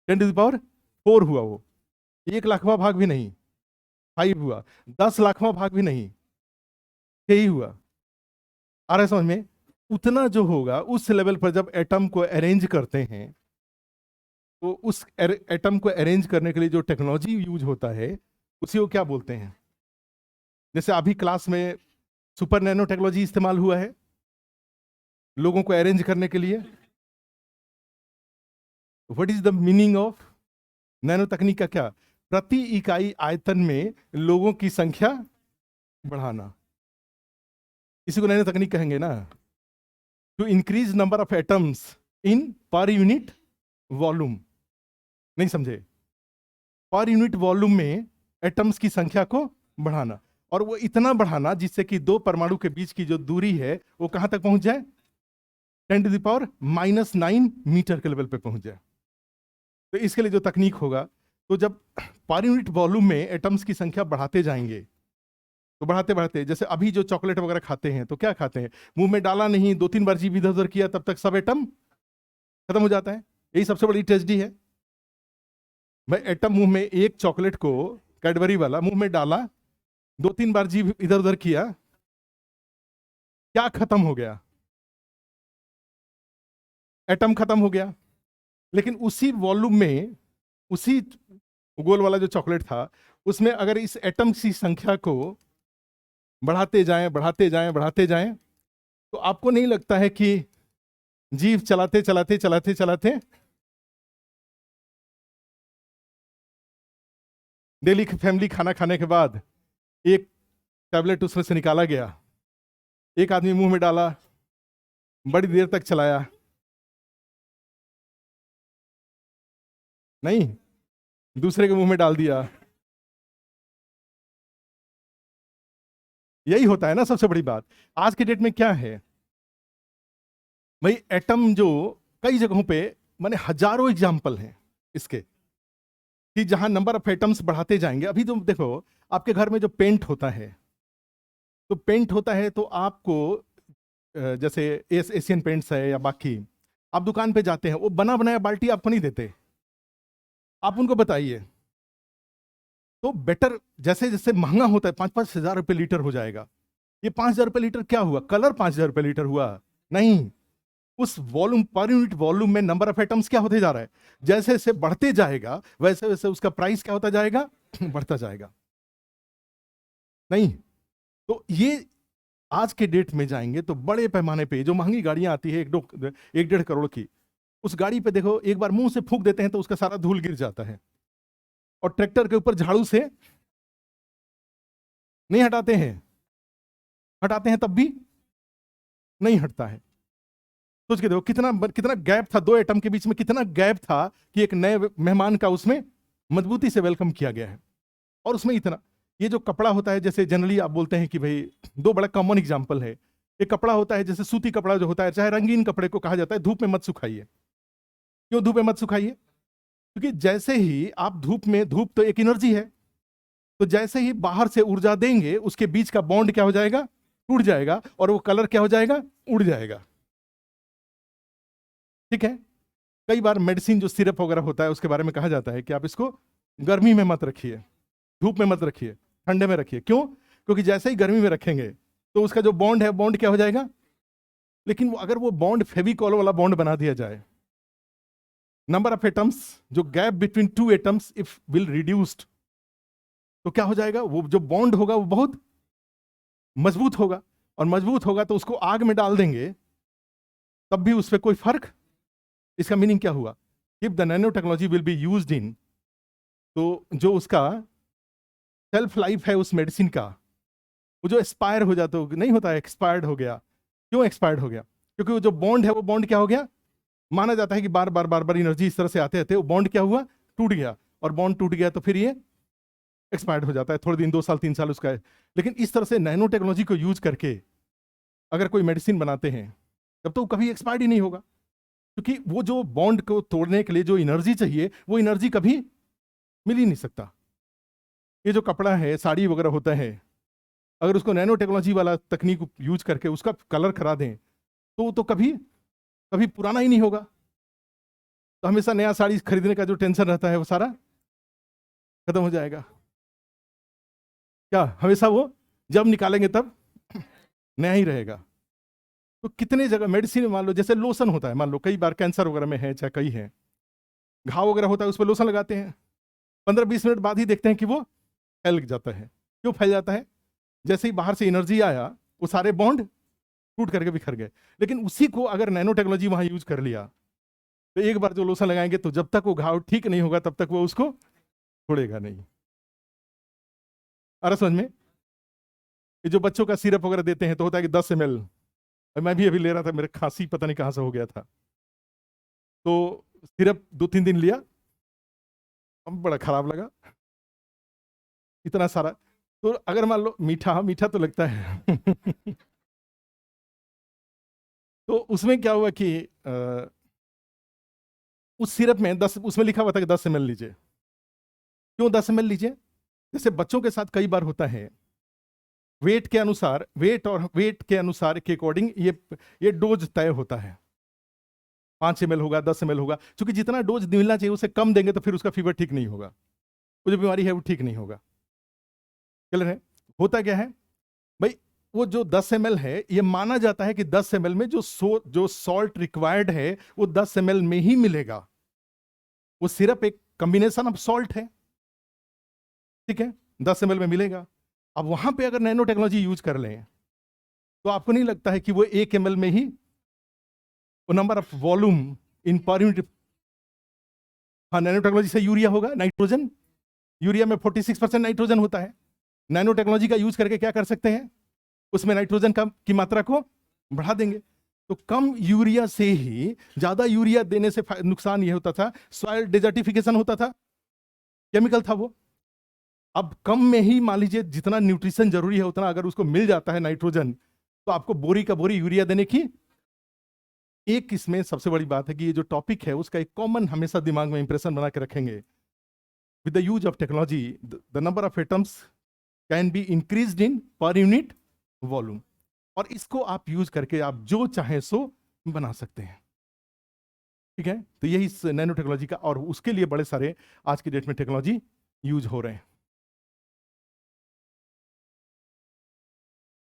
10⁻⁴ हुआ, वो 1,00,000वां भाग भी नहीं, 5 हुआ, 10,00,000वां भाग भी नहीं, 6 हुआ। आ रहा है समझ में? उतना जो होगा उस लेवल पर जब एटम को अरेंज करते हैं, तो उस एटम को अरेंज करने के लिए जो टेक्नोलॉजी यूज होता है उसी को क्या बोलते हैं? जैसे अभी क्लास में सुपर नैनो टेक्नोलॉजी इस्तेमाल हुआ है लोगों को अरेंज करने के लिए। What is the meaning of nano तकनीक का? क्या? प्रति इकाई आयतन में लोगों की संख्या बढ़ाना, इसी को नैनो तकनीक कहेंगे ना। To increase number of atoms in per unit volume. नहीं समझे? पर यूनिट वॉल्यूम में एटम्स की संख्या को बढ़ाना, और वो इतना बढ़ाना जिससे कि दो परमाणु के बीच की जो दूरी है वो कहां तक पहुंच जाए? 10⁻⁹ मीटर के लेवल पे पहुंच जाए। तो इसके लिए जो तकनीक होगा, तो जब पर यूनिट वॉल्यूम में एटम्स की संख्या बढ़ाते जाएंगे, तो बढ़ाते बढ़ाते, जैसे अभी जो चॉकलेट वगैरह खाते हैं तो क्या खाते हैं? मुंह में डाला नहीं, 2-3 बार जीभ इधर उधर किया, तब तक सब एटम खत्म हो जाता है। यही सबसे बड़ी ट्रेजेडी है भाई। एटम मुंह में, एक चॉकलेट को कैडबरी वाला मुंह में डाला, 2-3 बार जीभ इधर उधर किया, क्या खत्म हो गया? एटम खत्म हो गया। लेकिन उसी वॉल्यूम में, उसी गोल वाला जो चॉकलेट था, उसमें अगर इस एटम की संख्या को बढ़ाते जाएं बढ़ाते जाएं बढ़ाते जाएं, तो आपको नहीं लगता है कि जीभ चलाते चलाते चलाते चलाते डेली फैमिली खाना खाने के बाद एक टैबलेट उसमें से निकाला गया, एक आदमी मुंह में डाला, बड़ी देर तक चलाया, नहीं, दूसरे के मुंह में डाल दिया। यही होता है ना सबसे बड़ी बात। आज के डेट में क्या है भाई, एटम जो कई जगहों पे, माने हजारों एग्जाम्पल हैं इसके, कि जहां नंबर ऑफ एटम्स बढ़ाते जाएंगे। अभी तो देखो, आपके घर में जो पेंट होता है, तो पेंट होता है तो आपको जैसे एशियन पेंट्स है या बाकी, आप दुकान पे जाते हैं, वो बना बनाया बाल्टी आपको नहीं देते, आप उनको बताइए। तो बेटर, जैसे जैसे महंगा होता है, 5-5 हजार रुपये लीटर हो जाएगा। ये 5,000 रुपये लीटर क्या हुआ? कलर 5,000 रुपये लीटर हुआ? नहीं, उस वॉल्यूम, पर यूनिट वॉल्यूम में नंबर ऑफ एटम्स क्या होते जा रहा है? जैसे जैसे बढ़ते जाएगा वैसे वैसे उसका प्राइस क्या होता जाएगा? बढ़ता जाएगा। नहीं, तो ये आज के डेट में जाएंगे तो बड़े पैमाने पे जो महंगी गाड़ियां आती है 1-1.5 करोड़ की, उस गाड़ी पे देखो, एक बार मुंह से फूंक देते हैं तो उसका सारा धूल गिर जाता है, और ट्रैक्टर के ऊपर झाड़ू से नहीं हटाते हैं, हटाते हैं तब भी नहीं हटता है। सोच के देखो कितना कितना गैप था, दो एटम के बीच में कितना गैप था कि एक नए मेहमान का उसमें मजबूती से वेलकम किया गया है। और उसमें इतना, ये जो कपड़ा होता है, जैसे जनरली आप बोलते हैं कि भाई, दो बड़ा कॉमन एग्जांपल है। एक कपड़ा होता है, जैसे सूती कपड़ा जो होता है, चाहे रंगीन कपड़े को कहा जाता है, धूप में मत सुखाइए। क्यों धूप में मत सुखाइए? क्योंकि जैसे ही आप धूप में, धूप तो एक एनर्जी है, तो जैसे ही बाहर से ऊर्जा देंगे, उसके बीच का बॉन्ड क्या हो जाएगा? टूट जाएगा, और वो कलर क्या हो जाएगा? उड़ जाएगा। ठीक है। कई बार मेडिसिन जो सिरप वगैरह होता है, उसके बारे में कहा जाता है कि आप इसको गर्मी में मत रखिए, धूप में मत रखिए, ठंडे में रखिए। क्यों? क्योंकि जैसे ही गर्मी में रखेंगे तो उसका जो बॉन्ड है, बॉन्ड क्या हो जाएगा? लेकिन अगर वो बॉन्ड फेविकॉल वाला बॉन्ड बना दिया जाए, नंबर ऑफ एटम्स, जो gap between two atoms if will reduced, तो क्या हो जाएगा? वो जो बॉन्ड होगा वो बहुत मजबूत होगा, और मजबूत होगा तो उसको आग में डाल देंगे तब भी उस पर कोई फर्क। इसका मीनिंग क्या हुआ? If the nano technology will be used in, तो जो उसका सेल्फ लाइफ है उस मेडिसिन का, वो जो एक्सपायर हो जाता नहीं होता है, एक्सपायर्ड हो गया। क्यों एक्सपायर्ड हो गया? क्योंकि वो जो बॉन्ड है, वो बॉन्ड क्या हो गया, माना जाता है कि बार बार बार बार एनर्जी इस तरह से आते आते वो बॉन्ड क्या हुआ, टूट गया। और बॉन्ड टूट गया तो फिर ये एक्सपायर्ड हो जाता है, थोड़े दिन, 2 साल 3 साल उसका है। लेकिन इस तरह से नैनो टेक्नोलॉजी को यूज करके अगर कोई मेडिसिन बनाते हैं, तब तो कभी एक्सपायर्ड ही नहीं होगा, क्योंकि वो जो बॉन्ड को तोड़ने के लिए जो एनर्जी चाहिए, वो एनर्जी कभी मिल ही नहीं सकता। ये जो कपड़ा है, साड़ी वगैरह होता है, अगर उसको नैनो टेक्नोलॉजी वाला तकनीक यूज करके उसका कलर करा दें, तो वो तो कभी कभी पुराना ही नहीं होगा। तो हमेशा नया साड़ी खरीदने का जो टेंशन रहता है, वो सारा खत्म हो जाएगा। क्या हमेशा वो जब निकालेंगे तब नया ही रहेगा? तो कितने जगह मेडिसिन में, मान लो जैसे लोशन होता है, मान लो कई बार कैंसर वगैरह में है, चाहे कई है, घाव वगैरह होता है, उस पर लोशन लगाते हैं, 15-20 मिनट बाद ही देखते हैं कि वो फैल जाता है। क्यों फैल जाता है? जैसे ही बाहर से एनर्जी आया, वो सारे बॉन्ड टूट करके बिखर गए। लेकिन उसी को अगर नैनो टेक्नोलॉजी वहां यूज कर लिया, तो एक बार जो लोशन लगाएंगे, तो जब तक वो घाव ठीक नहीं होगा, तब तक वो उसको छोड़ेगा नहीं। अरे समझ में? ये जो बच्चों का सिरप वगैरह देते हैं, तो होता है कि 10 ml, मैं भी अभी ले रहा था, मेरे खांसी पता नहीं कहाँ से हो गया था, तो सिरप 2-3 दिन लिया, अब बड़ा खराब लगा, इतना सारा। तो अगर मान लो मीठा मीठा तो लगता है तो उसमें क्या हुआ कि उस सिरप में 10, उसमें लिखा हुआ था कि 10 ml लीजिए। क्यों 10 ml लीजिए? जैसे बच्चों के साथ कई बार होता है, वेट के अनुसार, वेट के अनुसार के अकॉर्डिंग ये डोज तय होता है। 5 ml होगा, 10 ml होगा, क्योंकि जितना डोज मिलना चाहिए उसे कम देंगे तो फिर उसका फीवर ठीक नहीं होगा, वो जो बीमारी है वो ठीक नहीं होगा। क्लियर है? होता क्या है भाई, वो जो 10 ml है, ये माना जाता है कि 10 ml में जो सॉल्ट रिक्वायर्ड है, वो 10 ml में ही मिलेगा। वो सिर्फ एक कॉम्बिनेशन ऑफ सॉल्ट है, ठीक है, 10 ml में मिलेगा। अब वहां पे अगर नैनो टेक्नोलॉजी यूज कर लें, तो आपको नहीं लगता है कि वो 1 ml में ही वो number of volume in per unit. हाँ, नैनो टेक्नोलॉजी से यूरिया होगा, नाइट्रोजन, यूरिया में 46% नाइट्रोजन होता है। नैनो टेक्नोलॉजी का यूज करके क्या कर सकते हैं, उसमें नाइट्रोजन की मात्रा को बढ़ा देंगे। तो कम यूरिया से ही, ज्यादा यूरिया देने से नुकसान ये होता था, सॉइल डेजर्टिफिकेशन होता था, केमिकल था वो। अब कम में ही मान लीजिए जितना न्यूट्रिशन जरूरी है उतना अगर उसको मिल जाता है नाइट्रोजन, तो आपको बोरी का बोरी यूरिया देने की। एक इसमें सबसे बड़ी बात है कि ये जो टॉपिक है उसका एक कॉमन हमेशा दिमाग में इंप्रेशन बना के रखेंगे, with the use of technology the number of atoms can be increased in per unit volume. और इसको आप यूज करके आप जो चाहें सो बना सकते हैं, ठीक है। तो यही इस नैनो टेक्नोलॉजी का, और उसके लिए बड़े सारे आज की डेट में टेक्नोलॉजी यूज हो रहे हैं,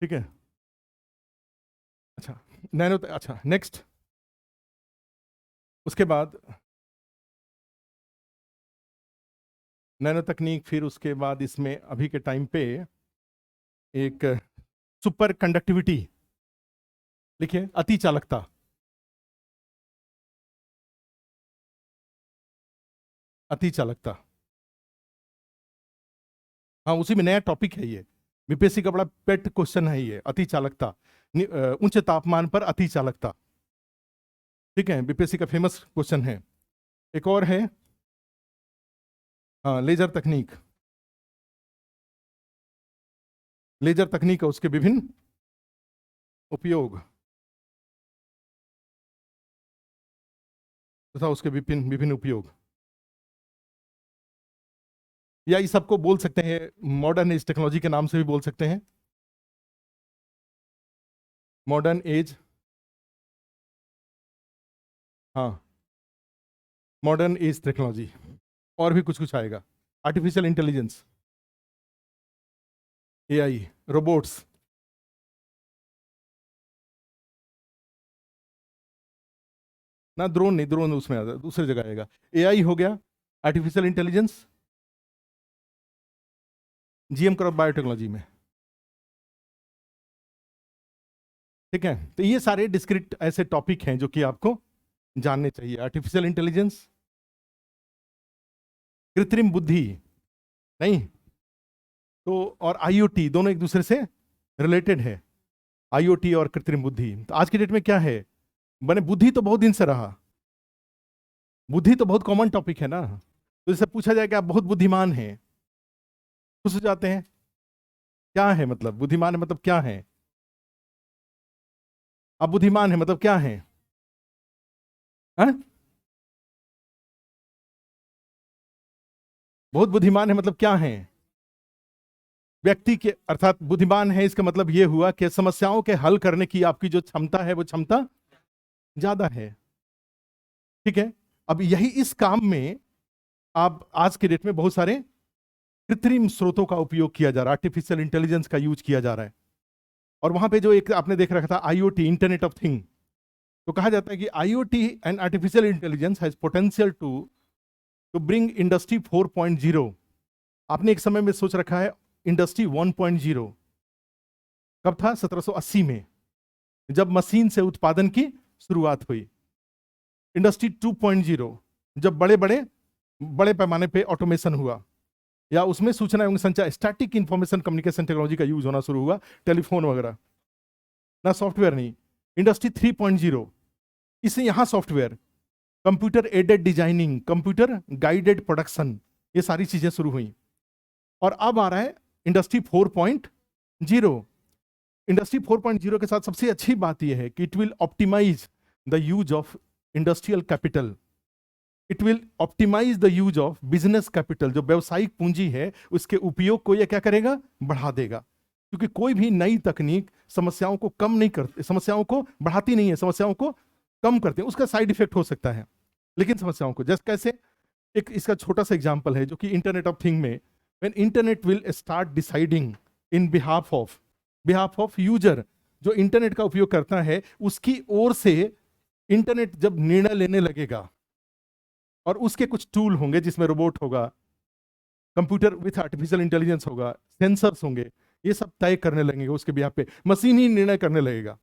ठीक है। अच्छा, अच्छा नेक्स्ट, उसके बाद नैनो तकनीक, फिर उसके बाद इसमें अभी के टाइम पे एक सुपर कंडक्टिविटी, लिखिए अति चालकता, अति चालकता। हाँ, उसी में नया टॉपिक है ये, बीपीएससी का बड़ा पेट क्वेश्चन है ये, अति चालकता, उच्च तापमान पर अति चालकता, ठीक है, बीपीएससी का फेमस क्वेश्चन है। एक और है, हाँ, लेजर तकनीक, लेजर तकनीक का उसके विभिन्न उपयोग तथा उसके विभिन्न विभिन्न उपयोग, या इस सबको बोल सकते हैं मॉडर्न एज टेक्नोलॉजी के नाम से भी बोल सकते हैं, मॉडर्न एज, हाँ, मॉडर्न एज टेक्नोलॉजी। और भी कुछ कुछ आएगा, आर्टिफिशियल इंटेलिजेंस, एआई, रोबोट्स, ना ड्रोन नहीं, ड्रोन उसमें आता है, दूसरी जगह आएगा। एआई हो गया, artificial intelligence, GM crop biotechnology में, ठीक है। तो ये सारे डिस्क्रिट ऐसे टॉपिक हैं जो कि आपको जानने चाहिए, आर्टिफिशियल इंटेलिजेंस, कृत्रिम बुद्धि नहीं, तो और आईओटी दोनों एक दूसरे से रिलेटेड है। आईओटी और कृत्रिम बुद्धि, तो आज की डेट में क्या है, मैंने बुद्धि तो बहुत दिन से रहा, बुद्धि तो बहुत कॉमन टॉपिक है ना। तो जैसे पूछा जाए कि आप बहुत बुद्धिमान हैं, खुश हो जाते हैं। क्या है मतलब बुद्धिमान है, मतलब क्या है? आप बुद्धिमान है मतलब क्या है? हाँ? बहुत बुद्धिमान है मतलब क्या है? व्यक्ति के, अर्थात बुद्धिमान है इसका मतलब यह हुआ कि समस्याओं के हल करने की आपकी जो क्षमता है वो क्षमता ज्यादा है। ठीक है। अब यही इस काम में आप आज के डेट में बहुत सारे कृत्रिम स्रोतों का उपयोग किया जा रहा है, आर्टिफिशियल इंटेलिजेंस का यूज किया जा रहा है। और वहां पे जो एक आपने देख रखा था आईओटी, इंटरनेट ऑफ थिंग, तो कहा जाता है कि IoT and artificial intelligence has potential to to bring industry 4.0। आपने एक समय में सोच रखा है इंडस्ट्री 1.0 कब था? 1780 में, जब मशीन से उत्पादन की शुरुआत हुई। इंडस्ट्री 2.0 जब बड़े बड़े बड़े पैमाने पे ऑटोमेशन हुआ, या उसमें सूचना एवं संचार, स्टैटिक इंफॉर्मेशन कम्युनिकेशन टेक्नोलॉजी का यूज होना शुरू हुआ, टेलीफोन वगैरह ना, सॉफ्टवेयर नहीं। इंडस्ट्री 3.0, इसे यहां software, computer aided designing, computer guided production, ये सारी चीजें शुरू हुई। और अब आ रहा है इंडस्ट्री 4.0। इंडस्ट्री 4.0 के साथ सबसे अच्छी बात यह है कि it will optimise the use of industrial capital, it will optimise the use of business capital. जो व्यवसायिक पूंजी है उसके उपयोग को यह क्या करेगा? बढ़ा देगा। क्योंकि कोई भी नई तकनीक समस्याओं को कम नहीं करती, समस्याओं को बढ़ाती नहीं है, समस्याओं को कम करते हैं। उसका साइड इफेक्ट हो सकता है, लेकिन समस्याओं को, जैसे कैसे, एक इसका छोटा सा एग्जांपल है जो कि इंटरनेट ऑफ थिंग में, when internet will start deciding in behalf of user, जो इंटरनेट का उपयोग करता है उसकी ओर से इंटरनेट जब निर्णय लेने लगेगा, और उसके कुछ टूल होंगे जिसमें रोबोट होगा, कंप्यूटर विथ आर्टिफिशियल इंटेलिजेंस होगा, सेंसर्स होंगे, ये सब तय करने लगेंगे उसके बिहाफ पे, मशीन ही निर्णय करने लगेगा।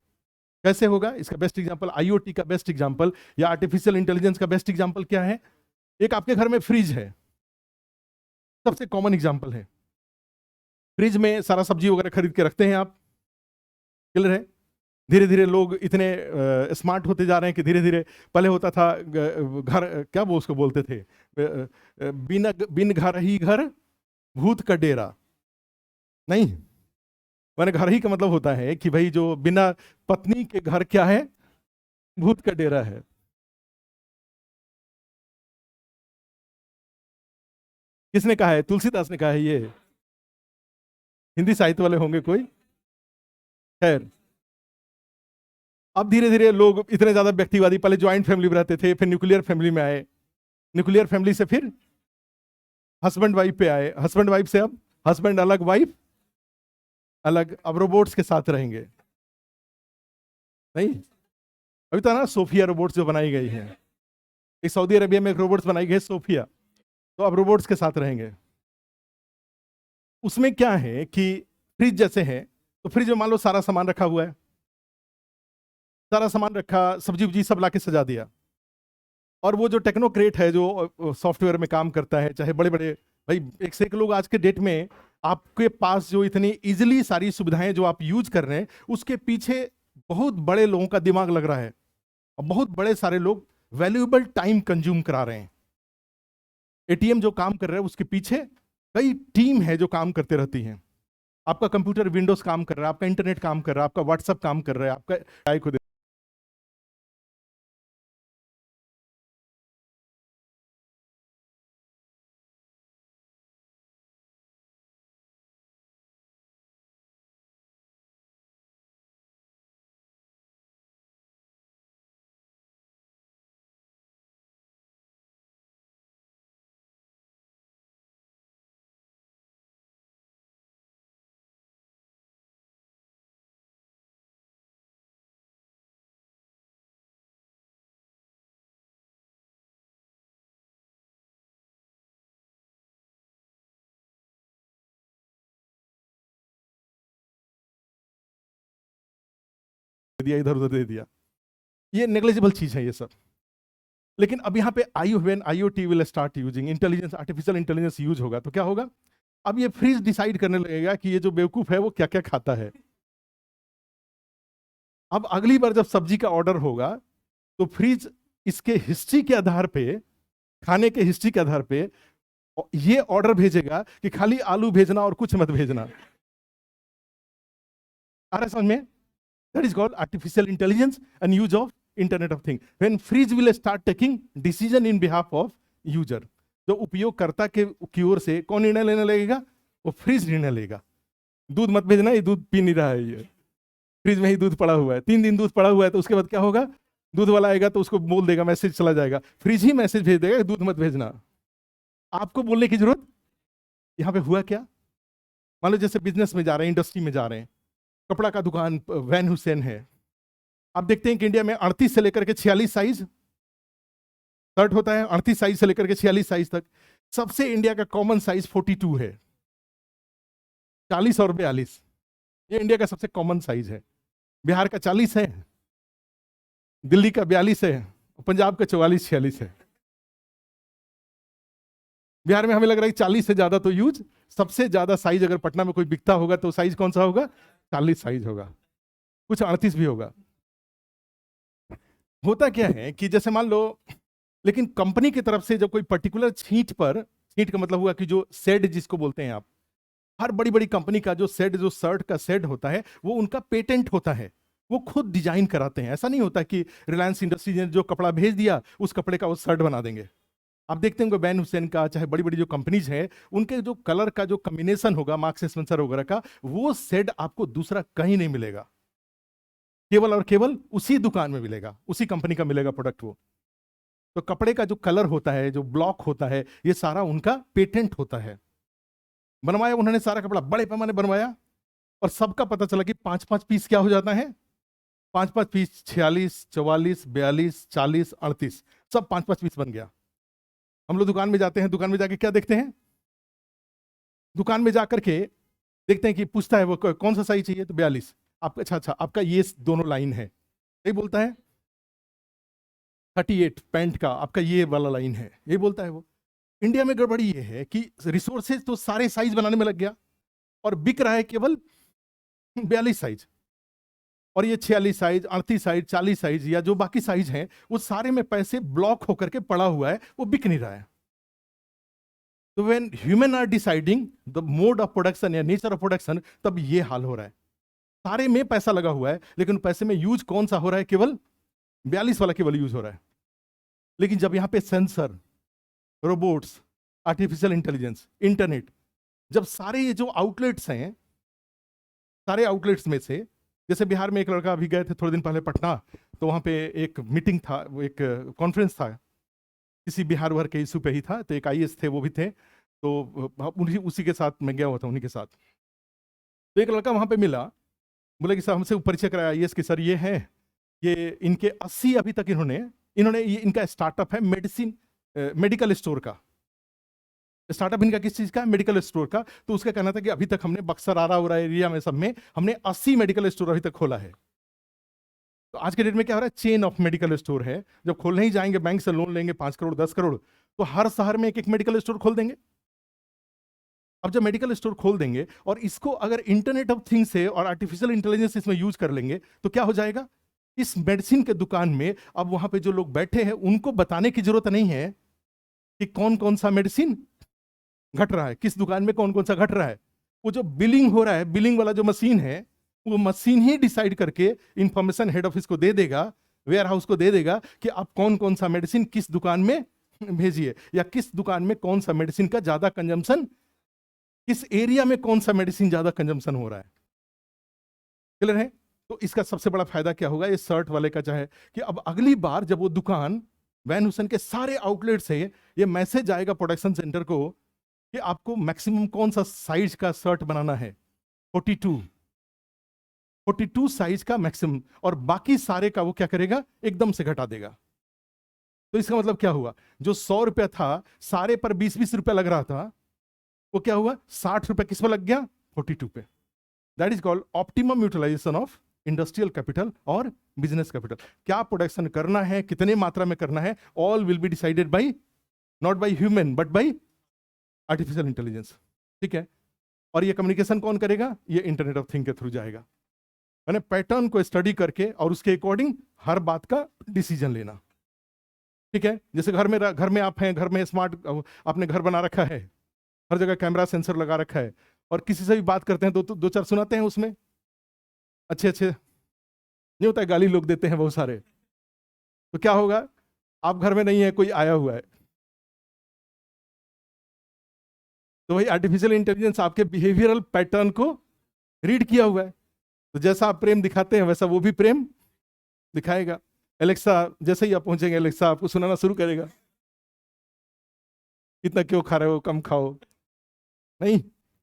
कैसे होगा? इसका बेस्ट एग्जांपल आईओटी का बेस्ट एग्जांपल या आर्टिफिशियल इंटेलिजेंस का बेस्ट एग्जांपल क्या है? एक आपके घर में फ्रिज है, सबसे कॉमन एग्जांपल है। फ्रिज में सारा सब्जी वगैरह खरीद के रखते हैं आप, क्लियर है? धीरे धीरे लोग इतने स्मार्ट होते जा रहे हैं कि धीरे धीरे, पहले होता था घर, क्या वो उसको बोलते थे, बिन बिन घर ही घर भूत का डेरा। नहीं, मैंने घर ही का मतलब होता है कि भाई जो बिना पत्नी के घर क्या है? भूत का डेरा है। किसने कहा है? तुलसीदास ने कहा है ये, हिंदी साहित्य वाले होंगे कोई। खैर, अब धीरे धीरे लोग इतने ज्यादा व्यक्तिवादी, पहले ज्वाइंट फैमिली में रहते थे, फिर न्यूक्लियर फैमिली में आए, न्यूक्लियर फैमिली से फिर हस्बैंड वाइफ पे आए, हस्बैंड वाइफ से अब हस्बैंड अलग, वाइफ अलग, अब रोबोट्स के साथ रहेंगे। नहीं, अभी तो ना सोफिया रोबोट्स जो बनाई गई है, एक सऊदी अरबिया में एक रोबोट्स बनाई गई है सोफिया, तो अब रोबोट्स के साथ रहेंगे। उसमें क्या है कि फ्रिज जैसे है, तो फ्रिज में मान लो सारा सामान रखा हुआ है, सारा सामान रखा, सब्जी वब्जी सब लाके सजा दिया, और वो जो टेक्नोक्रेट है जो सॉफ्टवेयर में काम करता है, चाहे बड़े बड़े, भाई एक से एक लोग आज के डेट में आपके पास जो इतनी इजिली सारी सुविधाएं जो आप यूज कर रहे हैं, उसके पीछे बहुत बड़े लोगों का दिमाग लग रहा है, और बहुत बड़े सारे लोग वैल्यूएबल टाइम कंज्यूम करा रहे हैं। एटीएम जो काम कर रहा है उसके पीछे कई टीम है जो काम करते रहती हैं। आपका कंप्यूटर विंडोज काम कर रहा है, आपका इंटरनेट काम कर रहा है, आपका व्हाट्सएप काम कर रहा है, आपका AI को दे दिया, इधर उधर दे दिया, ये नेग्लिजिबल चीज है ये सब। लेकिन अब यहाँ पे when IoT will start using intelligence, artificial intelligence use होगा तो क्या होगा, अब ये फ्रिज डिसाइड करने लगेगा कि ये जो बेवकूफ है वो क्या क्या खाता है। अब अगली बार जब सब्जी का ऑर्डर होगा तो फ्रिज इसके हिस्ट्री के आधार पे, खाने के हिस्ट्री के आधार पे ये ऑर्डर भेजेगा कि खाली आलू भेजना और कुछ मत भेजना। आ रहा है समझ में? That is called artificial intelligence and use of internet of thing. When fridge will start taking decision in behalf of user, जो उपयोगकर्ता के की ओर से कौन निर्णय लेने लगेगा, वो फ्रिज निर्णय लेगा। दूध मत भेजना, ये दूध पी नहीं रहा है, ये फ्रिज में ही दूध पड़ा हुआ है, 3 दिन दूध पड़ा हुआ है, तो उसके बाद क्या होगा, दूध वाला आएगा तो उसको बोल देगा, मैसेज चला जाएगा, फ्रिज ही मैसेज भेज देगा दूध मत भेजना, आपको बोलने की जरूरत। यहां पे हुआ क्या, मान लो जैसे बिजनेस में जा रहे हैं, इंडस्ट्री में जा रहे हैं, कपड़ा का दुकान वैन हुसैन है, आप देखते हैं कि इंडिया में 38 से लेकर के 46 साइज शर्ट होता है, 38 साइज से लेकर के 46 साइज तक। सबसे इंडिया का कॉमन साइज 42 है, 40 और 42, ये इंडिया का सबसे कॉमन साइज है। बिहार का 40 है, दिल्ली का 42 है, पंजाब का 44-46 है। बिहार में हमें लग रहा है 40 से ज्यादा तो यूज, सबसे ज्यादा साइज अगर पटना में कोई बिकता होगा तो साइज कौन सा होगा, 40 साइज होगा, कुछ 38 भी होगा। होता क्या है कि जैसे मान लो, लेकिन कंपनी की तरफ से जब कोई पर्टिकुलर छींट पर, छींट का मतलब हुआ कि जो सेड जिसको बोलते हैं आप, हर बड़ी बड़ी कंपनी का जो सेड, जो शर्ट का सेड होता है वो उनका पेटेंट होता है, वो खुद डिजाइन कराते हैं। ऐसा नहीं होता कि रिलायंस इंडस्ट्रीज ने जो कपड़ा भेज दिया उस कपड़े का वो शर्ट बना देंगे। आप देखते होंगे वैन हुसैन का, चाहे बड़ी बड़ी जो कंपनीज हैं, उनके जो कलर का जो कॉम्बिनेशन होगा, मार्क्स स्पेंसर वगैरह का, वो सेड आपको दूसरा कहीं नहीं मिलेगा, केवल और केवल उसी दुकान में मिलेगा, उसी कंपनी का मिलेगा प्रोडक्ट वो। तो कपड़े का जो कलर होता है, जो ब्लॉक होता है, ये सारा उनका पेटेंट होता है। बनवाया उन्होंने सारा कपड़ा, बड़े पैमाने बनवाया, और सबका पता चला कि 5-5 पीस क्या हो जाता है, 5-5 पीस 46, 44, 42, 40, 38, सब 5-5 पीस बन गया। हम लोग दुकान में जाते हैं, दुकान में जाके क्या देखते हैं, दुकान में जाकर के देखते हैं कि पूछता है वो कौन सा साइज चाहिए, तो 42, आपका अच्छा आपका ये दोनों लाइन है, यही बोलता है। 38 पैंट का आपका ये वाला लाइन है, यही बोलता है वो। इंडिया में गड़बड़ी ये है कि रिसोर्सेज तो सारे साइज बनाने में लग गया और बिक रहा है केवल 42 साइज, और ये 46 साइज, 38 साइज, 40 साइज या जो बाकी साइज हैं, वो सारे में पैसे ब्लॉक होकर के पड़ा हुआ है, वो बिक नहीं रहा है। तो when human are deciding the mode of production या नेचर ऑफ प्रोडक्शन, तब ये हाल हो रहा है। सारे में पैसा लगा हुआ है, लेकिन पैसे में यूज कौन सा हो रहा है, केवल 42 वाला केवल यूज हो रहा है। लेकिन जब यहां पे sensor, robots, artificial intelligence, internet, जब सारे ये जो आउटलेट्स हैं, सारे आउटलेट्स में से, जैसे बिहार में एक लड़का अभी गए थे थोड़े दिन पहले पटना, तो वहां पे एक मीटिंग था, एक कॉन्फ्रेंस था, किसी बिहार भर के इशू पे ही था, तो एक IAS थे, वो भी थे, तो उसी के साथ मैं गया हुआ था, उन्हीं के साथ। तो एक लड़का वहां पे मिला, बोले कि सर हमसे परिचय कराया IAS के, सर ये है, ये इनके 80 अभी तक इन्होंने ये इनका स्टार्टअप है मेडिसिन, मेडिकल स्टोर का स्टार्टअप। इनका किस चीज का, मेडिकल स्टोर का। तो उसका कहना था कि अभी तक हमने बक्सर, आरा एरिया में, सब में हमने 80 मेडिकल स्टोर अभी तक खोला है। तो आज के डेट में क्या हो रहा है, चेन ऑफ मेडिकल स्टोर है, जब खोलने ही जाएंगे, बैंक से लोन लेंगे 5 करोड़ 10 करोड़, तो हर शहर में एक मेडिकल स्टोर खोल देंगे। अब जब मेडिकल स्टोर खोल देंगे और इसको अगर इंटरनेट ऑफ थिंग्स से और आर्टिफिशियल इंटेलिजेंस इसमें यूज कर लेंगे, तो क्या हो जाएगा, इस मेडिसिन के दुकान में अब वहां पे जो लोग बैठे हैं उनको बताने की जरूरत नहीं है कि कौन कौन सा मेडिसिन घट रहा है, किस दुकान में कौन कौन सा घट रहा है। वो जो बिलिंग हो रहा है, बिलिंग वाला जो मशीन है, वो मशीन ही डिसाइड करके इंफॉर्मेशन हेड ऑफिस को दे देगा, वेयर हाउस को दे देगा कि आप कौन कौन सा मेडिसिन किस दुकान में भेजिए, या किस दुकान में कौन सा मेडिसिन का ज्यादा कंजम्पशन, किस एरिया में कौन सा मेडिसिन ज्यादा कंजम्पशन हो रहा है। क्लियर है? तो इसका सबसे बड़ा फायदा क्या होगा, ये शर्ट वाले का चाहे, कि अब अगली बार जब वो दुकान, वैन हुसैन के सारे आउटलेट से ये मैसेज आएगा प्रोडक्शन सेंटर को कि आपको मैक्सिमम कौन सा साइज का शर्ट बनाना है, 42 साइज का मैक्सिमम, और बाकी सारे का वो क्या करेगा, एकदम से घटा देगा। तो इसका मतलब क्या हुआ, जो 100 रुपया था, सारे पर 20-20 रुपया लग रहा था, वो क्या हुआ, 60 रुपया किस पर लग गया, 42 पे। That is called optimum utilisation of industrial capital और बिजनेस कैपिटल। क्या प्रोडक्शन करना है, कितने मात्रा में करना है, all will be decided by, not by human but by artificial intelligence. ठीक है, और ये कम्युनिकेशन कौन करेगा? ये इंटरनेट ऑफ थिंग के थ्रू जाएगा। मैंने पैटर्न को स्टडी करके और उसके अकॉर्डिंग हर बात का डिसीजन लेना। ठीक है, जैसे घर में आप हैं, घर में स्मार्ट आपने घर बना रखा है, हर जगह कैमरा सेंसर लगा रखा है, और किसी से भी बात करते हैं तो दो चार सुनाते हैं उसमें, अच्छे अच्छे नहीं होता है, गाली लोग देते हैं बहुत सारे। तो क्या होगा, आप घर में नहीं है, कोई आया हुआ है, तो वही आर्टिफिशियल इंटेलिजेंस आपके बिहेवियरल पैटर्न को रीड किया हुआ है, तो जैसा आप प्रेम दिखाते हैं वैसा वो भी प्रेम दिखाएगा। एलेक्सा, जैसे ही आप पहुंचेंगे एलेक्सा आपको सुनाना शुरू करेगा, इतना क्यों खा रहे हो, कम खाओ। नहीं,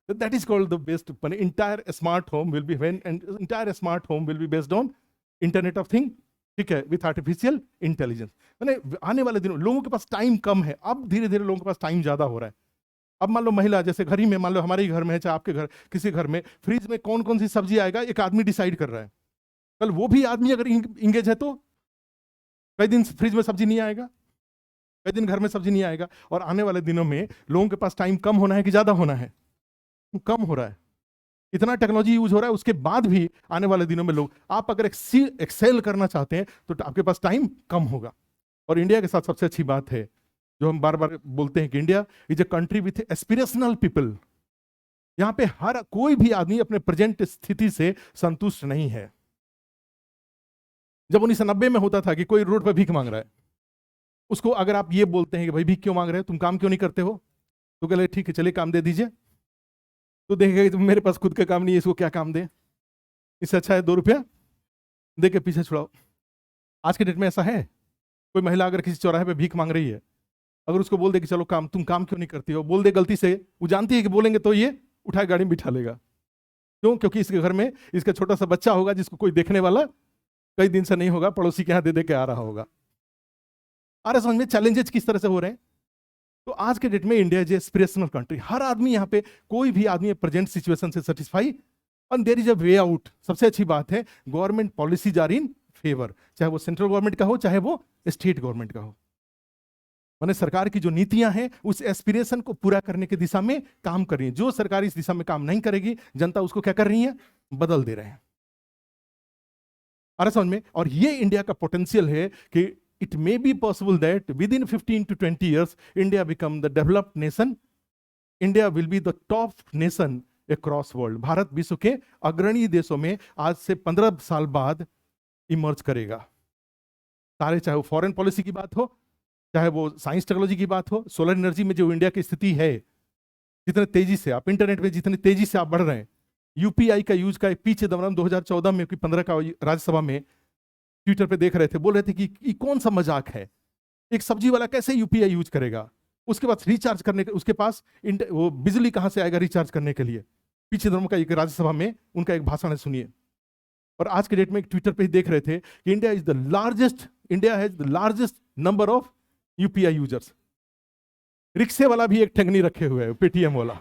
that is called the best. Entire smart home will be when entire smart home will be based on internet of thing. ठीक है, विथ आर्टिफिशियल इंटेलिजेंस। मैंने आने वाले दिनों लोगों के पास टाइम कम है, अब धीरे धीरे लोगों के पास टाइम ज्यादा हो रहा है। अब मान लो महिला, जैसे घर ही में, मान लो हमारे ही घर में है, चाहे आपके घर, किसी घर में फ्रिज में कौन कौन सी सब्जी आएगा एक आदमी डिसाइड कर रहा है। कल वो भी आदमी अगर इंगेज है तो कई दिन फ्रिज में सब्जी नहीं आएगा, कई दिन घर में सब्जी नहीं आएगा। और आने वाले दिनों में लोगों के पास टाइम कम होना है कि ज्यादा होना है? कम हो रहा है। इतना टेक्नोलॉजी यूज हो रहा है, उसके बाद भी आने वाले दिनों में लोग, आप अगर एक्सेल करना चाहते हैं तो आपके पास टाइम कम होगा। और इंडिया के साथ सबसे अच्छी बात है जो हम बार बार बोलते हैं कि India is a country with aspirational people. यहां पे हर कोई भी आदमी अपने प्रेजेंट स्थिति से संतुष्ट नहीं है। जब 1990 में होता था कि कोई रोड पर भीख मांग रहा है, उसको अगर आप ये बोलते हैं कि भाई भीख क्यों मांग रहे हो, तुम काम क्यों नहीं करते हो, तो कहले ठीक है चलिए काम दे दीजिए, तो देखेगा कि मेरे पास खुद का काम नहीं है, इसको क्या काम दे, इससे अच्छा है 2 रुपया दे के पीछे छुड़ाओ। आज के डेट में ऐसा है, कोई महिला अगर किसी चौराहे पे भीख मांग रही है, अगर उसको बोल दे कि चलो काम, तुम काम क्यों नहीं करती हो, बोल दे गलती से, वो जानती है कि बोलेंगे तो ये उठाए गाड़ी में बिठा लेगा। क्यों? क्योंकि इसके घर में इसका छोटा सा बच्चा होगा जिसको कोई देखने वाला कई दिन से नहीं होगा, पड़ोसी के यहाँ दे दे के आ रहा होगा। आ रहा समझ में चैलेंजेस किस तरह से हो रहे हैं। तो आज के डेट में इंडिया इज एस्पिरेशनल कंट्री। हर आदमी यहाँ पे, कोई भी आदमी प्रेजेंट सिचुएशन से सेटिस्फाई और there is a way out. सबसे अच्छी बात है government policies are in favour, चाहे वो सेंट्रल गवर्नमेंट का हो चाहे वो स्टेट गवर्नमेंट का हो। माने सरकार की जो नीतियां हैं उस एस्पिरेशन को पूरा करने की दिशा में काम कर रही है। जो सरकार इस दिशा में काम नहीं करेगी, जनता उसको क्या कर रही है, बदल दे रहे हैं। आ रहा समझ में? और ये इंडिया का पोटेंशियल है कि it may be possible that within 15 to 20 years India become the developed nation. India will be the top nation across world. Bharat विश्व के अग्रणी देशों में आज से 15 साल बाद इमर्ज करेगा। सारे, चाहे वो फॉरेन पॉलिसी की बात हो, चाहे वो साइंस टेक्नोलॉजी की बात हो, सोलर एनर्जी में जो इंडिया की स्थिति है, जितने तेजी से आप इंटरनेट में जितनी तेजी से आप बढ़ रहे हैं, यूपीआई का यूज का पीछे दौरान 2014 में कि 15 का राज्यसभा में ट्विटर पे देख रहे थे, बोल रहे थे कि कौन सा मजाक है, एक सब्जी वाला कैसे यूपीआई यूज करेगा, उसके बाद रिचार्ज करने के, उसके पास वो बिजली कहां से आएगा रिचार्ज करने के लिए। पीछे धर्म का एक राज्यसभा में उनका एक भाषण है, सुनिए। और आज के डेट में एक ट्विटर पे ही देख रहे थे कि India has the largest number of UPI users. रिक्शे वाला भी एक ठगनी रखे हुए है, पेटीएम वाला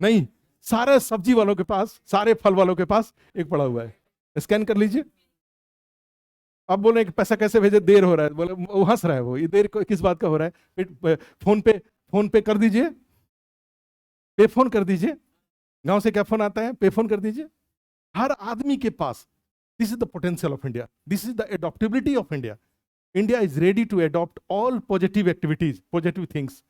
नहीं, सारे सब्जी वालों के पास, सारे फल वालों के पास एक पड़ा हुआ है, स्कैन कर लीजिए। अब बोले कि पैसा कैसे भेजे, देर हो रहा है, बोले वो हंस रहा है, वो ये देर किस बात का हो रहा है, फोन पे कर दीजिए, पे फोन कर दीजिए। गांव से क्या फोन आता है, पे फोन कर दीजिए। हर आदमी के पास, this is the potential of India, this is the adaptability of India. India is ready to adopt all positive activities, positive things.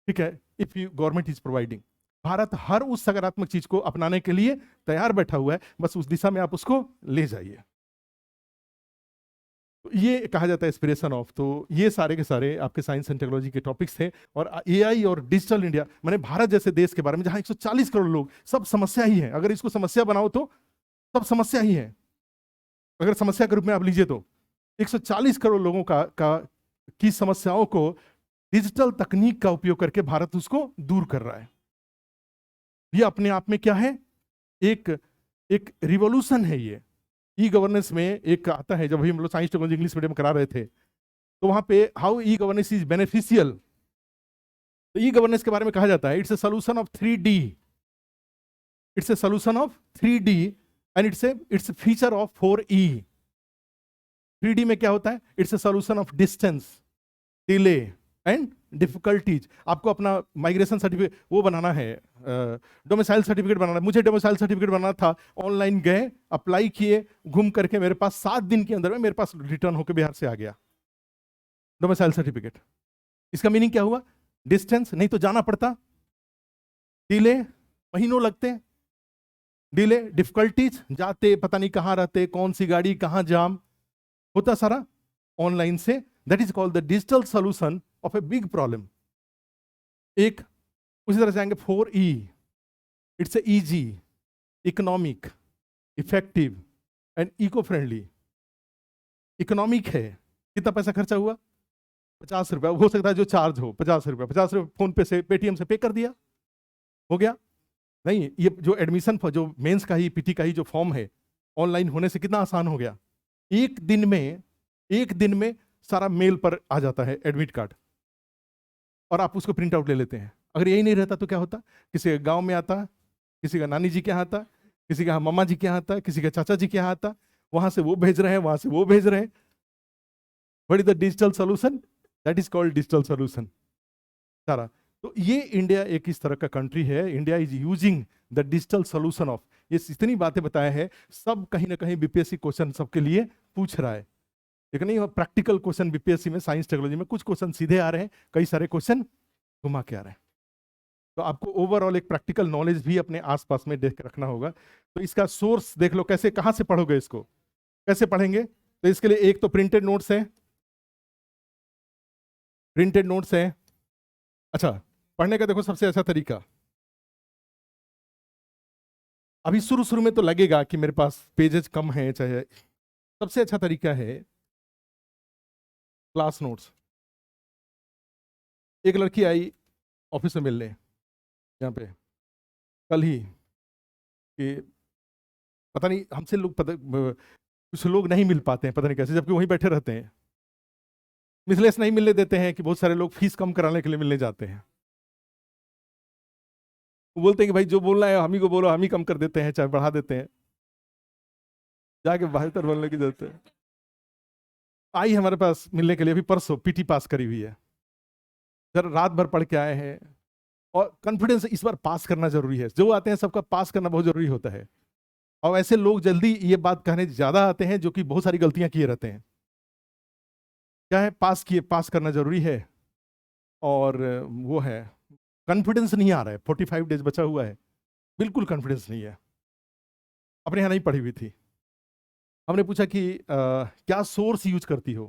ठीक है, if you government is providing. Bharat हर उस सकारात्मक चीज को अपनाने के लिए तैयार बैठा हुआ है, बस उस दिशा में आप उसको ले जाइए। तो ये कहा जाता है एस्पिरेशन ऑफ। तो ये सारे के सारे आपके साइंस एंड टेक्नोलॉजी के टॉपिक्स थे। और एआई और डिजिटल इंडिया, मैंने भारत जैसे देश के बारे में जहां 140 करोड़ लोग, सब समस्या ही है। अगर इसको समस्या बनाओ तो सब समस्या ही है। अगर समस्या के रूप में आप लीजिए तो 140 करोड़ लोगों की समस्याओं को डिजिटल तकनीक का उपयोग करके भारत उसको दूर कर रहा है। ये अपने आप में क्या है, एक रिवॉल्यूशन है। ये ई गवर्नेंस में एक आता है, जब हम लोग साइंस टेक्नोलॉजी इंग्लिश मीडियम करा रहे थे तो वहां पे how e governance is beneficial. तो ई गवर्नेंस के बारे में कहा जाता है it's a solution of 3D। It's a solution of 3D and its feature of 4E। 3D में क्या होता है? It's a solution of distance, delay and difficulties. आपको अपना माइग्रेशन सर्टिफिकेट वो बनाना है, डोमिसाइल सर्टिफिकेट बनाना है। मुझे डोमिसाइल सर्टिफिकेट बनाना था, ऑनलाइन गए, अप्लाई किए, घूम करके मेरे पास 7 दिन के अंदर में मेरे पास रिटर्न होकर बिहार से आ गया डोमिसाइल सर्टिफिकेट। इसका मीनिंग क्या हुआ? डिस्टेंस, नहीं तो जाना पड़ता, डिले, महीनों लगते, डिले, डिफिकल्टीज, जाते पता नहीं कहां रहते, कौन सी गाड़ी, कहां जाम, होता सारा ऑनलाइन से। That is called the digital solution of a big problem. एक उसी तरह से आएंगे 4E। It's a easy, economic, effective and eco friendly. Economic है, कितना पैसा खर्चा हुआ? 50 रुपया, हो सकता है जो चार्ज हो 50 रुपया, 50 रुपये फोन पे से, पेटीएम से पे कर दिया, हो गया। नहीं, ये जो एडमिशन जो मेंस का ही, पीटी का ही जो फॉर्म है, ऑनलाइन होने से कितना आसान हो गया। एक दिन में सारा मेल पर आ जाता है एडमिट कार्ड, और आप उसको प्रिंट आउट ले लेते हैं। अगर यही नहीं रहता तो क्या होता? किसी का गांव में आता, किसी का नानी जी के यहाँ आता, किसी का मम्मा जी के यहाँ आता, किसी का चाचा जी के यहाँ आता, वहां से वो भेज रहे हैं, वहां से वो भेज रहे हैं। What is the digital solution? That is called digital solution सारा। तो ये इंडिया एक इस तरह का कंट्री है, India is using the digital solution of, ये इतनी बातें बताया है, सब कहीं ना कहीं बीपीएससी क्वेश्चन सबके लिए पूछ रहा है। लेकिन नहीं, प्रैक्टिकल क्वेश्चन बीपीएससी में, साइंस टेक्नोलॉजी में कुछ क्वेश्चन सीधे आ रहे हैं, कई सारे क्वेश्चन घुमा के आ रहे हैं। तो आपको ओवरऑल एक प्रैक्टिकल नॉलेज भी अपने आसपास में देख के रखना होगा। तो इसका सोर्स देख लो, कैसे, कहां से पढ़ोगे इसको, कैसे पढ़ेंगे? तो इसके लिए एक तो प्रिंटेड नोट्स है, प्रिंटेड नोट्स है। अच्छा, पढ़ने का देखो सबसे अच्छा तरीका, अभी शुरू शुरू में तो लगेगा कि मेरे पास पेजेस कम है, चाहे, सबसे अच्छा तरीका है क्लास नोट्स। एक लड़की आई ऑफिस में मिलने यहाँ पे कल ही, कि पता नहीं हमसे लोग, कुछ लोग नहीं मिल पाते हैं, पता नहीं कैसे, जबकि वहीं बैठे रहते हैं। मिसलेस नहीं मिलने देते हैं कि बहुत सारे लोग फीस कम कराने के लिए मिलने जाते हैं। वो बोलते हैं कि भाई जो बोलना है हम ही को बोलो, हम ही कम कर देते हैं, चाहे बढ़ा देते हैं, जाके बेहतर बोलने की जरूरत है। आई हमारे पास मिलने के लिए, अभी परसों पीटी पास करी हुई है, सर रात भर पढ़ के आए हैं, और कॉन्फिडेंस इस बार पास करना जरूरी है, जो आते हैं सबका पास करना बहुत जरूरी होता है। और ऐसे लोग जल्दी ये बात कहने ज्यादा आते हैं जो कि बहुत सारी गलतियां किए रहते हैं। क्या है, पास करना जरूरी है, और वो है, कॉन्फिडेंस नहीं आ रहा है, 45 डेज बचा हुआ है, बिल्कुल कॉन्फिडेंस नहीं है। अपने यहाँ नहीं पढ़ी हुई थी, हमने पूछा कि क्या सोर्स यूज करती हो।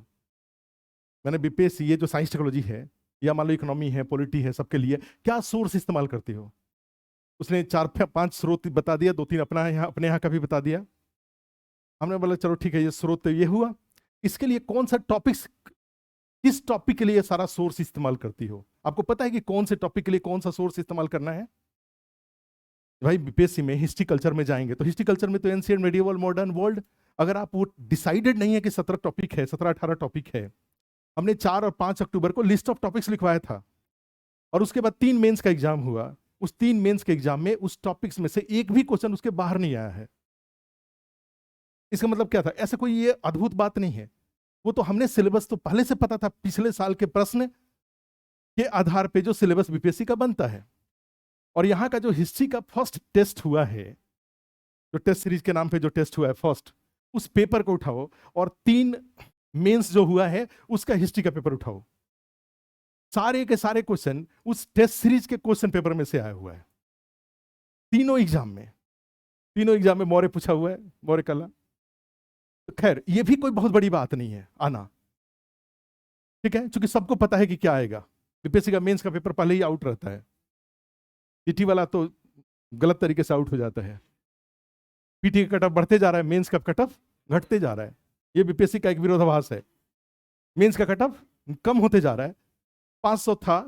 मैंने बीपीएससी, ये जो साइंस टेक्नोलॉजी है, या मान लो इकोनॉमी है, पॉलिटी है, सबके लिए क्या सोर्स इस्तेमाल करती हो। उसने 4-5 स्रोत बता दिया, 2-3 अपने यहाँ का भी बता दिया। हमने बोला चलो ठीक है, ये स्रोत तो ये हुआ, इसके लिए कौन सा टॉपिक्स, किस टॉपिक के लिए सारा सोर्स इस्तेमाल करती हो। आपको पता है कि कौन से टॉपिक के लिए कौन सा सोर्स इस्तेमाल करना है? भाई बीपीएससी में हिस्ट्री कल्चर में जाएंगे तो हिस्ट्री कल्चर में तो एंशिएंट, मेडिएवल, मॉडर्न, वर्ल्ड, अगर आप वो डिसाइडेड नहीं है कि 17 टॉपिक है, 17-18 टॉपिक है, हमने 4 और 5 अक्टूबर को लिस्ट ऑफ टॉपिक्स लिखवाया था, और उसके बाद 3 मेंस का एग्जाम हुआ। उस 3 मेंस के एग्जाम में उस टॉपिक्स में से एक भी क्वेश्चन उसके बाहर नहीं आया है। इसका मतलब क्या था? ऐसा कोई ये अद्भुत बात नहीं है, वो तो हमने सिलेबस तो पहले से पता था, पिछले साल के प्रश्न के आधार पे जो सिलेबस बीपीएससी का बनता है। और यहाँ का जो हिस्ट्री का फर्स्ट टेस्ट हुआ है, जो टेस्ट सीरीज के नाम पे जो टेस्ट हुआ है फर्स्ट, उस पेपर को उठाओ, और 3 मेंस जो हुआ है उसका हिस्ट्री का पेपर उठाओ, सारे के सारे क्वेश्चन उस टेस्ट सीरीज के क्वेश्चन पेपर में से आया हुआ है। तीनों एग्जाम में मौर्य पूछा हुआ है, मौर्य कला। तो खैर ये भी कोई बहुत बड़ी बात नहीं है आना, ठीक है, क्योंकि सबको पता है कि क्या आएगा। बीपीएससी का मेंस का पेपर पहले ही आउट रहता है, पीटी वाला तो गलत तरीके से आउट हो जाता है। पीटी का कट ऑफ बढ़ते जा रहा है, मेंस का कट ऑफ घटते जा रहा है, ये बीपीएससी का एक विरोधाभास है। मेंस का कट ऑफ कम होते जा रहा है, 500 था,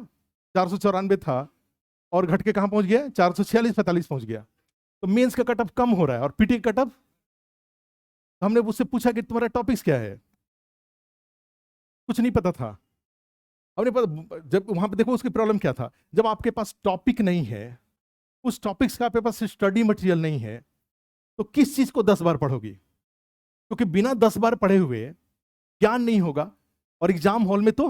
494 था, और घट के कहां पहुंच गया? 446-45 पहुंच गया। तो मेंस का कट ऑफ कम हो रहा है, और पीटी का कट ऑफ, हमने उससे पूछा कि तुम्हारा टॉपिक्स क्या है, कुछ नहीं पता था। हमने पता, जब वहां पे देखो उसकी प्रॉब्लम क्या था, जब आपके पास टॉपिक नहीं है, उस टॉपिक्स का आपके पास स्टडी मटेरियल नहीं है, तो किस चीज को 10 बार पढ़ोगी? क्योंकि बिना 10 बार पढ़े हुए ज्ञान नहीं होगा। और एग्जाम हॉल में तो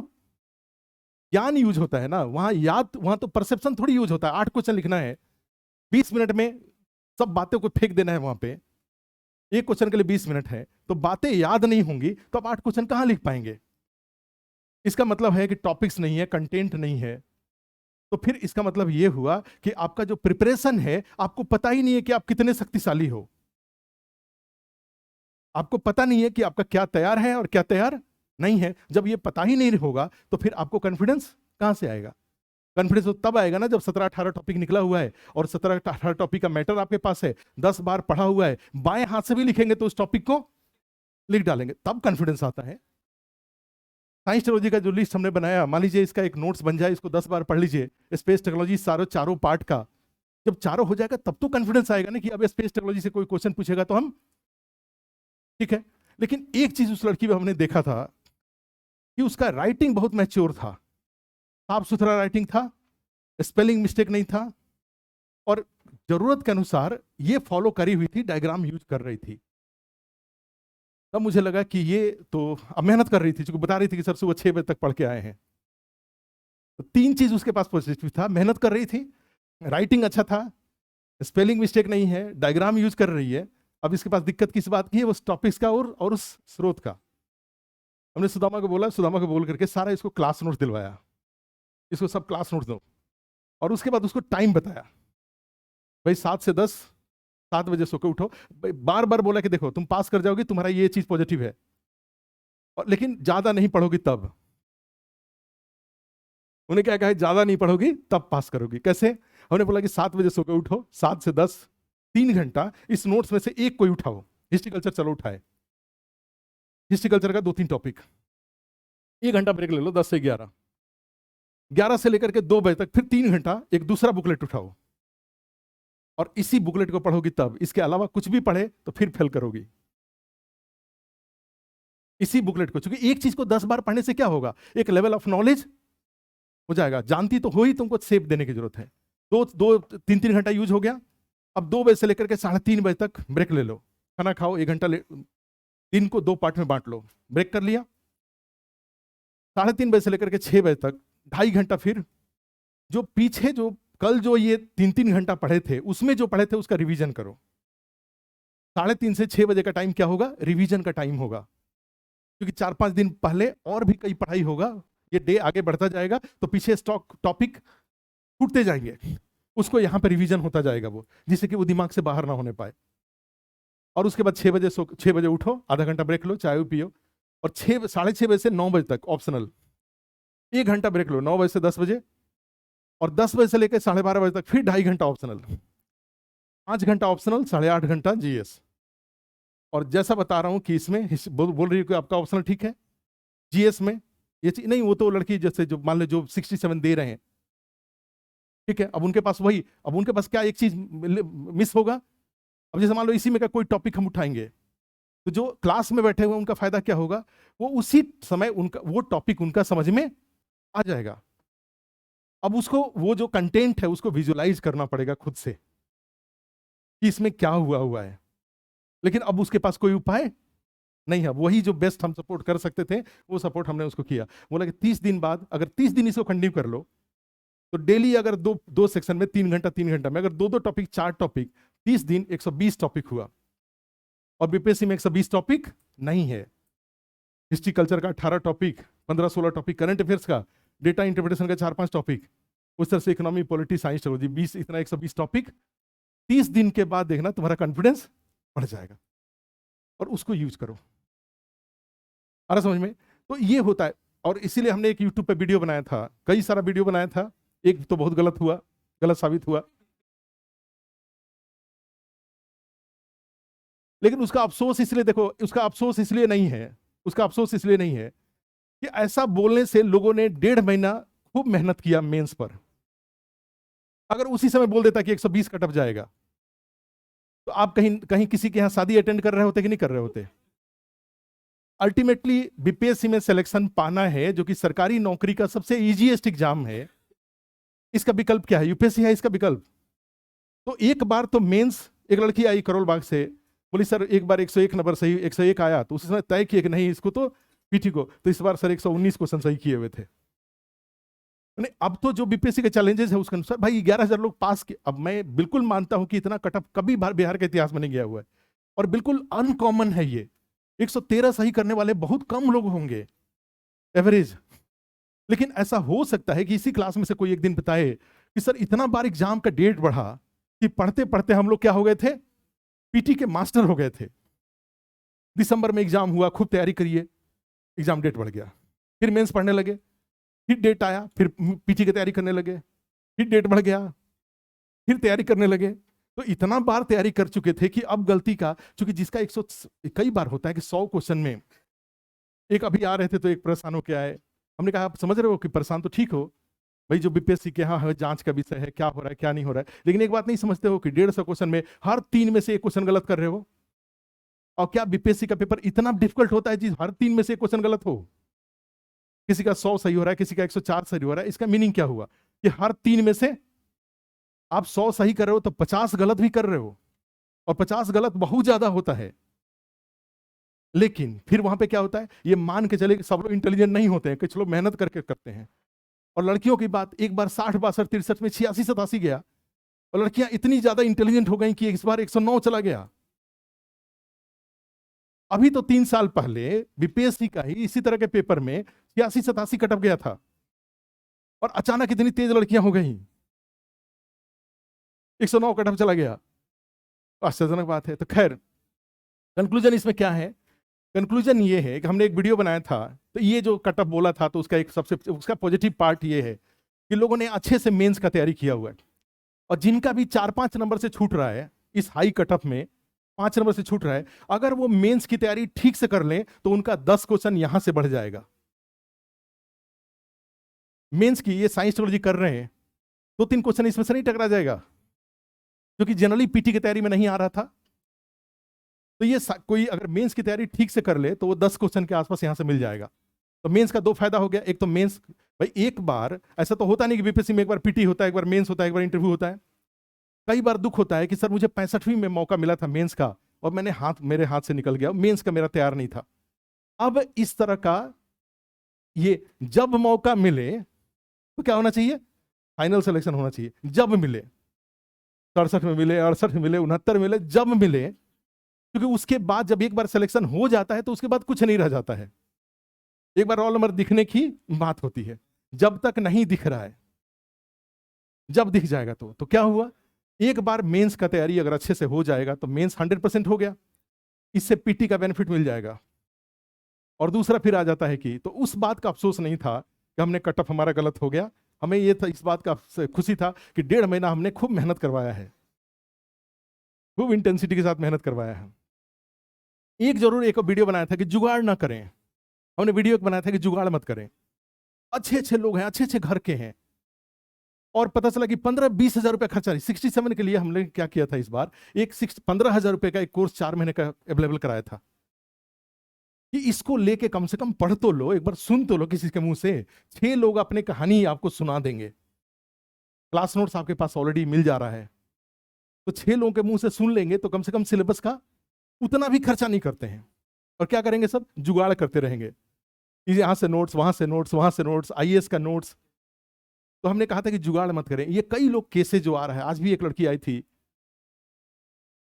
ज्ञान यूज होता है ना, वहां तो परसेप्शन थोड़ी यूज होता है। 8 क्वेश्चन लिखना है, 20 मिनट में सब बातें को फेंक देना है वहां पे। एक क्वेश्चन के लिए 20 मिनट है, तो बातें याद नहीं होंगी तो आप 8 क्वेश्चन कहां लिख पाएंगे? इसका मतलब है कि टॉपिक्स नहीं है, कंटेंट नहीं है। तो फिर इसका मतलब यह हुआ कि आपका जो प्रिपरेशन है, आपको पता ही नहीं है कि आप कितने शक्तिशाली हो। आपको पता नहीं है कि आपका क्या तैयार है और क्या तैयार नहीं है। जब ये पता ही नहीं होगा तो फिर आपको कॉन्फिडेंस कहां से आएगा? कॉन्फिडेंस तो तब आएगा ना जब 17-18 टॉपिक निकला हुआ है और 17-18 टॉपिक का मैटर आपके पास है, 10 बार पढ़ा हुआ है, बाएं हाथ से भी लिखेंगे तो उस टॉपिक को लिख डालेंगे, तब कॉन्फिडेंस आता है। साइंस टेक्नोलॉजी का जो लिस्ट हमने बनाया, मान लीजिए इसका एक नोट्स बन जाए, इसको 10 बार पढ़ लीजिए, स्पेस टेक्नोलॉजी चारों पार्ट का। जब चारों हो जाएगा तब तो कॉन्फिडेंस आएगा ना कि अब स्पेस टेक्नोलॉजी से कोई क्वेश्चन पूछेगा तो हम ठीक है। लेकिन एक चीज उस लड़की में हमने देखा था कि उसका राइटिंग बहुत मैच्योर था, साफ सुथरा राइटिंग था, स्पेलिंग मिस्टेक नहीं था, और जरूरत के अनुसार ये फॉलो करी हुई थी, डायग्राम यूज कर रही थी। तब मुझे लगा कि ये तो अब मेहनत कर रही थी, क्योंकि बता रही थी कि सर सुबह 6 बजे तक पढ़ के आए हैं। तो 3 चीज उसके पास पॉजिटिव था, मेहनत कर रही थी, राइटिंग अच्छा था, स्पेलिंग मिस्टेक नहीं है, डायग्राम यूज कर रही है। अब इसके पास दिक्कत किस बात की है? उस टॉपिक्स का और उस स्रोत का। हमने सुदामा को बोला, सुदामा को बोल करके सारा इसको क्लास नोट दिलवाया, इसको सब क्लास नोट दो, और उसके बाद उसको टाइम बताया, भाई 7 से 10, 7 बजे सो के उठो। बार बार बोला कि देखो तुम पास कर जाओगी, तुम्हारा ये चीज पॉजिटिव है, और लेकिन ज्यादा नहीं पढ़ोगी तब। उन्हें क्या कहा है? ज्यादा नहीं पढ़ोगी तब पास करोगी। कैसे? हमने बोला कि 7 बजे सो के उठो, 7 से 10 3 घंटा इस नोट्स में से एक कोई उठाओ। हिस्ट्री कल्चर चलो उठाए, हिस्ट्री कल्चर का 2-3 टॉपिक, 1 घंटा ब्रेक ले लो, 10 से 11, 11 से लेकर के 2 बजे तक फिर 3 घंटा एक दूसरा बुकलेट उठाओ, और इसी बुकलेट को पढ़ोगी तब। इसके अलावा कुछ भी पढ़े तो फिर फेल करोगी। इसी बुकलेट को, क्योंकि एक चीज को 10 बार पढ़ने से क्या होगा? एक लेवल ऑफ नॉलेज हो जाएगा, जानती तो हो ही, तुमको सेप देने की जरूरत है। 2-3 घंटा यूज हो गया, अब 2 बजे से लेकर के 3:30 बजे तक ब्रेक ले लो, खाना खाओ, 1 घंटा दिन को 2 पार्ट में बांट लो, ब्रेक कर लिया। 3:30 बजे से लेकर के 6 बजे तक 2.5 घंटा, फिर जो पीछे जो कल जो ये 3-3 घंटा पढ़े थे, उसमें जो पढ़े थे उसका रिवीजन करो। 3:30 से 6 बजे का टाइम क्या होगा? रिवीजन का टाइम होगा, क्योंकि 4-5 दिन पहले और भी कई पढ़ाई होगा, ये डे आगे बढ़ता जाएगा तो पीछे स्टॉक टॉपिक छूटते जाएंगे, उसको यहाँ पे रिवीजन होता जाएगा वो, जिससे कि वो दिमाग से बाहर ना होने पाए। और उसके बाद 6 बजे उठो, आधा घंटा ब्रेक लो, चाय पियो, और 6-6:30 बजे से 9 बजे तक ऑप्शनल 1 घंटा ब्रेक लो, 9 बजे से 10 बजे, और 10 बजे से लेकर 12:30 बजे तक फिर 2.5 घंटा ऑप्शनल, 5 घंटा ऑप्शनल, 8.5 घंटा जीएस। और जैसा बता रहा हूं कि इसमें बोल रही है कि आपका ऑप्शनल ठीक है, जीएस में ये चीज नहीं, वो तो लड़की जैसे जो मान लो जो 67 दे रहे हैं, ठीक है, अब उनके पास वही, अब उनके पास क्या एक चीज मिस होगा? अब जैसे मान लो इसी में का कोई टॉपिक हम उठाएंगे, तो जो क्लास में बैठे हुए उनका फायदा क्या होगा? वो उसी समय उनका वो टॉपिक उनका समझ में आ जाएगा। अब उसको वो जो कंटेंट है उसको विजुअलाइज करना पड़ेगा खुद से कि इसमें क्या हुआ है, लेकिन अब उसके पास कोई उपाय नहीं है। वही जो बेस्ट हम सपोर्ट कर सकते थे वो सपोर्ट हमने उसको किया। बोला कि 30 दिन बाद अगर 30 दिन इसको कंटिन्यू कर लो, तो डेली अगर दो सेक्शन में 3 घंटा में अगर 2 टॉपिक 4 टॉपिक, 30 दिन 120 टॉपिक हुआ। और बीपीएससी में 120 टॉपिक नहीं है, हिस्ट्री कल्चर का 18 टॉपिक, 15-16 टॉपिक, करंट अफेयर्स का, डेटा इंटरप्रिटेशन का 4-5 टॉपिक, उस तरह से इकोनॉमी, पॉलिटी, साइंस, टेक्नोलॉजी 20, इतना 120 टॉपिक। 30 दिन के बाद देखना तुम्हारा कॉन्फिडेंस बढ़ जाएगा, और उसको यूज करो। आ रहा समझ में? तो ये होता है, और इसीलिए हमने एक यूट्यूब पे वीडियो बनाया था, कई सारा वीडियो बनाया था, एक तो बहुत गलत साबित हुआ, लेकिन उसका अफसोस इसलिए, देखो उसका अफसोस इसलिए नहीं है, उसका अफसोस इसलिए नहीं है कि ऐसा बोलने से लोगों ने 1.5 महीना खूब मेहनत किया मेंस पर। अगर उसी समय बोल देता कि 120 कट ऑफ जाएगा, तो आप कहीं कहीं किसी के यहां शादी अटेंड कर रहे होते कि नहीं कर रहे होते? अल्टीमेटली बीपीएससी में सिलेक्शन पाना है, जो कि सरकारी नौकरी का सबसे इजीएस्ट एग्जाम है, इसका विकल्प क्या है? यूपीएससी है इसका विकल्प। तो एक बार तो मेंस एक लड़की आई करोल बाग से, बोली सर एक बार 101 नंबर सही, 101 आया, तो उसने तय किया कि नहीं इसको तो पीटी को, तो इस बार सर 119 क्वेश्चन सही किए हुए थे। नहीं, अब तो जो बीपीएससी के चैलेंजेस है उसके अनुसार भाई 11,000 लोग पास के, अब मैं बिल्कुल मानता हूं कि इतना कटअप कभी बिहार के इतिहास में नहीं गया हुआ है, और बिल्कुल अनकॉमन है ये। 113 सही करने वाले बहुत कम लोग होंगे एवरेज, लेकिन ऐसा हो सकता है कि इसी क्लास में से कोई एक दिन बताए कि सर इतना बार एग्जाम का डेट बढ़ा कि पढ़ते पढ़ते हम लोग क्या हो गए थे, पीटी के मास्टर हो गए थे। दिसंबर में एग्जाम हुआ, खूब तैयारी करिए, एग्जाम डेट बढ़ गया, फिर मेंस पढ़ने लगे, फिर डेट आया, फिर पीटी की तैयारी करने लगे, फिर डेट बढ़ गया, फिर तैयारी करने लगे। तो इतना बार तैयारी कर चुके थे कि अब गलती का, चूंकि जिसका 100 कई बार होता है कि 100 क्वेश्चन में एक अभी आ रहे थे तो एक परेशान हो के आए, हमने कहा आप समझ रहे हो कि परेशान तो ठीक हो भाई, जो बीपीएससी के यहाँ जांच का विषय है, क्या हो रहा है क्या नहीं हो रहा है, लेकिन एक बात नहीं समझते हो कि 150 क्वेश्चन में हर 3 में से एक क्वेश्चन गलत कर रहे हो। और क्या बीपीएससी का पेपर इतना डिफिकल्ट होता है जी हर 3 में से एक क्वेश्चन गलत हो? किसी का 100 सही हो रहा है, किसी का 104 सही हो रहा है, इसका मीनिंग क्या हुआ कि हर 3 में से आप 100 सही कर रहे हो तो 50 गलत भी कर रहे हो, और 50 गलत बहुत ज्यादा होता है। लेकिन फिर वहां पे क्या होता है, ये मान के चले कि सब लोग इंटेलिजेंट नहीं होते हैं, कुछ लोग मेहनत करके करते हैं। और लड़कियों की बात, एक बार 60, 62, 63 में 86, 87 गया, और लड़कियां इतनी ज्यादा इंटेलिजेंट हो गई कि इस बार 109 चला गया। अभी तो 3 साल पहले बीपीएससी का ही इसी तरह के पेपर में 86, 87 कटअप गया था, और अचानक इतनी तेज लड़कियां हो गई, 109 कटअप चला गया। आश्चर्यजनक बात है। तो खैर कंक्लूजन इसमें क्या है, कंक्लूजन ये है कि हमने एक वीडियो बनाया था, तो ये जो कटअप बोला था, तो उसका एक सबसे उसका पॉजिटिव पार्ट ये है कि लोगों ने अच्छे से मेंस का तैयारी किया हुआ है, और जिनका भी 4-5 नंबर से छूट रहा है इस हाई कटअप में, 5 नंबर से छूट रहा है, अगर वो मेंस की तैयारी ठीक से कर लें तो उनका 10 क्वेश्चन यहां से बढ़ जाएगा। मेंस की ये साइंस टेक्नोलॉजी कर रहे हैं, 2-3 क्वेश्चन इसमें से नहीं टकरा जाएगा, क्योंकि जनरली पीटी की तैयारी में नहीं आ रहा था। तो ये कोई अगर मेंस की तैयारी ठीक से कर ले तो वो 10 क्वेश्चन के आसपास यहां से मिल जाएगा। तो मेंस का 2 फायदा हो गया, एक तो मेंस, भाई एक बार ऐसा तो होता नहीं कि बीपीएससी में एक बार पीटी होता है, एक बार मेंस होता है, एक बार इंटरव्यू होता है। कई बार दुख होता है कि सर मुझे 65वीं में मौका मिला था मेंस का, और मेरे हाथ से निकल गया, मेंस का मेरा तैयार नहीं था। अब इस तरह का ये जब मौका मिले तो क्या होना चाहिए, फाइनल सिलेक्शन होना चाहिए। जब मिले, 67 में मिले, 68 में मिले, 69 मिले, जब मिले, क्योंकि उसके बाद जब एक बार सिलेक्शन हो जाता है तो उसके बाद कुछ नहीं रह जाता है। एक बार रोल नंबर दिखने की बात होती है, जब तक नहीं दिख रहा है, जब दिख जाएगा तो क्या हुआ, एक बार मेंस का तैयारी अगर अच्छे से हो जाएगा तो मेंस 100% हो गया, इससे पीटी का बेनिफिट मिल जाएगा। और दूसरा फिर आ जाता है कि तो उस बात का अफसोस नहीं था कि हमने कटअप हमारा गलत हो गया, हमें ये था, इस बात का खुशी था कि 1.5 महीना हमने खूब मेहनत करवाया है, खूब इंटेंसिटी के साथ मेहनत करवाया है। एक जरूर एक वीडियो बनाया था कि जुगाड़ ना करें, हमने वीडियो बनाया था कि जुगाड़ मत करें। अच्छे अच्छे लोग हैं, अच्छे अच्छे घर के हैं, और पता चला कि 15-20 हजार रुपया खर्चा, 67 के लिए हमने क्या किया था इस बार, 15,000 रुपए का एक कोर्स 4 महीने का अवेलेबल कराया था कि इसको लेके कम से कम पढ़ तो लो, एक बार सुन तो लो किसी के मुंह से। 6 लोग अपने कहानी आपको सुना देंगे, क्लास नोट्स आपके पास ऑलरेडी मिल जा रहा है, तो 6 लोगों के मुंह से सुन लेंगे तो कम से कम सिलेबस का उतना भी खर्चा नहीं करते हैं। और क्या करेंगे, सब जुगाड़ करते रहेंगे, यहां से नोट्स, वहां से नोट्स, वहां से नोट्स, आईएएस का नोट्स। तो हमने कहा था कि जुगाड़ मत करें। ये कई लोग केसेस जो आ रहा है, आज भी एक लड़की आई थी,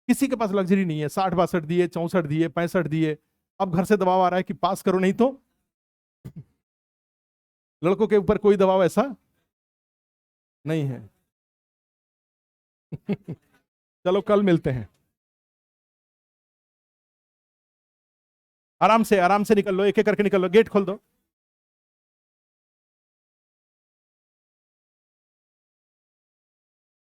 किसी के पास लग्जरी नहीं है, 60-62 दिए, 64 दिए, 65 दिए, अब घर से दबाव आ रहा है कि पास करो नहीं तो। लड़कों के ऊपर कोई दबाव ऐसा नहीं है। चलो कल मिलते हैं, आराम से निकल लो, एक एक करके निकल लो, गेट खोल दो।